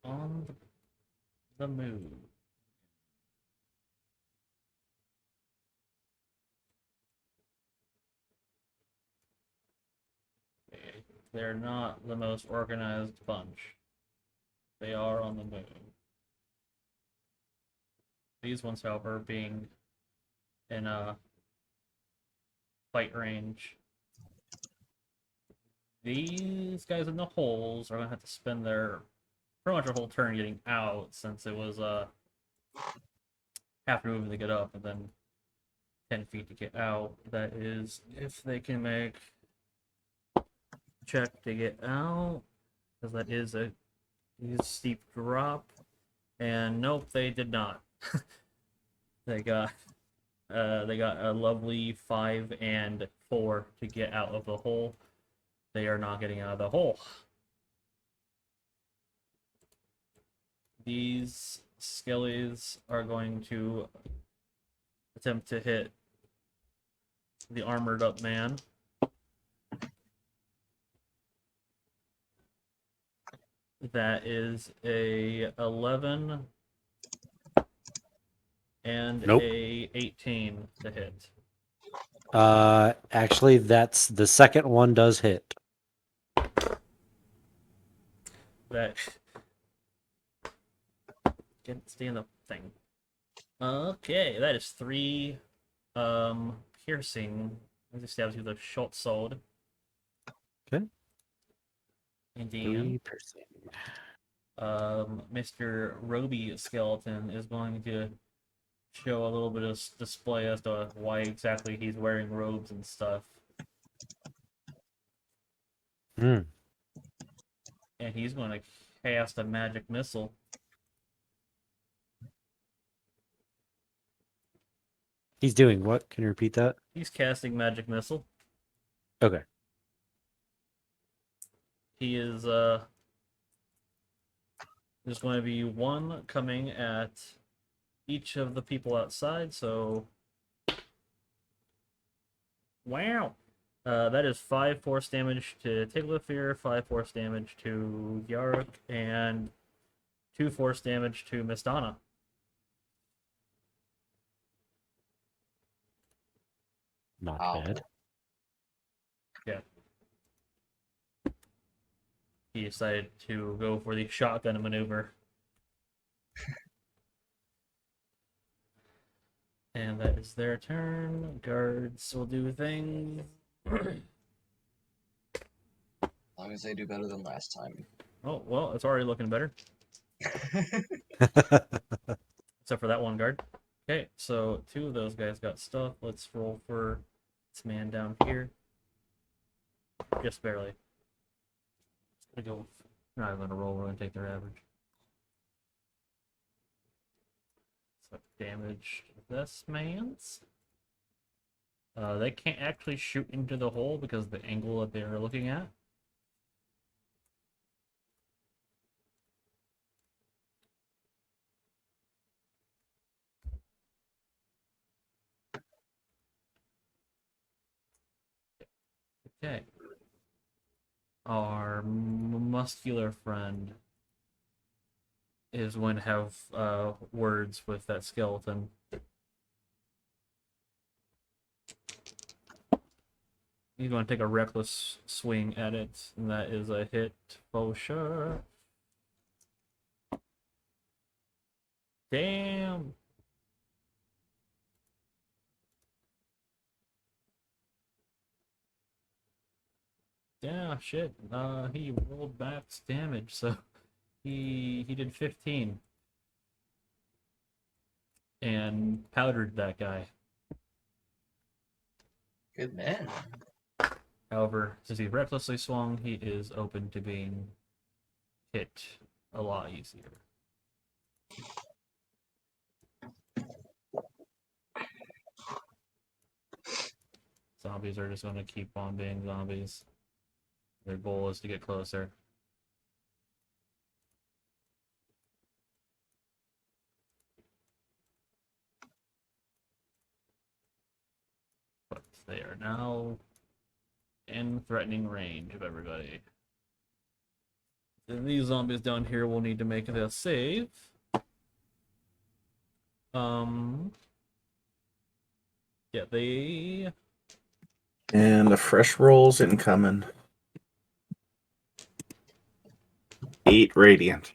on the move. They're not the most organized bunch. They are on the move. These ones, however, being in fight range. These guys in the holes are gonna have to spend their pretty much a whole turn getting out, since it was half movement to get up and then 10 feet to get out. That is if they can make check to get out, because that is a steep drop. And nope, they did not. They got a lovely 5 and 4 to get out of the hole. They are not getting out of the hole. These skellies are going to attempt to hit the armored up man. That is a 11 and Nope. a 18 to hit. Actually, that's the second one does hit. That stay in the thing. Okay, that is 3 piercing. As stabs you with a short sword. Okay. And then 3 piercing. Mr. Roby Skeleton is going to show a little bit of display as to why exactly he's wearing robes and stuff. Hmm. And he's going to cast a magic missile. He's doing what? Can you repeat that? He's casting magic missile. Okay. He is there's going to be one coming at each of the people outside, so wow. That is 5 force damage to Tiglefear, 5 force damage to Yarok, and 2 force damage to Miss Donna. Not Ow. bad. Yeah. He decided to go for the shotgun maneuver. And that is their turn. Guards will do things. As long as they do better than last time. Oh, well, it's already looking better. Except for that one guard. Okay, so 2 of those guys got stuff. Let's roll for this man down here. Just barely. Just gonna go. We're not gonna roll, we're gonna take their average. So damage this man's. They can't actually shoot into the hole because of the angle that they're looking at. Okay. Our muscular friend is going to have words with that skeleton. He's going to take a reckless swing at it, and that is a hit for sure. Damn! Yeah, shit. He rolled max damage, so he did 15. And powdered that guy. Good man. However, since he recklessly swung, he is open to being hit a lot easier. Zombies are just going to keep on being zombies. Their goal is to get closer. But they are now in threatening range of everybody. And these zombies down here will need to make a save. Yeah, they... And the fresh rolls incoming. 8 radiant.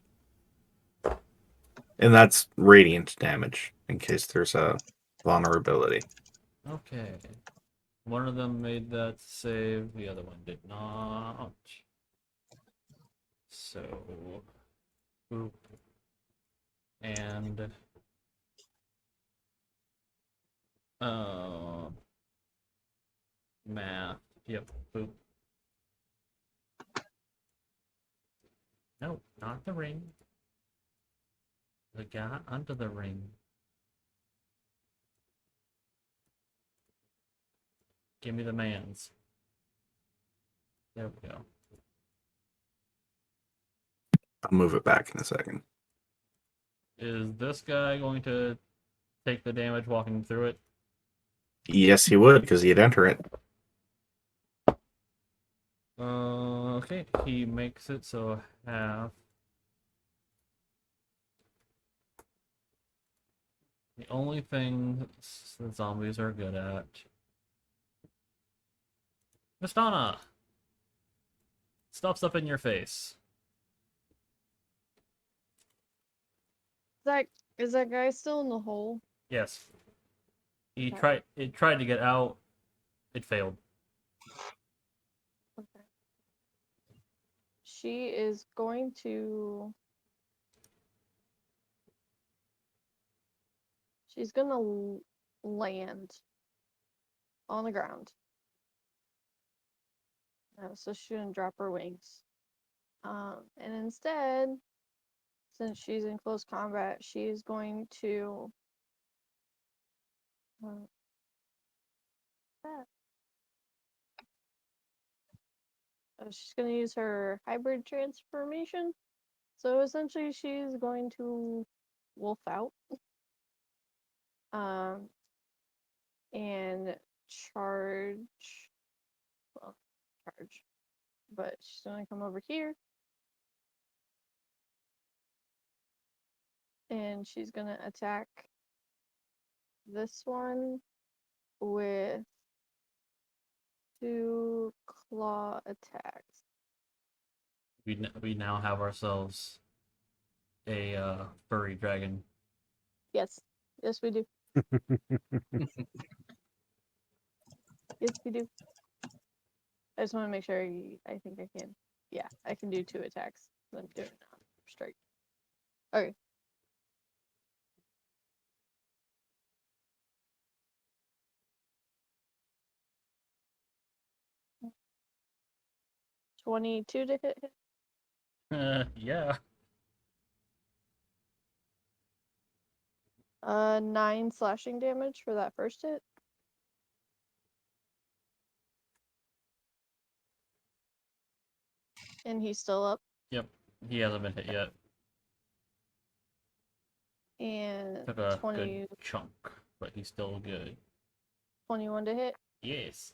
And that's radiant damage, in case there's a vulnerability. Okay. One of them made that save, the other one did not. So, boop. And math. Yep, boop. No, not the ring. The guy under the ring. Give me the mans. There we go. I'll move it back in a second. Is this guy going to take the damage walking through it? Yes, he would, because he'd enter it. Okay, he makes it so half. The only thing the zombies are good at. Mistana! Stuff's up in your face. Is that guy still in the hole? Yes. He Okay. tried to get out. It failed. Okay. She is going to. She's gonna land on the ground. So she shouldn't drop her wings. And instead, since she's in close combat, she's going to. That. She's going to use her hybrid transformation. So essentially, she's going to wolf out. And charge. Well, charge. But she's going to come over here. And she's going to attack this one with 2 claw attacks. We now have ourselves a furry dragon. Yes. Yes, we do. Yes, we do. I just want to make sure I think I can. Yeah, I can do 2 attacks. I'm doing it now. Straight. Okay. $22 to hit. Yeah. 9 slashing damage for that first hit. And he's still up. Yep. He hasn't been hit yet. And Took a 20, good chunk, but he's still good. 21 to hit. Yes.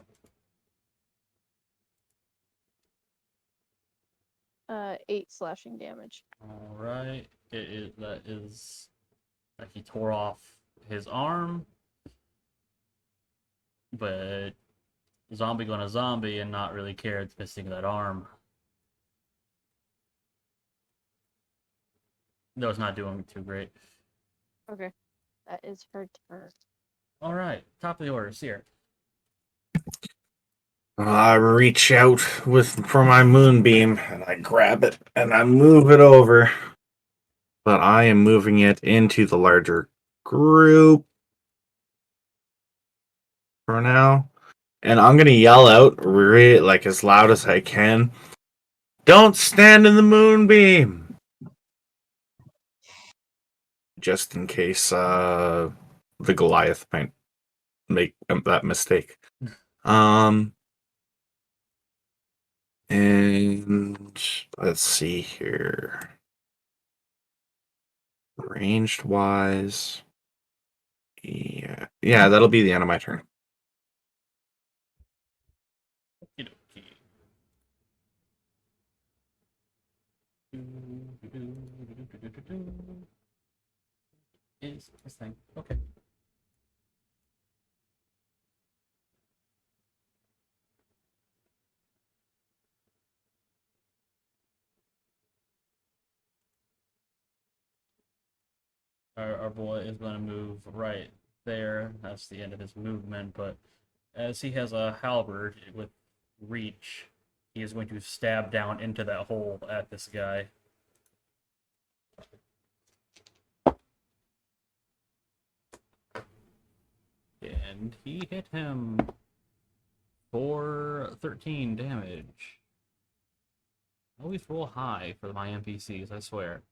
8 slashing damage. All right. That is like he tore off his arm, but zombie gonna zombie and not really care it's missing that arm. No, it's not doing too great. Okay. That is her turn. All right, top of the order, Seer. I reach out for my moonbeam and I grab it and I move it over. But I am moving it into the larger group for now. And I'm gonna yell out like as loud as I can. Don't stand in the moonbeam! Just in case the Goliath might make that mistake. And let's see here. Ranged wise. Yeah, that'll be the end of my turn. Okey-dokey. Is this thing okay? Our boy is going to move right there. That's the end of his movement, but As he has a halberd with reach, he is going to stab down into that hole at this guy. And he hit him for 13 damage. I always roll high for my NPCs, I swear.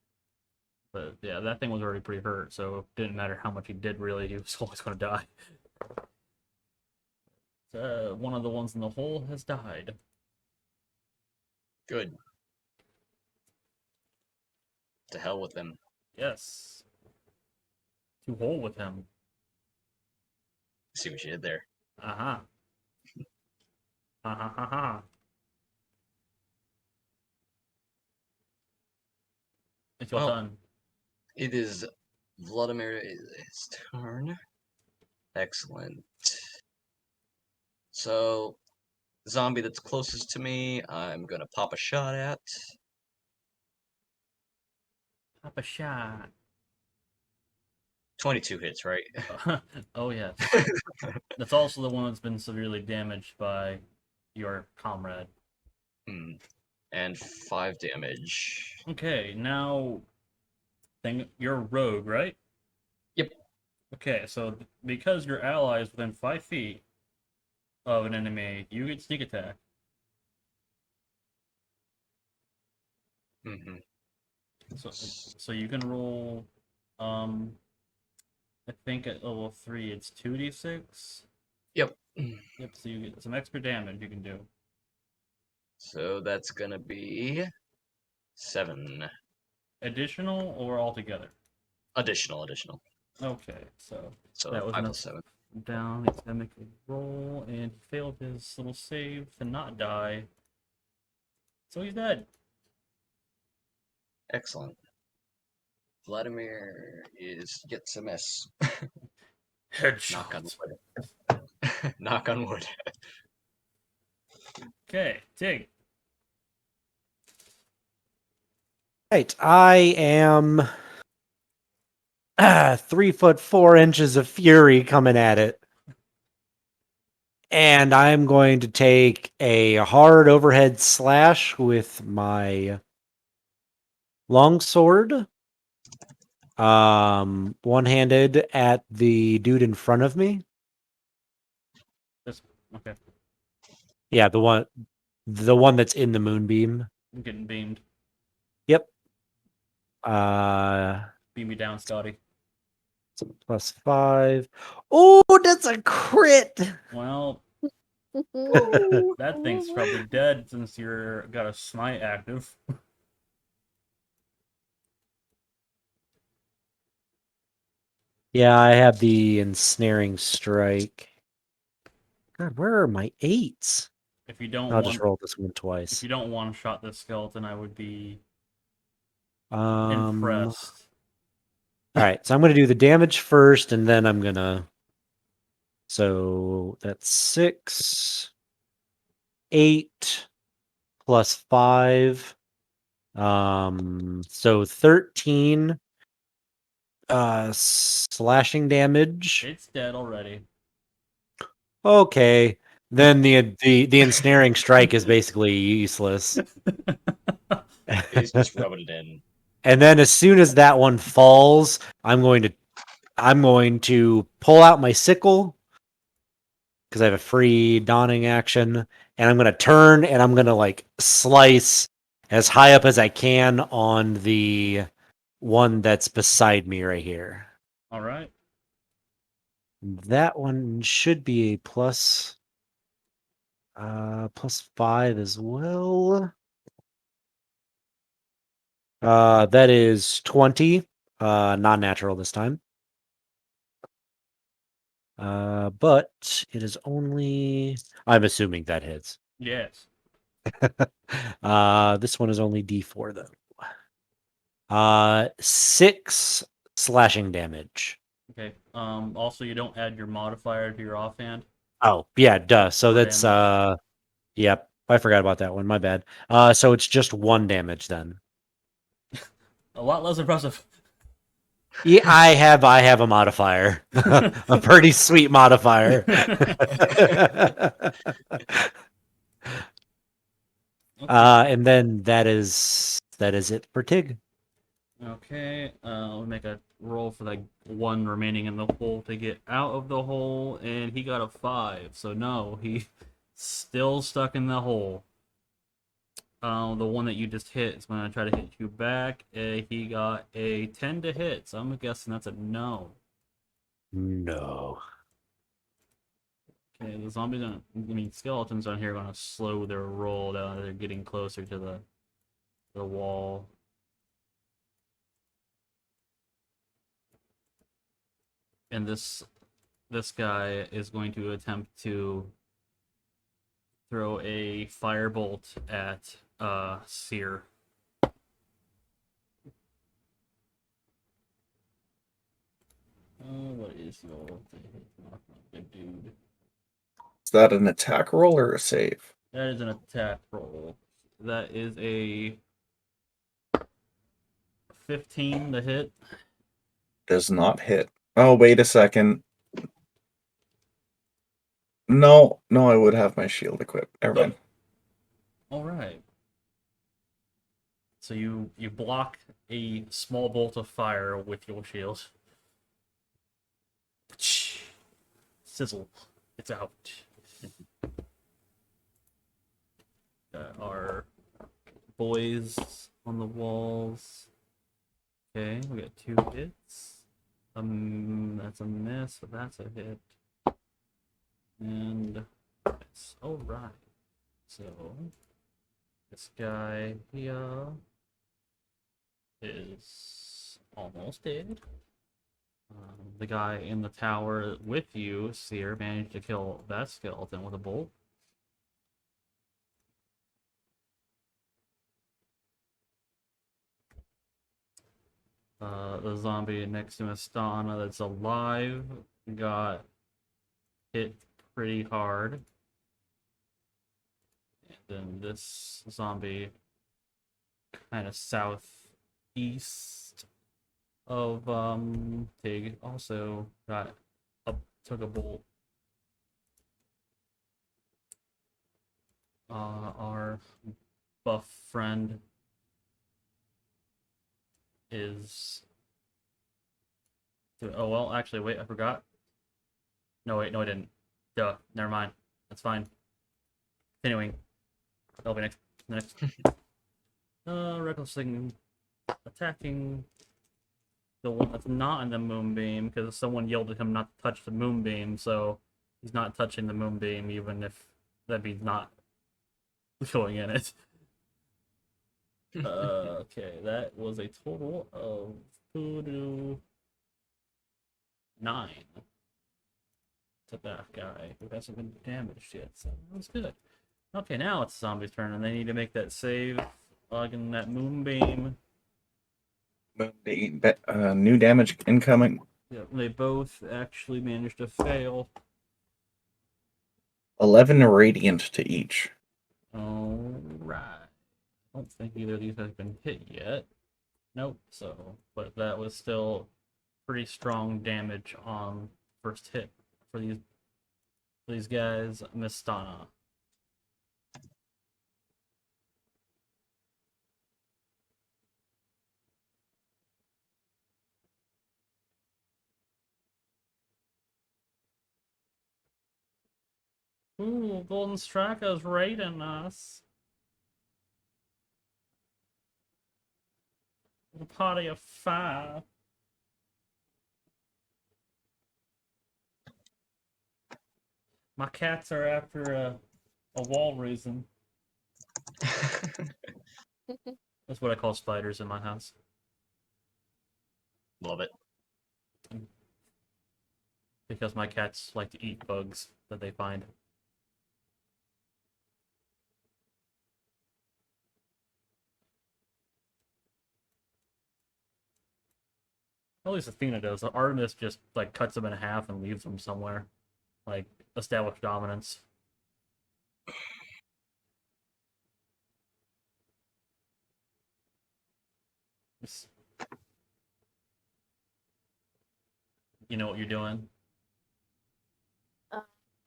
But yeah, that thing was already pretty hurt, so it didn't matter how much he did really, he was always going to die. One of the ones in the hole has died. Good. To hell with them. Yes. To hole with him. See what you did there. Aha. Ha ha ha ha. It's your turn. It is Vladimir's turn. Excellent. So, zombie that's closest to me, I'm gonna pop a shot at. Pop a shot. 22 hits, right? Oh, yes. That's also the one that's been severely damaged by your comrade. And 5 damage. Okay, now you're a rogue, right? Yep. Okay, so because your ally is within 5 feet of an enemy, you get sneak attack. Mm-hmm. So you can roll, I think at level 3 it's 2d6. Yep. Yep, so you get some extra damage you can do. So that's gonna be 7. Additional or altogether? Additional. Okay, so So that was 5 enough plus 7. down. He's gonna make a roll, and he failed his little save to not die. So he's dead. Excellent. Vladimir gets a miss. Knock on Headshot. wood. Knock on wood. Okay, Tig. Right, I am 3'4" of fury coming at it. And I'm going to take a hard overhead slash with my longsword. One-handed at the dude in front of me. Okay, Yeah, the one that's in the moonbeam. I'm getting beamed. Yep. Beam me down, Scotty. +5. Oh, that's a crit. Well, Ooh. that thing's probably dead since you're got a smite active. Yeah, I have the ensnaring strike. God, where are my 8s? If you don't I'll just want, roll this one if twice. you don't one shot this skeleton, I would be All impressed. right, so I'm going to do the damage first, and then I'm going to... So that's 6, 8, plus 5. So 13 slashing damage. It's dead already. Okay. Then the ensnaring strike is basically useless. He's just rubbing it in. And then as soon as that one falls, I'm going to pull out my sickle because I have a free dawning action, and I'm going to turn and I'm going to like slice as high up as I can on the one that's beside me right here. All right. That one should be a +5 as well. That is 20, non-natural this time. But it is only, I'm assuming that hits. Yes. This one is only D4 though. 6 slashing damage. Okay. Also, you don't add your modifier to your offhand. Oh, yeah, duh. So For that's damage. yep. I forgot about that one. My bad. So it's just 1 damage then. A lot less impressive. Yeah, I have a modifier, a pretty sweet modifier. And then that is it for Tig. Okay, we'll make a roll for that one remaining in the hole to get out of the hole, and he got a 5, so no, he's still stuck in the hole. The one that you just hit is going to try to hit you back. He got a 10 to hit, so I'm guessing that's a no. No. Okay, the zombies skeletons on here are going to slow their roll down. They're getting closer to the wall. And this guy is going to attempt to throw a firebolt at Seer. What is your big dude? Is that an attack roll or a save? That is an attack roll. That is a 15 to hit. Does not hit. Oh, wait a second. No, I would have my shield equipped. Never mind. All right. So you block a small bolt of fire with your shield. Sizzle. It's out. Got our boys on the walls. Okay, we got 2 hits. That's a miss, but that's a hit. And it's all right. So this guy here is almost dead. The guy in the tower with you, Seer, managed to kill that skeleton with a bolt. The zombie next to Astana that's alive got hit pretty hard. And then this zombie kind of southeast of Tig also took a bolt. Our buff friend is oh well, actually wait, I forgot. No wait, no I didn't. Duh, never mind. That's fine. Continuing. That'll be next. Reckless thing attacking the one that's not in the moonbeam because someone yelled at him not to touch the moonbeam, so he's not touching the moonbeam even if that means not going in it. Okay, that was a total of 2 to 9 to that guy who hasn't been damaged yet, so that was good. Okay, now it's zombie's turn, and they need to make that save. Again, that moonbeam. New damage incoming. Yeah, they both actually managed to fail. 11 radiant to each. Alright. I don't think either of these has been hit yet. Nope, so, but that was still pretty strong damage on first hit for these guys. Mistana. Ooh, Golden Striker's raiding us. A party of 5. My cats are after a wall reason. That's what I call spiders in my house. Love it. Because my cats like to eat bugs that they find. At least Athena does. Artemis just like cuts them in half and leaves them somewhere. Like establish dominance. You know what you're doing.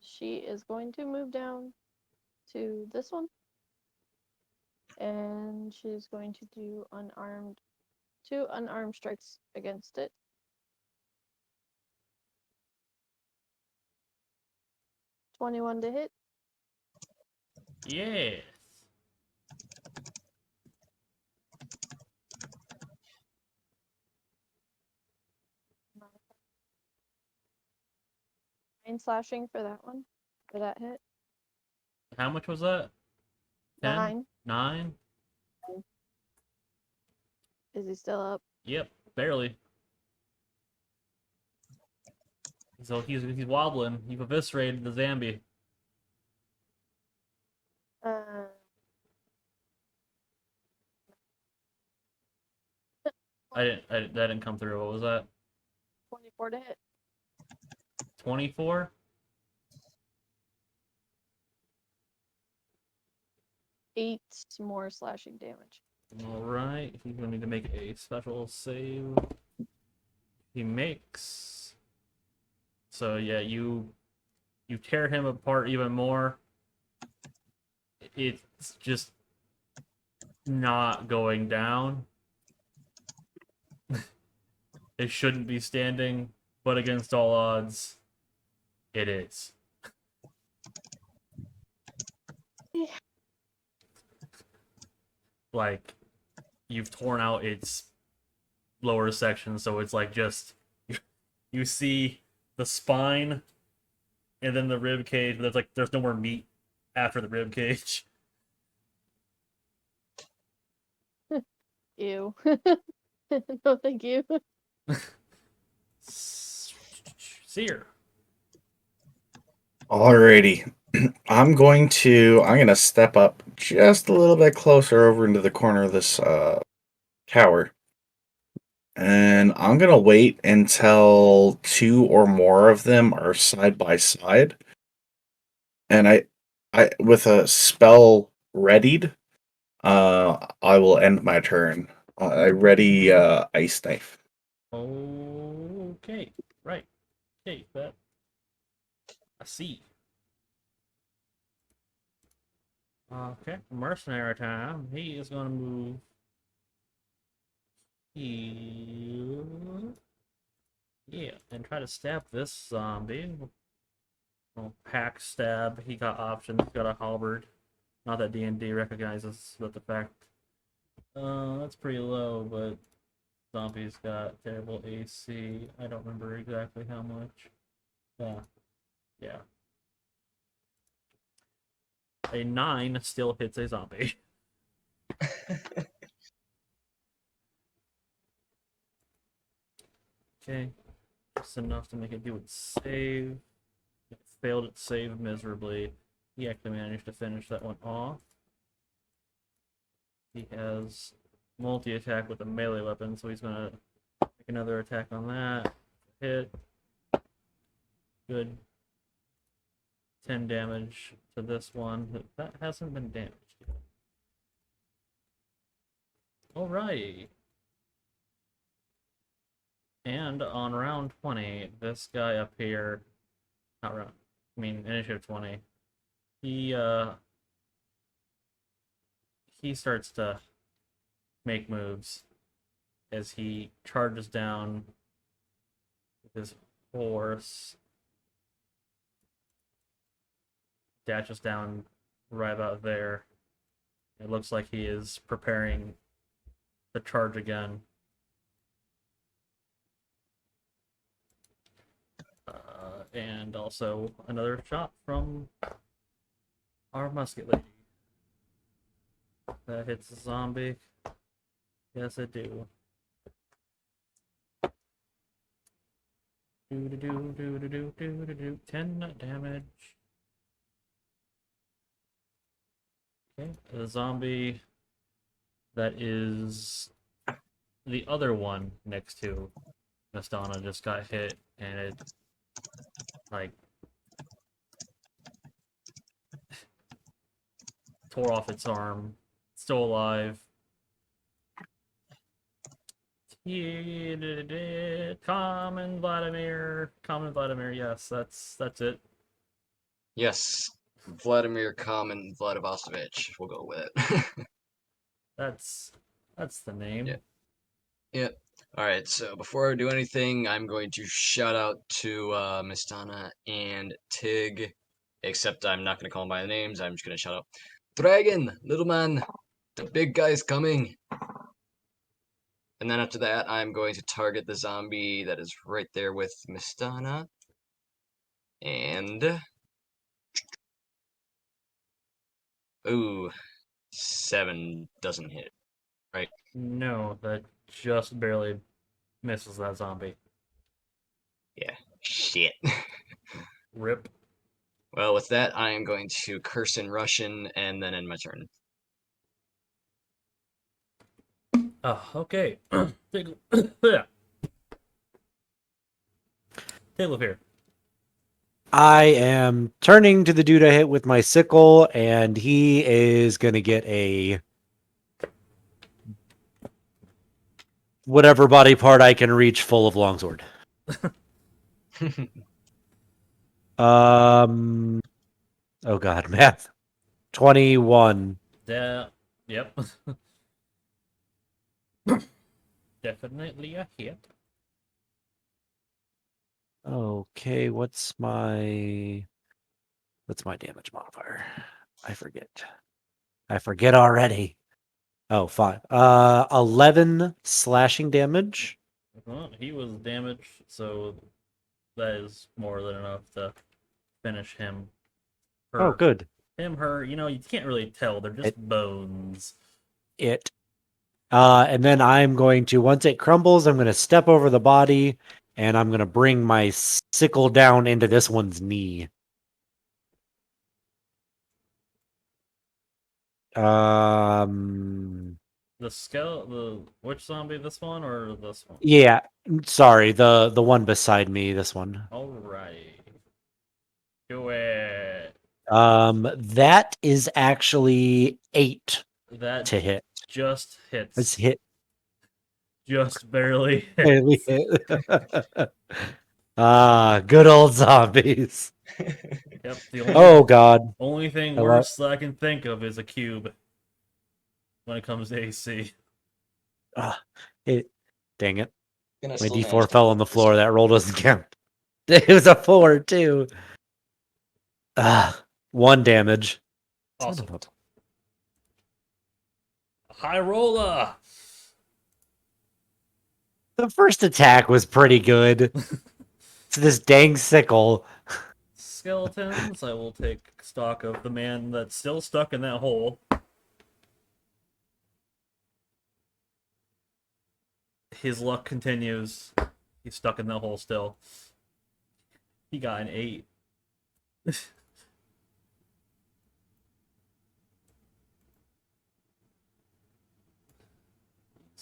She is going to move down to this one. And she's going to do two unarmed strikes against it. $21 to hit. Yes. Nine slashing for that one. For that hit. How much was that? 10? 9. 9? Is he still up? Yep, barely. So he's wobbling. You've eviscerated the zombie. Uh, That didn't come through. What was that? 24 to hit. 24? Eight more slashing damage. Alright, he's gonna need to make a special save. He makes. So yeah, you tear him apart even more. It's just not going down. It shouldn't be standing, but against all odds, it is. Like, you've torn out its lower section, so it's like just you see the spine and then the rib cage. There's no more meat after the rib cage. Ew. No, thank you. Seer. Alrighty. I'm gonna step up just a little bit closer over into the corner of this tower. And I'm gonna wait until two or more of them are side by side. And I with a spell readied, I will end my turn. I ready ice knife. Okay. Right. Okay, that. I see. Okay, mercenary time. He is gonna move here. Yeah, and try to stab this zombie. Well, pack stab. He got options. He got a halberd. Not that D&D recognizes that the fact. That's pretty low, but zombies got terrible AC. I don't remember exactly how much. Yeah. A 9 still hits a zombie. Okay. Just enough to make it do its save. It failed its save miserably. He actually managed to finish that one off. He has multi-attack with a melee weapon, so he's gonna make another attack on that. Hit. Good. 10 damage to this one. That hasn't been damaged yet. Alright. And on round 20, this guy up here, not round, I mean initiative 20, he starts to make moves as he charges down with his horse, dashes down right about there. It looks like he is preparing to charge again. And also another shot from our musket lady. That hits the zombie. Yes, it do. Do. 10 damage. Okay, the zombie that is the other one next to Nastana just got hit, and it like tore off its arm. It's still alive. Yeah, Common Vladimir. Common Vladimir. Yes, that's it. Yes, Vladimir Common Vladivostovich. We'll go with it. That's the name. Yeah. Yeah. All right. So before I do anything, I'm going to shout out to Miss Donna and Tig. Except I'm not going to call them by the names. I'm just going to shout out, Dragon, little man, the big guy's coming. And then after that, I'm going to target the zombie that is right there with Miss Donna. And ooh, 7 doesn't hit. Right. No, that just barely misses that zombie. Yeah. Shit. Rip. Well, with that, I am going to curse in Russian and then end my turn. Oh, okay. Yeah. Take a look here. I am turning to the dude I hit with my sickle, and he is going to get a whatever body part I can reach full of longsword. Oh god, math. 21. Yeah. Yep. Definitely a hit. Okay, what's my damage modifier? I forget already. Oh, 5. 11 slashing damage. Well, he was damaged, so that is more than enough to finish him. Her. Oh, good. Him, her, you can't really tell. They're just bones. It. And then I'm going to, once it crumbles, I'm going to step over the body, and I'm going to bring my sickle down into this one's knee. Which zombie? This one or this one? Yeah, sorry, the one beside me, this one. Alright. Do it. That is actually 8 That to hit. just hits. It's hit. Just barely Barely hits. hit. Good old zombies. Yep. Oh god. Only thing I love- worse that I can think of is a cube when it comes to AC. Dang it. And I My still managed D4 to fell flip on the this floor. one. That roll doesn't count. It was a 4 too. 1 damage. Awesome. Son of High roller. The first attack was pretty good. It's this dang sickle. Skeletons. I will take stock of the man that's still stuck in that hole. His luck continues. He's stuck in that hole still. He got an 8. These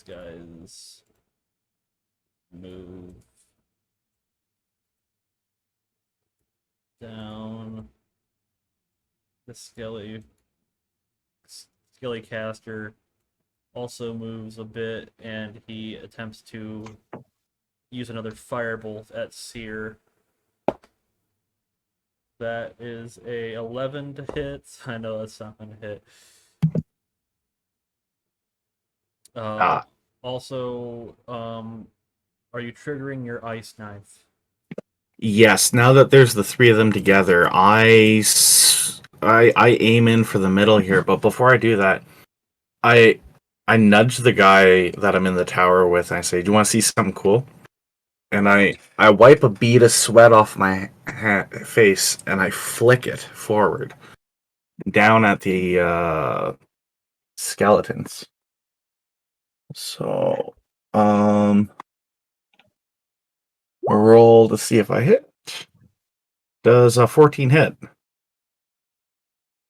guys move down. The Skelly caster also moves a bit, and he attempts to use another firebolt at Seer. That is a 11 to hit. I know that's not going to hit. Also, are you triggering your ice knife? Yes, now that there's the 3 of them together, I aim in for the middle here, but before I do that, I nudge the guy that I'm in the tower with, and I say, "Do you want to see something cool?" And I wipe a bead of sweat off my face, and I flick it forward, down at the skeletons. So, roll to see if I hit. Does a 14 hit?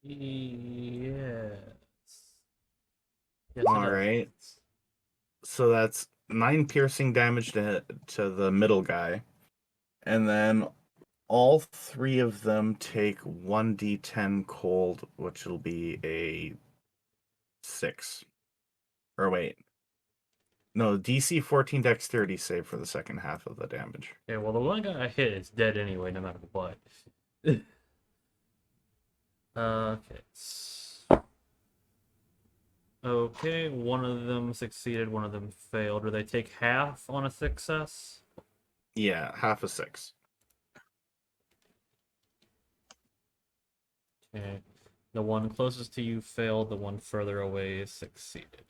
Yes. All right. So that's 9 piercing damage to the middle guy. And then all 3 of them take 1d10 cold, which will be a 6. Or wait. No, DC 14 Dexterity save for the second half of the damage. Okay, well, the one guy I hit is dead anyway, no matter what. Okay. Okay, one of them succeeded, one of them failed. Do they take half on a success? Yeah, half a 6. Okay. The one closest to you failed, the one further away succeeded.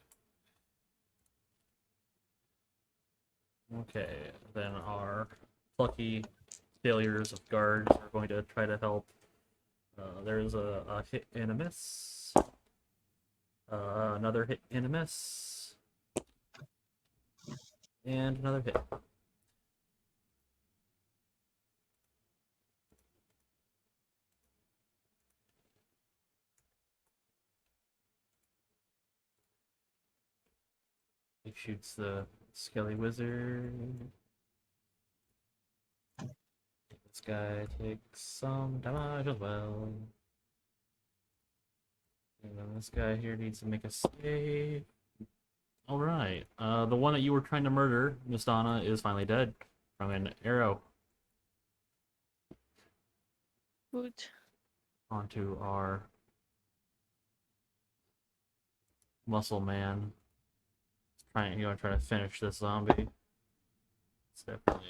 Okay, then our plucky failures of guards are going to try to help. There's a hit and a miss. Another hit and a miss. And another hit. He shoots the Skelly Wizard. This guy takes some damage as well. And then this guy here needs to make a save. Alright. The one that you were trying to murder, Miss Donna, is finally dead from an arrow. Woot. Onto our muscle man. You want to try to finish this zombie. It's definitely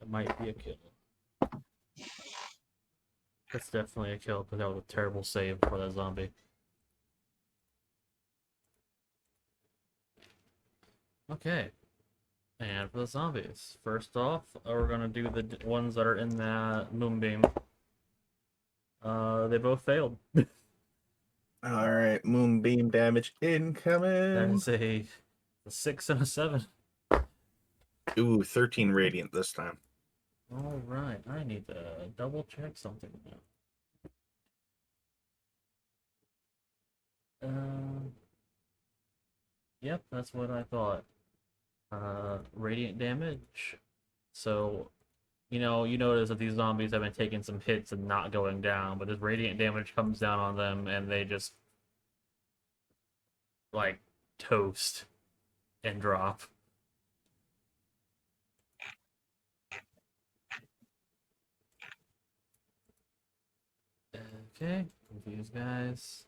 it might be a kill. That's definitely a kill because that was a terrible save for that zombie. Okay. And for the zombies, first off, we're gonna do the ones that are in that moonbeam. They both failed. Alright, moonbeam damage That incoming. is a 6 and a 7. Ooh, 13 radiant this time. All right, I need to double check something now. Yep, that's what I thought. Radiant damage. So, you notice that these zombies have been taking some hits and not going down, but this radiant damage comes down on them and they just like toast and drop. Okay, confused guys.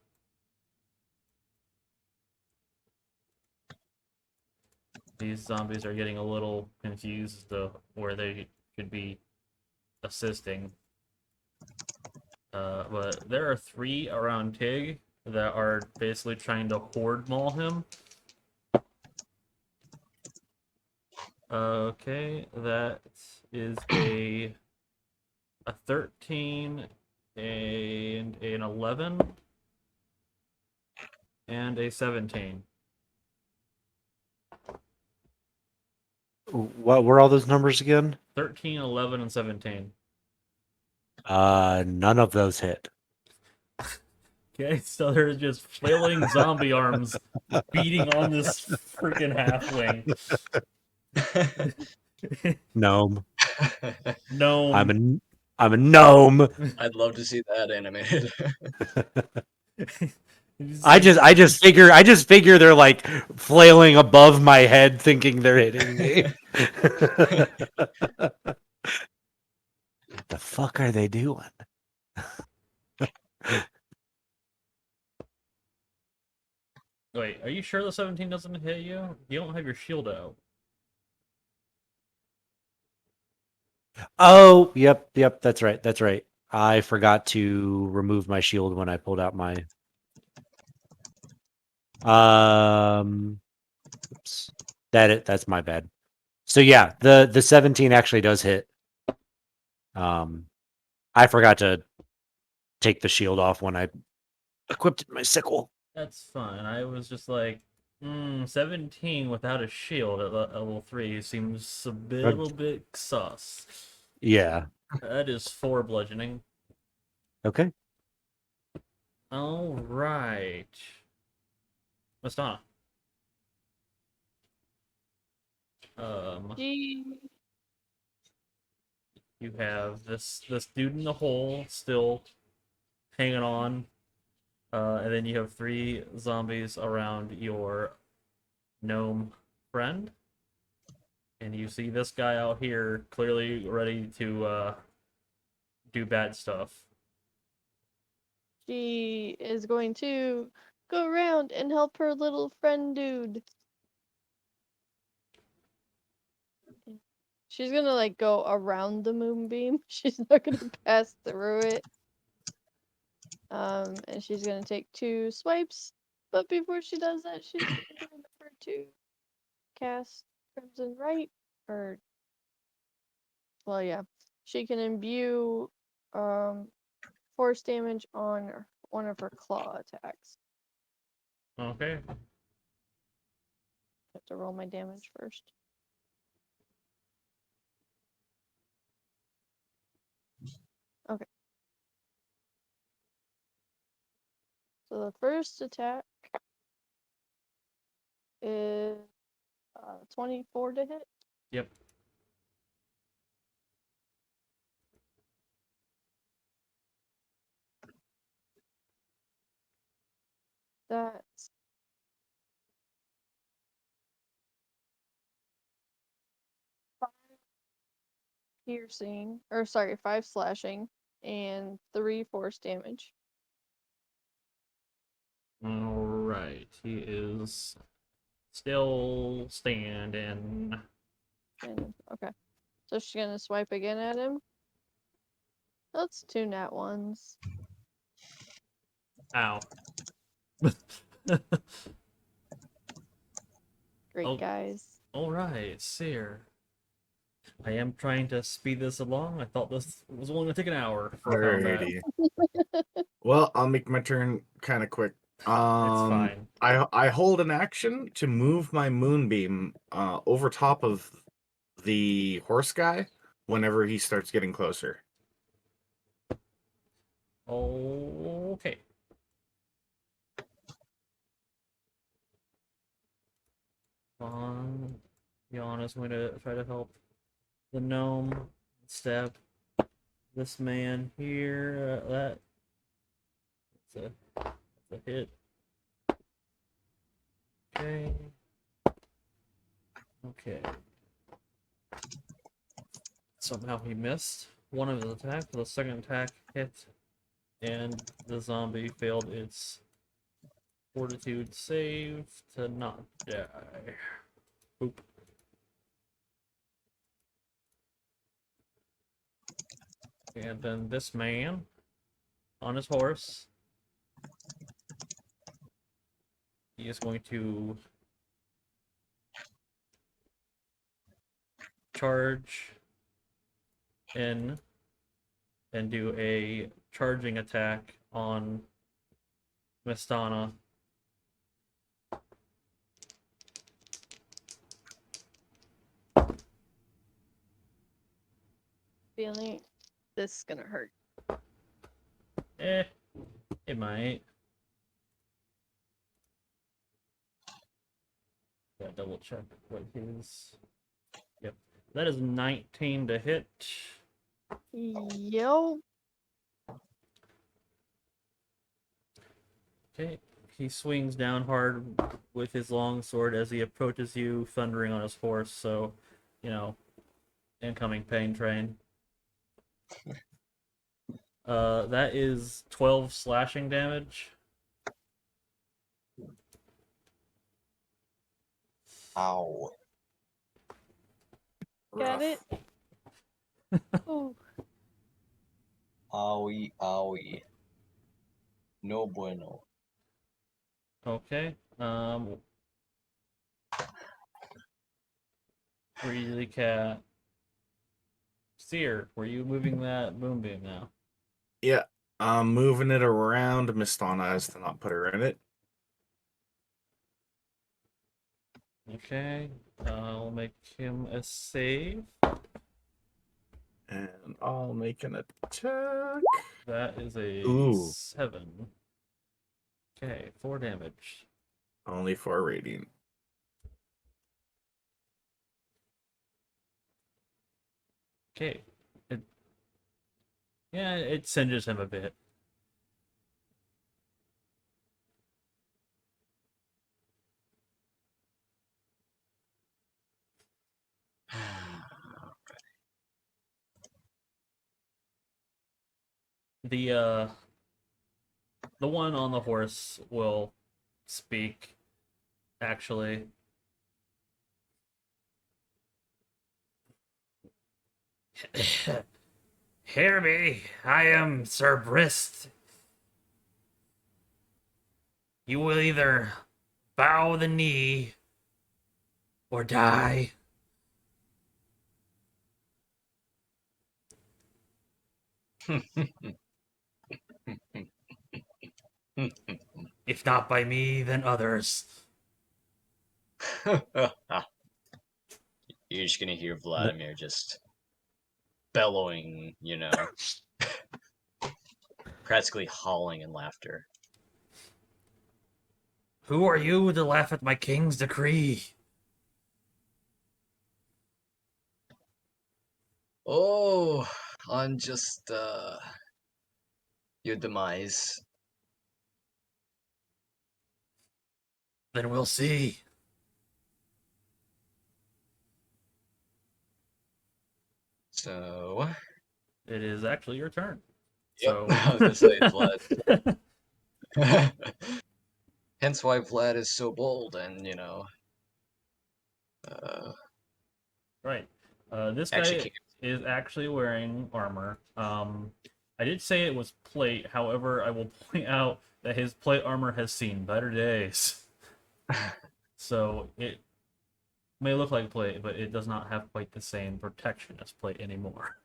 These zombies are getting a little confused as to where they should be assisting. But there are 3 around Tig that are basically trying to horde maul him. Okay, that is a 13 and an 11 and a 17. What were all those numbers again? 13, 11, and 17. None of those hit. Okay, so there's just flailing zombie arms beating on this freaking halfling. Gnome. Gnome. I'm a gnome. I'd love to see that animated. I just figure they're like flailing above my head thinking they're hitting me. What the fuck are they doing? Wait, are you sure the 17 doesn't hit you? You don't have your shield out. Oh, yep, that's right. I forgot to remove my shield when I pulled out my oops. That's my bad. So yeah, the 17 actually does hit. I forgot to take the shield off when I equipped my sickle. That's fine. I was just like, 17 without a shield at level 3 seems a little bit sus. Yeah. That is 4 bludgeoning. Okay. All right. Mastana. Gee. You have this dude in the hole still hanging on, and then you have 3 zombies around your gnome friend. And you see this guy out here clearly ready to do bad stuff. She is going to go around and help her little friend dude. She's gonna like go around the moonbeam. She's not gonna pass through it. And she's gonna take 2 swipes. But before she does that, she's gonna remember to cast Crimson Right. Or, well, yeah. She can imbue force damage on one of her claw attacks. Okay. Have to roll my damage first. Okay. So the first attack is 24 to hit. Yep. That's 5 piercing, or sorry, 5 slashing and 3 force damage. Alright. He is still standing. And okay. So she's gonna swipe again at him. That's 2 nat ones. Ow. Great Oh. guys. Alright, Seer. I am trying to speed this along. I thought this was only going to take an hour for combat. Alrighty. Well, I'll make my turn kind of quick. It's fine. I hold an action to move my moonbeam over top of the horse guy whenever he starts getting closer. Okay. Yawn is going to try to help the gnome stab this man here. That's a hit. Okay. Okay. Somehow he missed one of his attacks. The second attack hit, and the zombie failed its fortitude save to not die. Oop. And then this man on his horse, he is going to charge in and do a charging attack on Mistana. Feeling this is gonna hurt. It might. Yeah, double check what his. Yep. That is 19 to hit. Yo. Okay. He swings down hard with his long sword as he approaches you, thundering on his horse, so, incoming pain train. That is 12 slashing damage. Ow. Got Rough. it? Oh. Owie, owie. No bueno. Okay. Greasy cat. Seer, were you moving that moonbeam now? Yeah, I'm moving it around Mistana as to not put her in it. Okay. I'll make him a save. And I'll make an attack. That is a Ooh. 7. Okay, 4 damage. Only 4 radiant. Okay. It singes him a bit. The the one on the horse will speak. Actually, hear me. I am Sir Brist. You will either bow the knee or die. If not by me, then others. You're just gonna hear Vladimir just bellowing, practically howling in laughter. Who are you to laugh at my king's decree? Oh, on just your demise. Then we'll see. So, It is actually your turn. yep, So, I was gonna say Vlad. Hence why Vlad is so bold and, uh, right. This actually guy is actually wearing armor. I did say it was plate. However, I will point out that his plate armor has seen better days. So it may look like plate, but it does not have quite the same protection as plate anymore.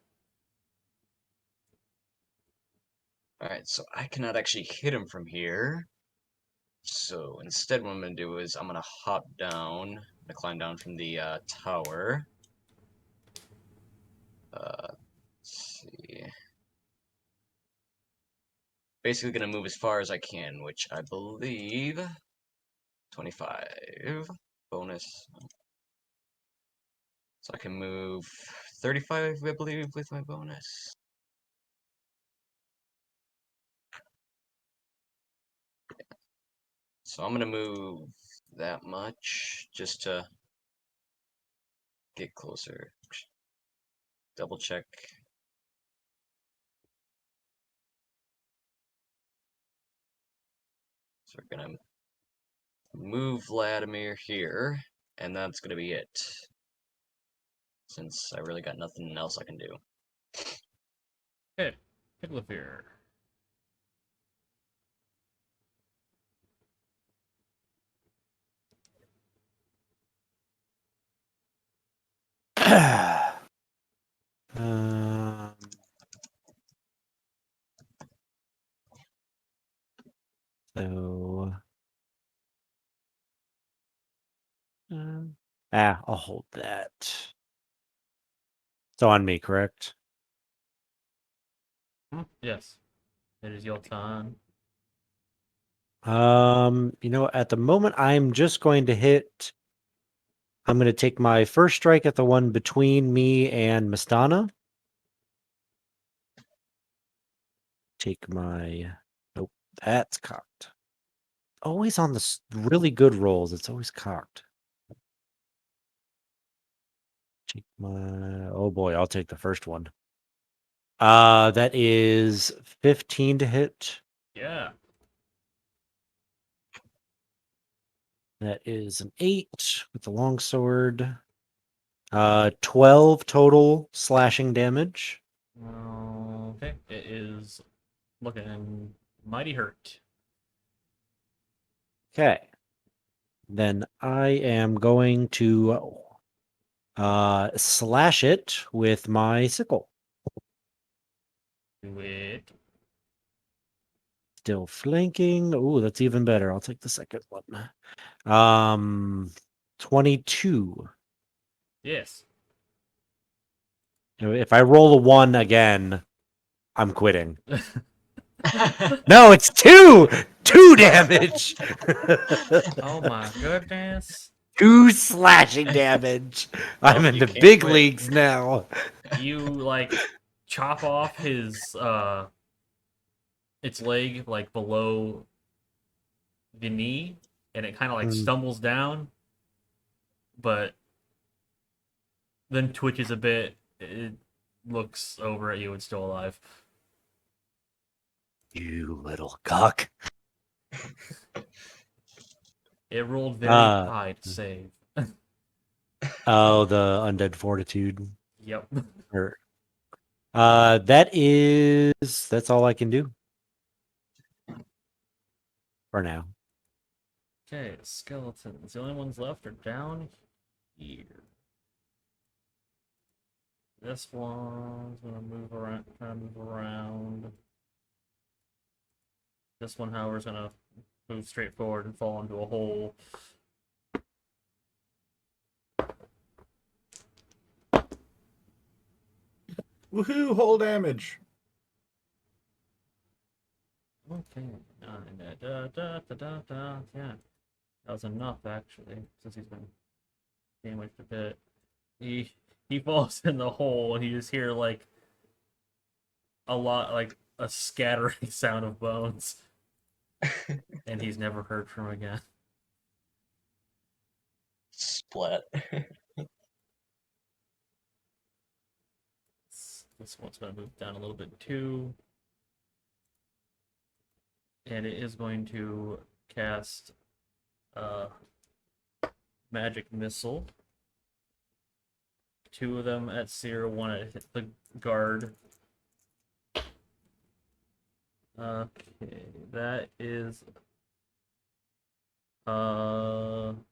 Alright, so I cannot actually hit him from here. So instead what I'm gonna do is I'm gonna hop down. I'm gonna climb down from the tower. Let's see. Basically gonna move as far as I can, which I believe 25 bonus. So I can move 35, I believe, with my bonus. So I'm gonna move that much just to get closer. Double check. So we're gonna move Vladimir here, and that's gonna be it. Since I really got nothing else I can do. Okay, Piglefier. um, so, I'll hold that. So on me, correct? Yes, it is your turn. At the moment, I'm just going to hit. I'm going to take my first strike at the one between me and Mastana. Take my. Nope, that's cocked. Always on the really good rolls. It's always cocked. Take my. Oh boy, I'll take the first one. That is 15 to hit. Yeah. That is an 8 with the longsword. 12 total slashing damage. Okay, it is looking mighty hurt. Okay. Then I am going to slash it with my sickle. Do it. Still flanking. Ooh, that's even better. I'll take the second one. 22. Yes. If I roll a 1 again, I'm quitting. No, it's 2! 2 damage! Oh my goodness. 2 slashing damage. I'm Well, in you the can't big quit. leagues now. You like chop off his its leg like below the knee and it kind of like Mm. stumbles down but then twitches a bit. It looks over at you and still alive. You little cuck. It rolled very Uh, high to save. Oh, the undead fortitude. Yep. Or, that's all I can do for now. Okay, skeletons. The only ones left are down here. This one's gonna move around, trying to move around. This one, however, is gonna move straight forward and fall into a hole. Woohoo! Whole damage. Okay. Yeah, that was enough actually, since he's been damaged a bit. He falls in the hole, and you just hear like a scattering sound of bones, and he's never heard from again. Splat. This one's gonna move down a little bit too, and it is going to cast magic missile. 2 of them at Seer, 1 at the guard. Okay, that is 10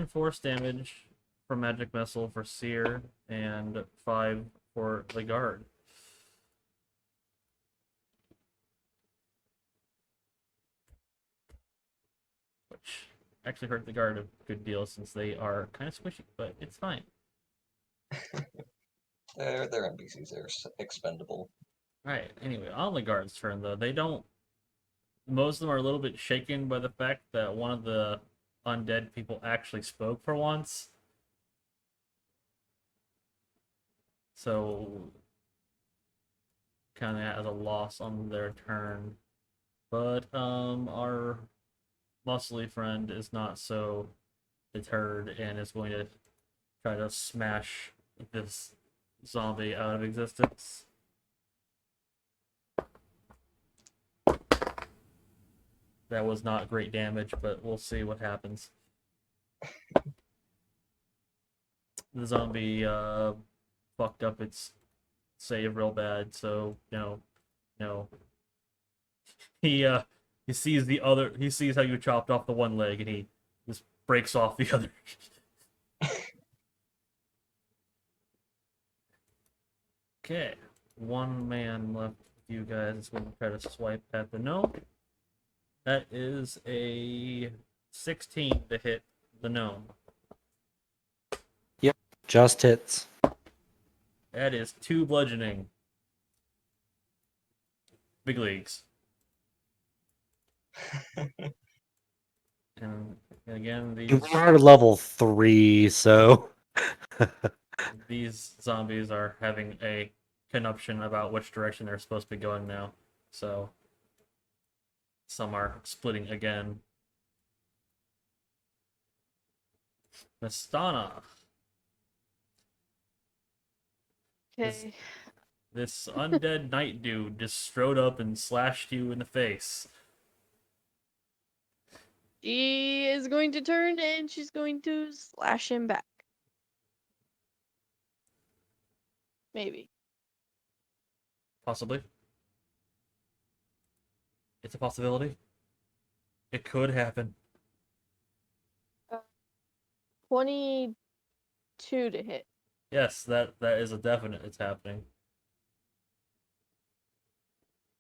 force damage from magic missile for Seer and 5 for the guard. Which actually hurt the guard a good deal since they are kind of squishy, but it's fine. They're NPCs. They're expendable. Alright, anyway, on the guard's turn though, they don't. Most of them are a little bit shaken by the fact that one of the undead people actually spoke for once. So, kind of as a loss on their turn. But our muscly friend is not so deterred and is going to try to smash this zombie out of existence. That was not great damage, but we'll see what happens. The zombie fucked up its save real bad, so no. He sees he sees how you chopped off the one leg, and he just breaks off the other. Okay, one man left with you guys is going to try to swipe at the gnome. That is a 16 to hit the gnome. Just hits. That is 2 bludgeoning. Big leagues. And again, You are level 3, so these zombies are having a connuption about which direction they're supposed to be going now. So some are splitting again. Mastana. Okay. This undead knight dude just strode up and slashed you in the face. She is going to turn and she's going to slash him back. Maybe. Possibly. It's a possibility. It could happen. 22 to hit. Yes, that is a definite. It's happening.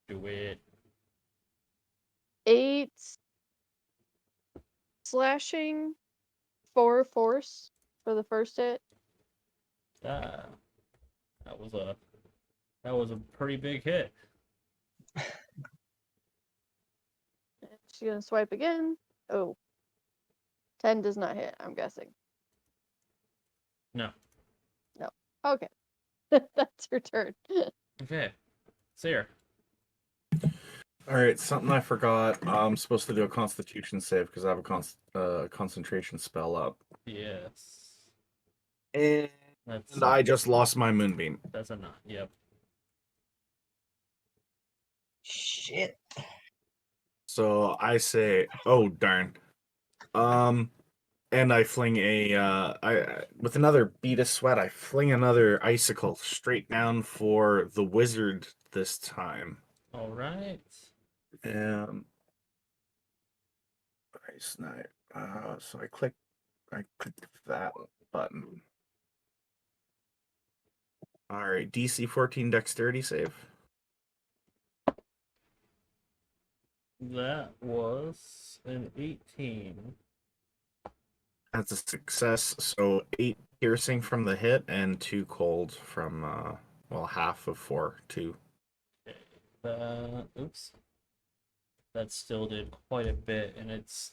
Do it. 8 slashing, 4 force for the first hit. Ah, that was a pretty big hit. And she's gonna swipe again. Oh. 10 does not hit, I'm guessing. No. No. Okay. That's her turn. Okay. Seer. All right, something I forgot. I'm supposed to do a Constitution save because I have a concentration spell up, Yes. and That's I just lost my moonbeam. that's a 9. Yep. Shit. Shit. So I say, "Oh darn!" And I fling with another bead of sweat. I fling another icicle straight down for the wizard this time. All right. Um, Ice Knight. So I click that button. All right, DC 14 Dexterity save. That was an 18. That's a success. So 8 piercing from the hit and 2 cold from half of 4, 2. Oops. That still did quite a bit, and it's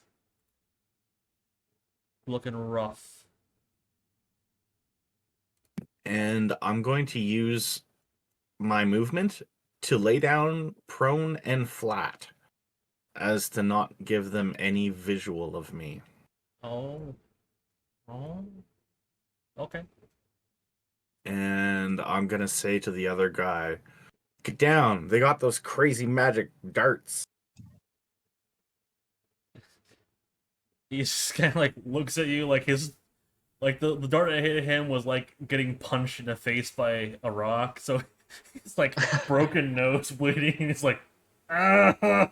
looking rough. And I'm going to use my movement to lay down prone and flat as to not give them any visual of me. Oh. Oh. Okay. And I'm going to say to the other guy, "Get down. They got those crazy magic darts." He just kind of like looks at you like the dart that hit him was like getting punched in the face by a rock, so he's like broken nose bleeding. And it's like, ah!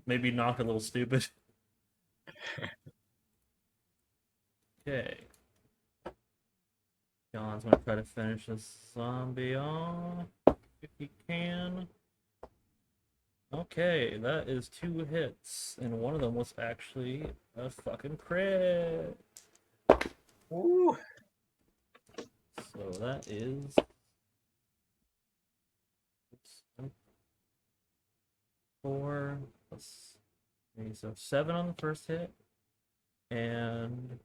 Maybe knocked a little stupid. Okay. John's gonna try to finish this zombie off if he can. Okay, that is 2 hits, and one of them was actually a fucking crit. Ooh. So that is 4 plus 3, so 7 on the first hit, and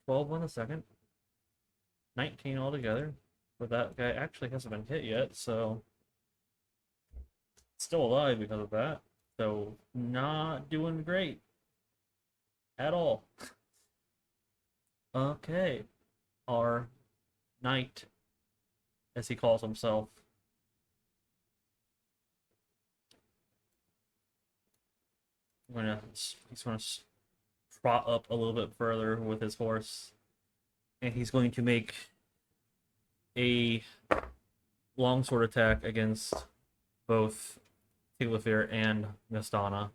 12 on the second. 19 altogether. But that guy actually hasn't been hit yet, so still alive because of that. So not doing great at all. Okay, our knight, as he calls himself. He's gonna trot up a little bit further with his horse, and he's going to make a longsword attack against both Tiglafir and Mistana.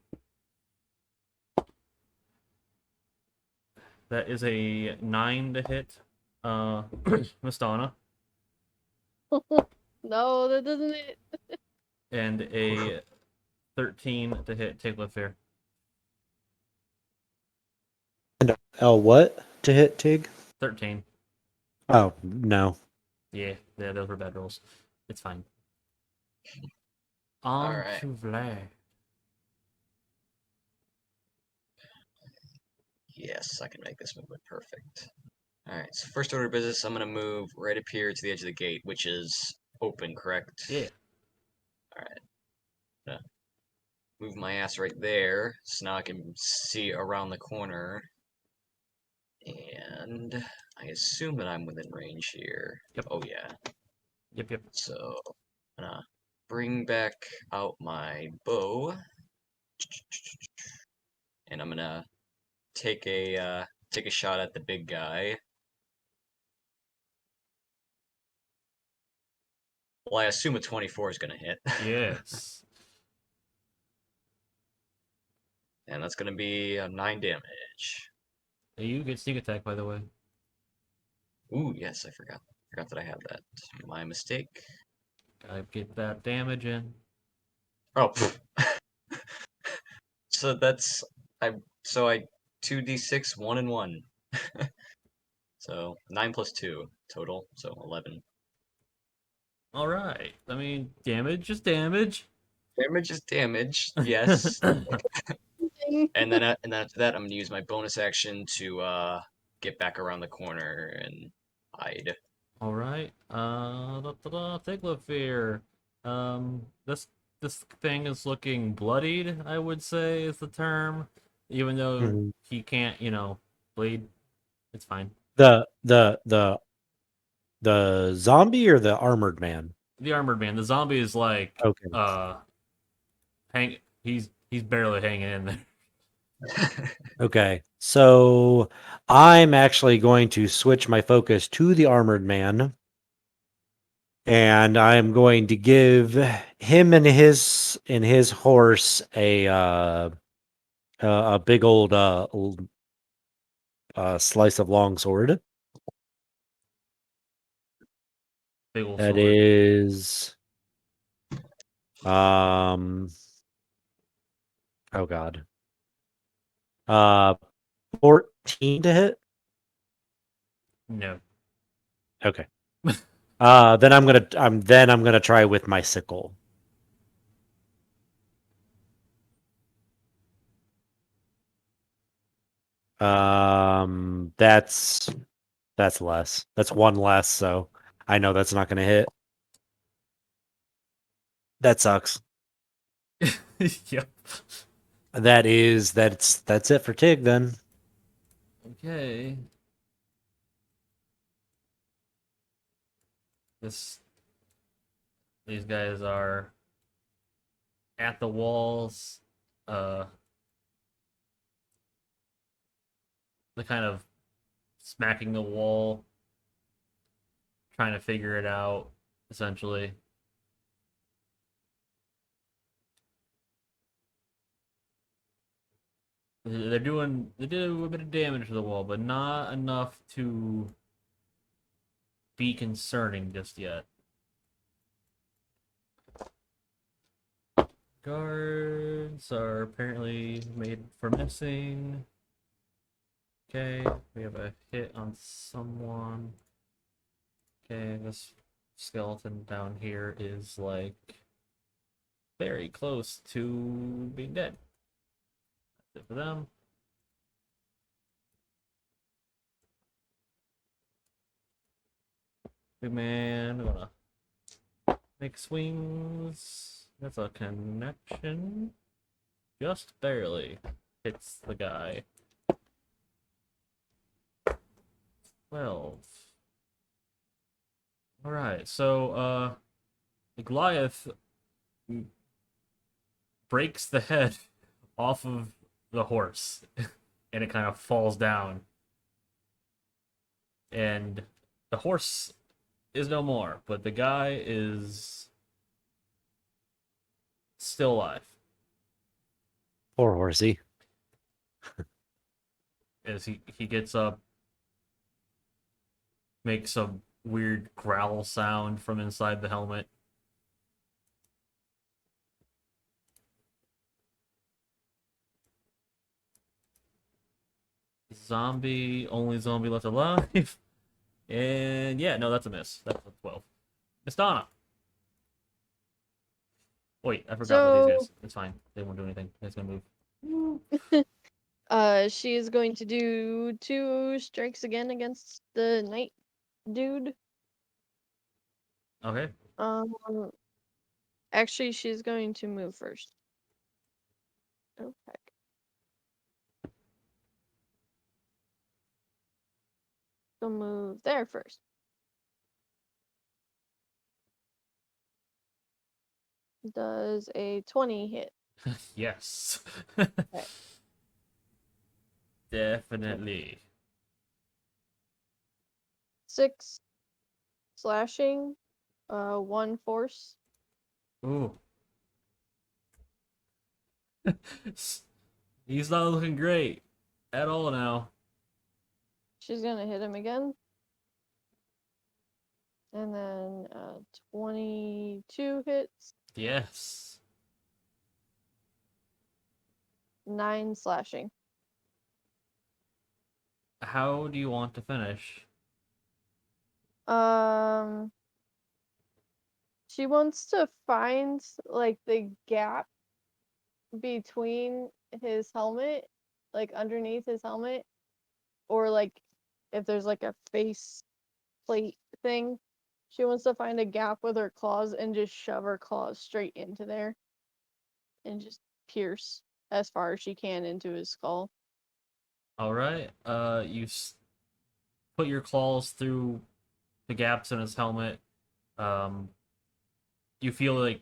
That is a 9 to hit Mistana, No, that doesn't it. and a 13 to hit Tiglafir. And what to hit Tig? 13. Oh, no. Yeah, those were bad rolls. It's fine. All On right. to Vlad. Yes, I can make this movement perfect. All right. So first order of business, I'm gonna move right up here to the edge of the gate, which is open, correct? Yeah. All right. Move my ass right there, so now I can see around the corner. And I assume that I'm within range here. Yep. Oh yeah. Yep. So I'm gonna bring back out my bow, and I'm gonna take a shot at the big guy. Well, I assume a 24 is gonna hit. Yes. And that's gonna be 9 damage. Hey, you get sneak attack, by the way. Ooh, yes, I forgot. Forgot that I had that. My mistake. Gotta get that damage in. Oh. So that's I 2d6 1 and 1. So 9 plus 2 total, so 11. Alright. I mean, damage is damage. Damage is damage, yes. And then after that, I'm gonna use my bonus action to get back around the corner and hide. Alright. Tiglafir. This thing is looking bloodied, I would say is the term. Even though Mhm. he can't, bleed. It's fine. The The zombie or the armored man? The armored man. The zombie is like Okay. hang. He's barely hanging in there. Okay. So I'm actually going to switch my focus to the armored man. And I'm going to give him and his horse a big old slice of longsword. Big old That sword. is oh god. 14 to hit. No. Okay. Then I'm gonna try with my sickle. That's less. That's one less, so I know that's not gonna hit. That sucks. Yep. That's it for Tig then. Okay. These guys are at the walls. They're kind of smacking the wall, trying to figure it out, essentially. They do a bit of damage to the wall, but not enough to be concerning just yet. Guards are apparently made for missing. Okay, we have a hit on someone. Okay, this skeleton down here is like very close to being dead. That's it for them. Big man, gonna make swings. That's a connection. Just barely hits the guy. 12. Alright, so the Goliath breaks the head off of the horse and it kind of falls down. And the horse is no more, but the guy is still alive. Poor horsey. As he gets up, makes a weird growl sound from inside the helmet. Only zombie left alive. And yeah, no, that's a miss. That's a 12. Miss Donna. Wait, I forgot about these So, guys. It's fine. They won't do anything. They're just gonna move. she is going to do 2 strikes again against the knight dude. Okay. Actually, she's going to move first. Oh, heck. She'll move there first. Does a 20 hit? Yes. Okay. Definitely. 6 slashing, 1 force. Ooh. He's not looking great at all now. She's gonna hit him again. And then 22 hits, Yes. 9 slashing. How do you want to finish? She wants to find like the gap between his helmet, like underneath his helmet, or like if there's like a face plate thing. She wants to find a gap with her claws and just shove her claws straight into there and just pierce as far as she can into his skull. All right. You put your claws through the gaps in his helmet. You feel like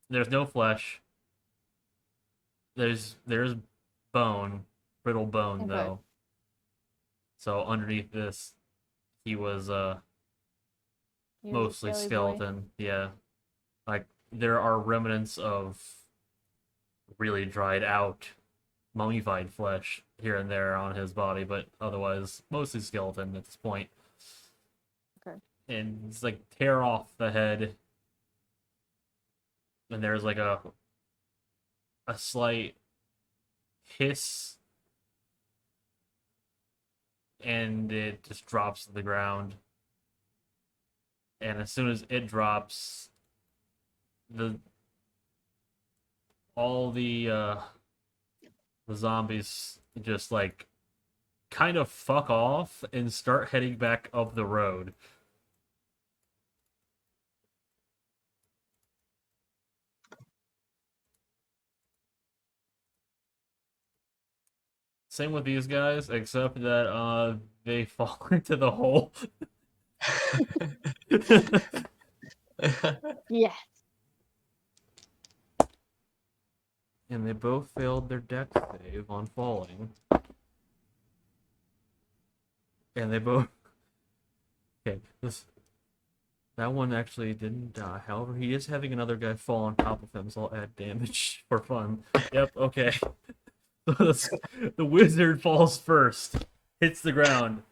there's no flesh. There's bone, brittle bone Okay. though. So underneath this, he was He was a mostly scaly boy. skeleton. Yeah, like there are remnants of really dried out, mummified flesh here and there on his body, but otherwise mostly skeleton at this point. Okay. And it's like tear off the head, and there's like a slight hiss, and it just drops to the ground. And as soon as it drops, the all the zombies just like kind of fuck off and start heading back up the road. Same with these guys, except that they fall into the hole. Yes. And they both failed their dex save on falling. And they both okay, that one actually didn't die. However, he is having another guy fall on top of him, so I'll add damage for fun. Yep, okay. So the wizard falls first, hits the ground.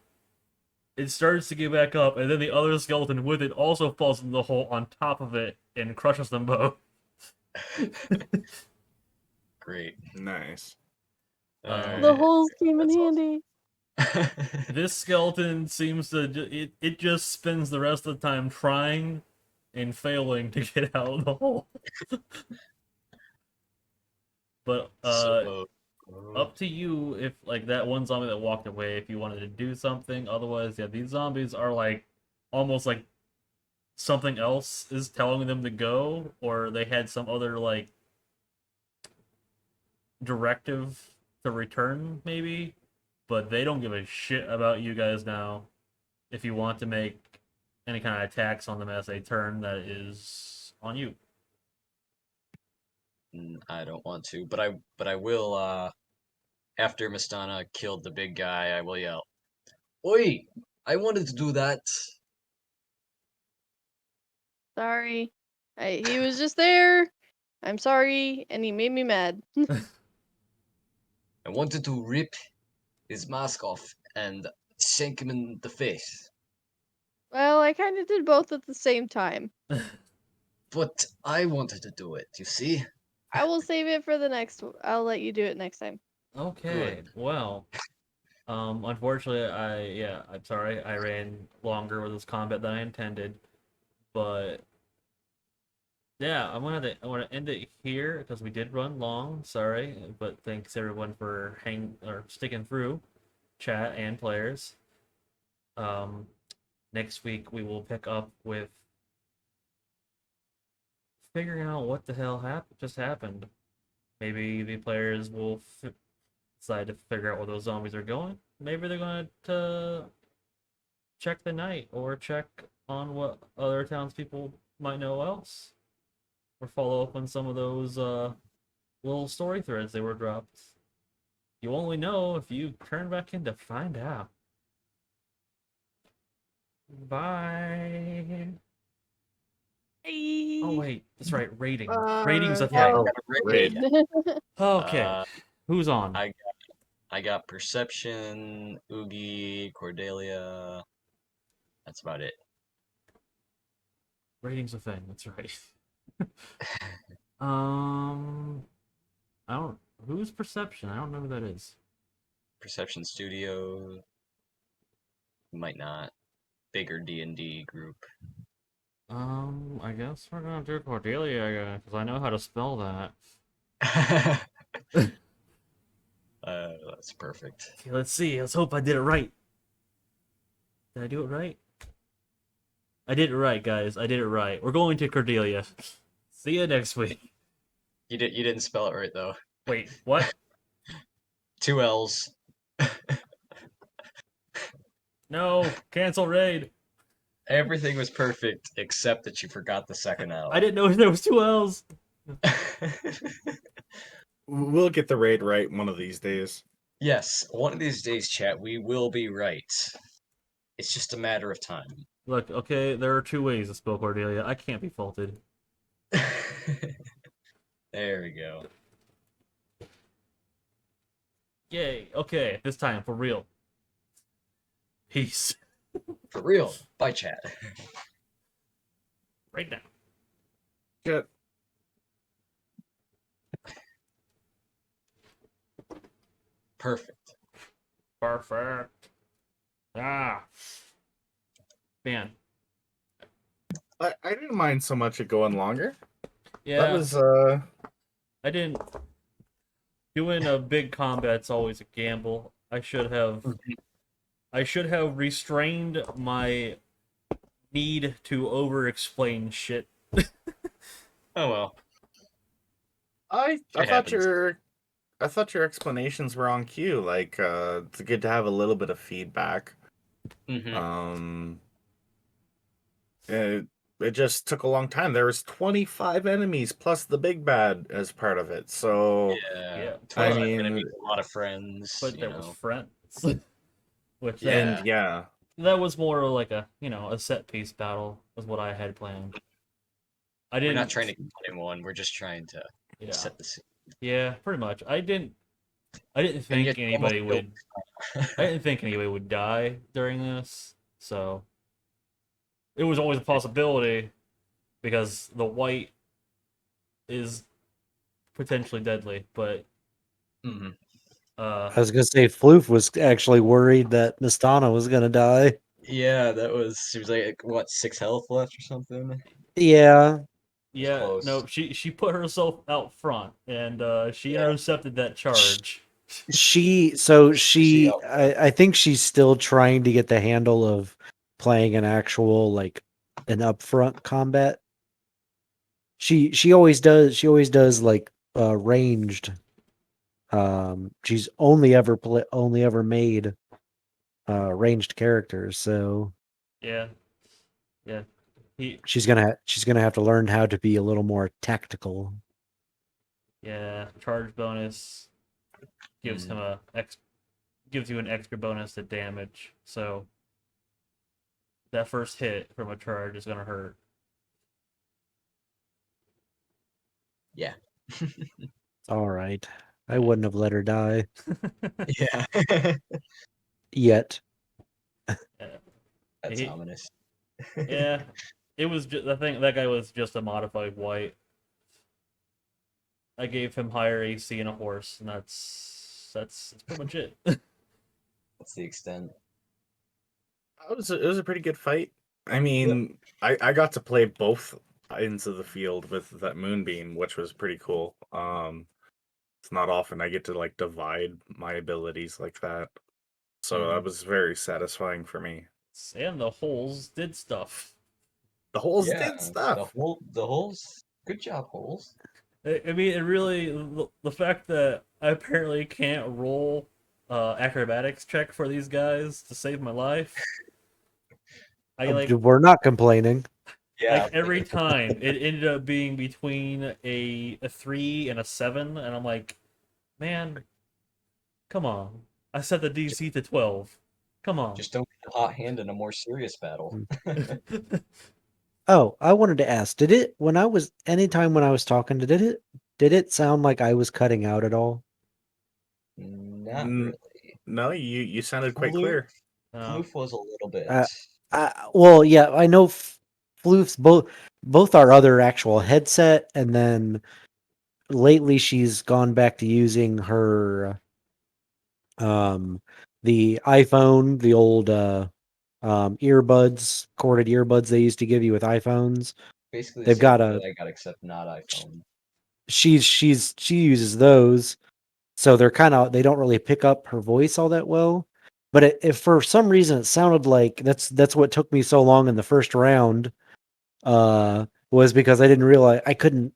It starts to get back up, and then the other skeleton with it also falls in the hole on top of it and crushes them both. Great. Nice. The Alright. holes came in That's handy. This skeleton seems to it just spends the rest of the time trying and failing to get out of the hole. But So, up to you if like that one zombie that walked away if you wanted to do something. Otherwise, yeah, these zombies are like almost like something else is telling them to go, or they had some other like directive to return maybe, but they don't give a shit about you guys now. If you want to make any kind of attacks on them as they turn, that is on you. I don't want to, but I will after Mistana killed the big guy, I will yell, "Oi! I wanted to do that." Sorry. He was just there. I'm sorry, and he made me mad. I wanted to rip his mask off and shank him in the face. Well, I kind of did both at the same time. But I wanted to do it, you see? I will save it for the next. I'll let you do it next time. Okay, Good. well, unfortunately, I'm sorry, I ran longer with this combat than I intended, but yeah, I want to end it here because we did run long. Sorry, but thanks everyone for sticking through, chat and players. Um, Next week we will pick up with figuring out what the hell just happened. Maybe the players will decide to figure out where those zombies are going. Maybe they're going to check the night or check on what other townspeople might know else, or follow up on some of those little story threads they were dropped. You only know if you turn back in to find out. Bye. Oh Hey. wait, that's right. Rating. Bye. Rating's a Yeah, I thing. got a Great. rating. Okay, who's on? I got Perception, Oogie, Cordelia. That's about it. Rating's a thing. That's right. Um, I don't. Who's Perception? I don't know who that is. Perception Studio. Might not. Bigger D&D group. I guess we're gonna do Cordelia because I know how to spell that. That's perfect. Okay, let's see. Let's hope I did it right. Did I do it right? I did it right, guys. I did it right. We're going to Cordelia. See you next week. You didn't spell it right though. Wait, what? 2 L's. No, cancel raid. Everything was perfect except that you forgot the second L. I didn't know there was 2 L's. We'll get the raid right one of these days. Yes, one of these days, chat, we will be right. It's just a matter of time. Look, okay, there are 2 ways to spell Cordelia. I can't be faulted. There we go. Yay. Okay, this time for real. Peace. For real. Bye, chat. Right now. Good. Perfect. Perfect. Ah. Man. I didn't mind so much it going longer. Yeah. That was I didn't. Doing a big combat's always a gamble. I should have restrained my need to over-explain shit. Oh well. I It thought happens. your explanations were on cue. Like it's good to have a little bit of feedback. Mm-hmm. It just took a long time. There was 25 enemies plus the big bad as part of it. So Yeah. Yeah. 25 I mean, enemies, a lot of friends. But you there was know. friends. Which Yeah. and yeah, that was more like a a set piece battle was what I had planned. I We're didn't. not trying to kill anyone. We're just trying to Yeah. set the scene. Yeah, pretty much. I didn't And think yet, anybody almost would. I didn't think anybody would die during this, so it was always a possibility because the white is potentially deadly. But Mhm. uh, I was gonna say Floof was actually worried that Mistana was gonna die. Yeah, that was. She was like, what, 6 health left or something? Yeah, yeah, close. no, she put herself out front and she Yeah. intercepted that charge. she Easy out. I think she's still trying to get the handle of playing an actual like an upfront combat. She always does like ranged. She's only ever made ranged characters, so Yeah, yeah. He she's gonna have to learn how to be a little more tactical. Yeah, charge bonus gives him gives you an extra bonus to damage. So that first hit from a charge is gonna hurt. Yeah. All right, I wouldn't have let her die Yeah. yet. That's He- ominous. yeah, it was just I think that guy was just a modified white. I gave him higher AC and a horse, and that's pretty much it. That's the extent. it was a pretty good fight. I mean, I got to play both ends of the field with that moonbeam, which was pretty cool. It's not often I get to like divide my abilities like that. So that was very satisfying for me. And the holes did stuff. The holes Yeah. did stuff. The holes. Good job, holes. I mean, it really the fact that I apparently can't roll acrobatics check for these guys to save my life. I like We're not complaining. Yeah. like every time it ended up being between a 3 and a 7, and I'm like, man, come on. I set the DC to 12. Come on. Just don't get a hot hand in a more serious battle. Oh, I wanted to ask, did it anytime when I was talking, did it sound like I was cutting out at all? Not Mm, really. No, you sounded quite Floof- clear. Floof was a little bit. Well, yeah, I know Floof's both our other actual headset, and then lately she's gone back to using her the iPhone, the old earbuds, corded earbuds they used to give you with iPhones. Basically the They've same got that I got, except not iPhone. she uses those, so they don't really pick up her voice all that well. But if for some reason it sounded like that's what took me so long in the first round, was because I didn't realize I couldn't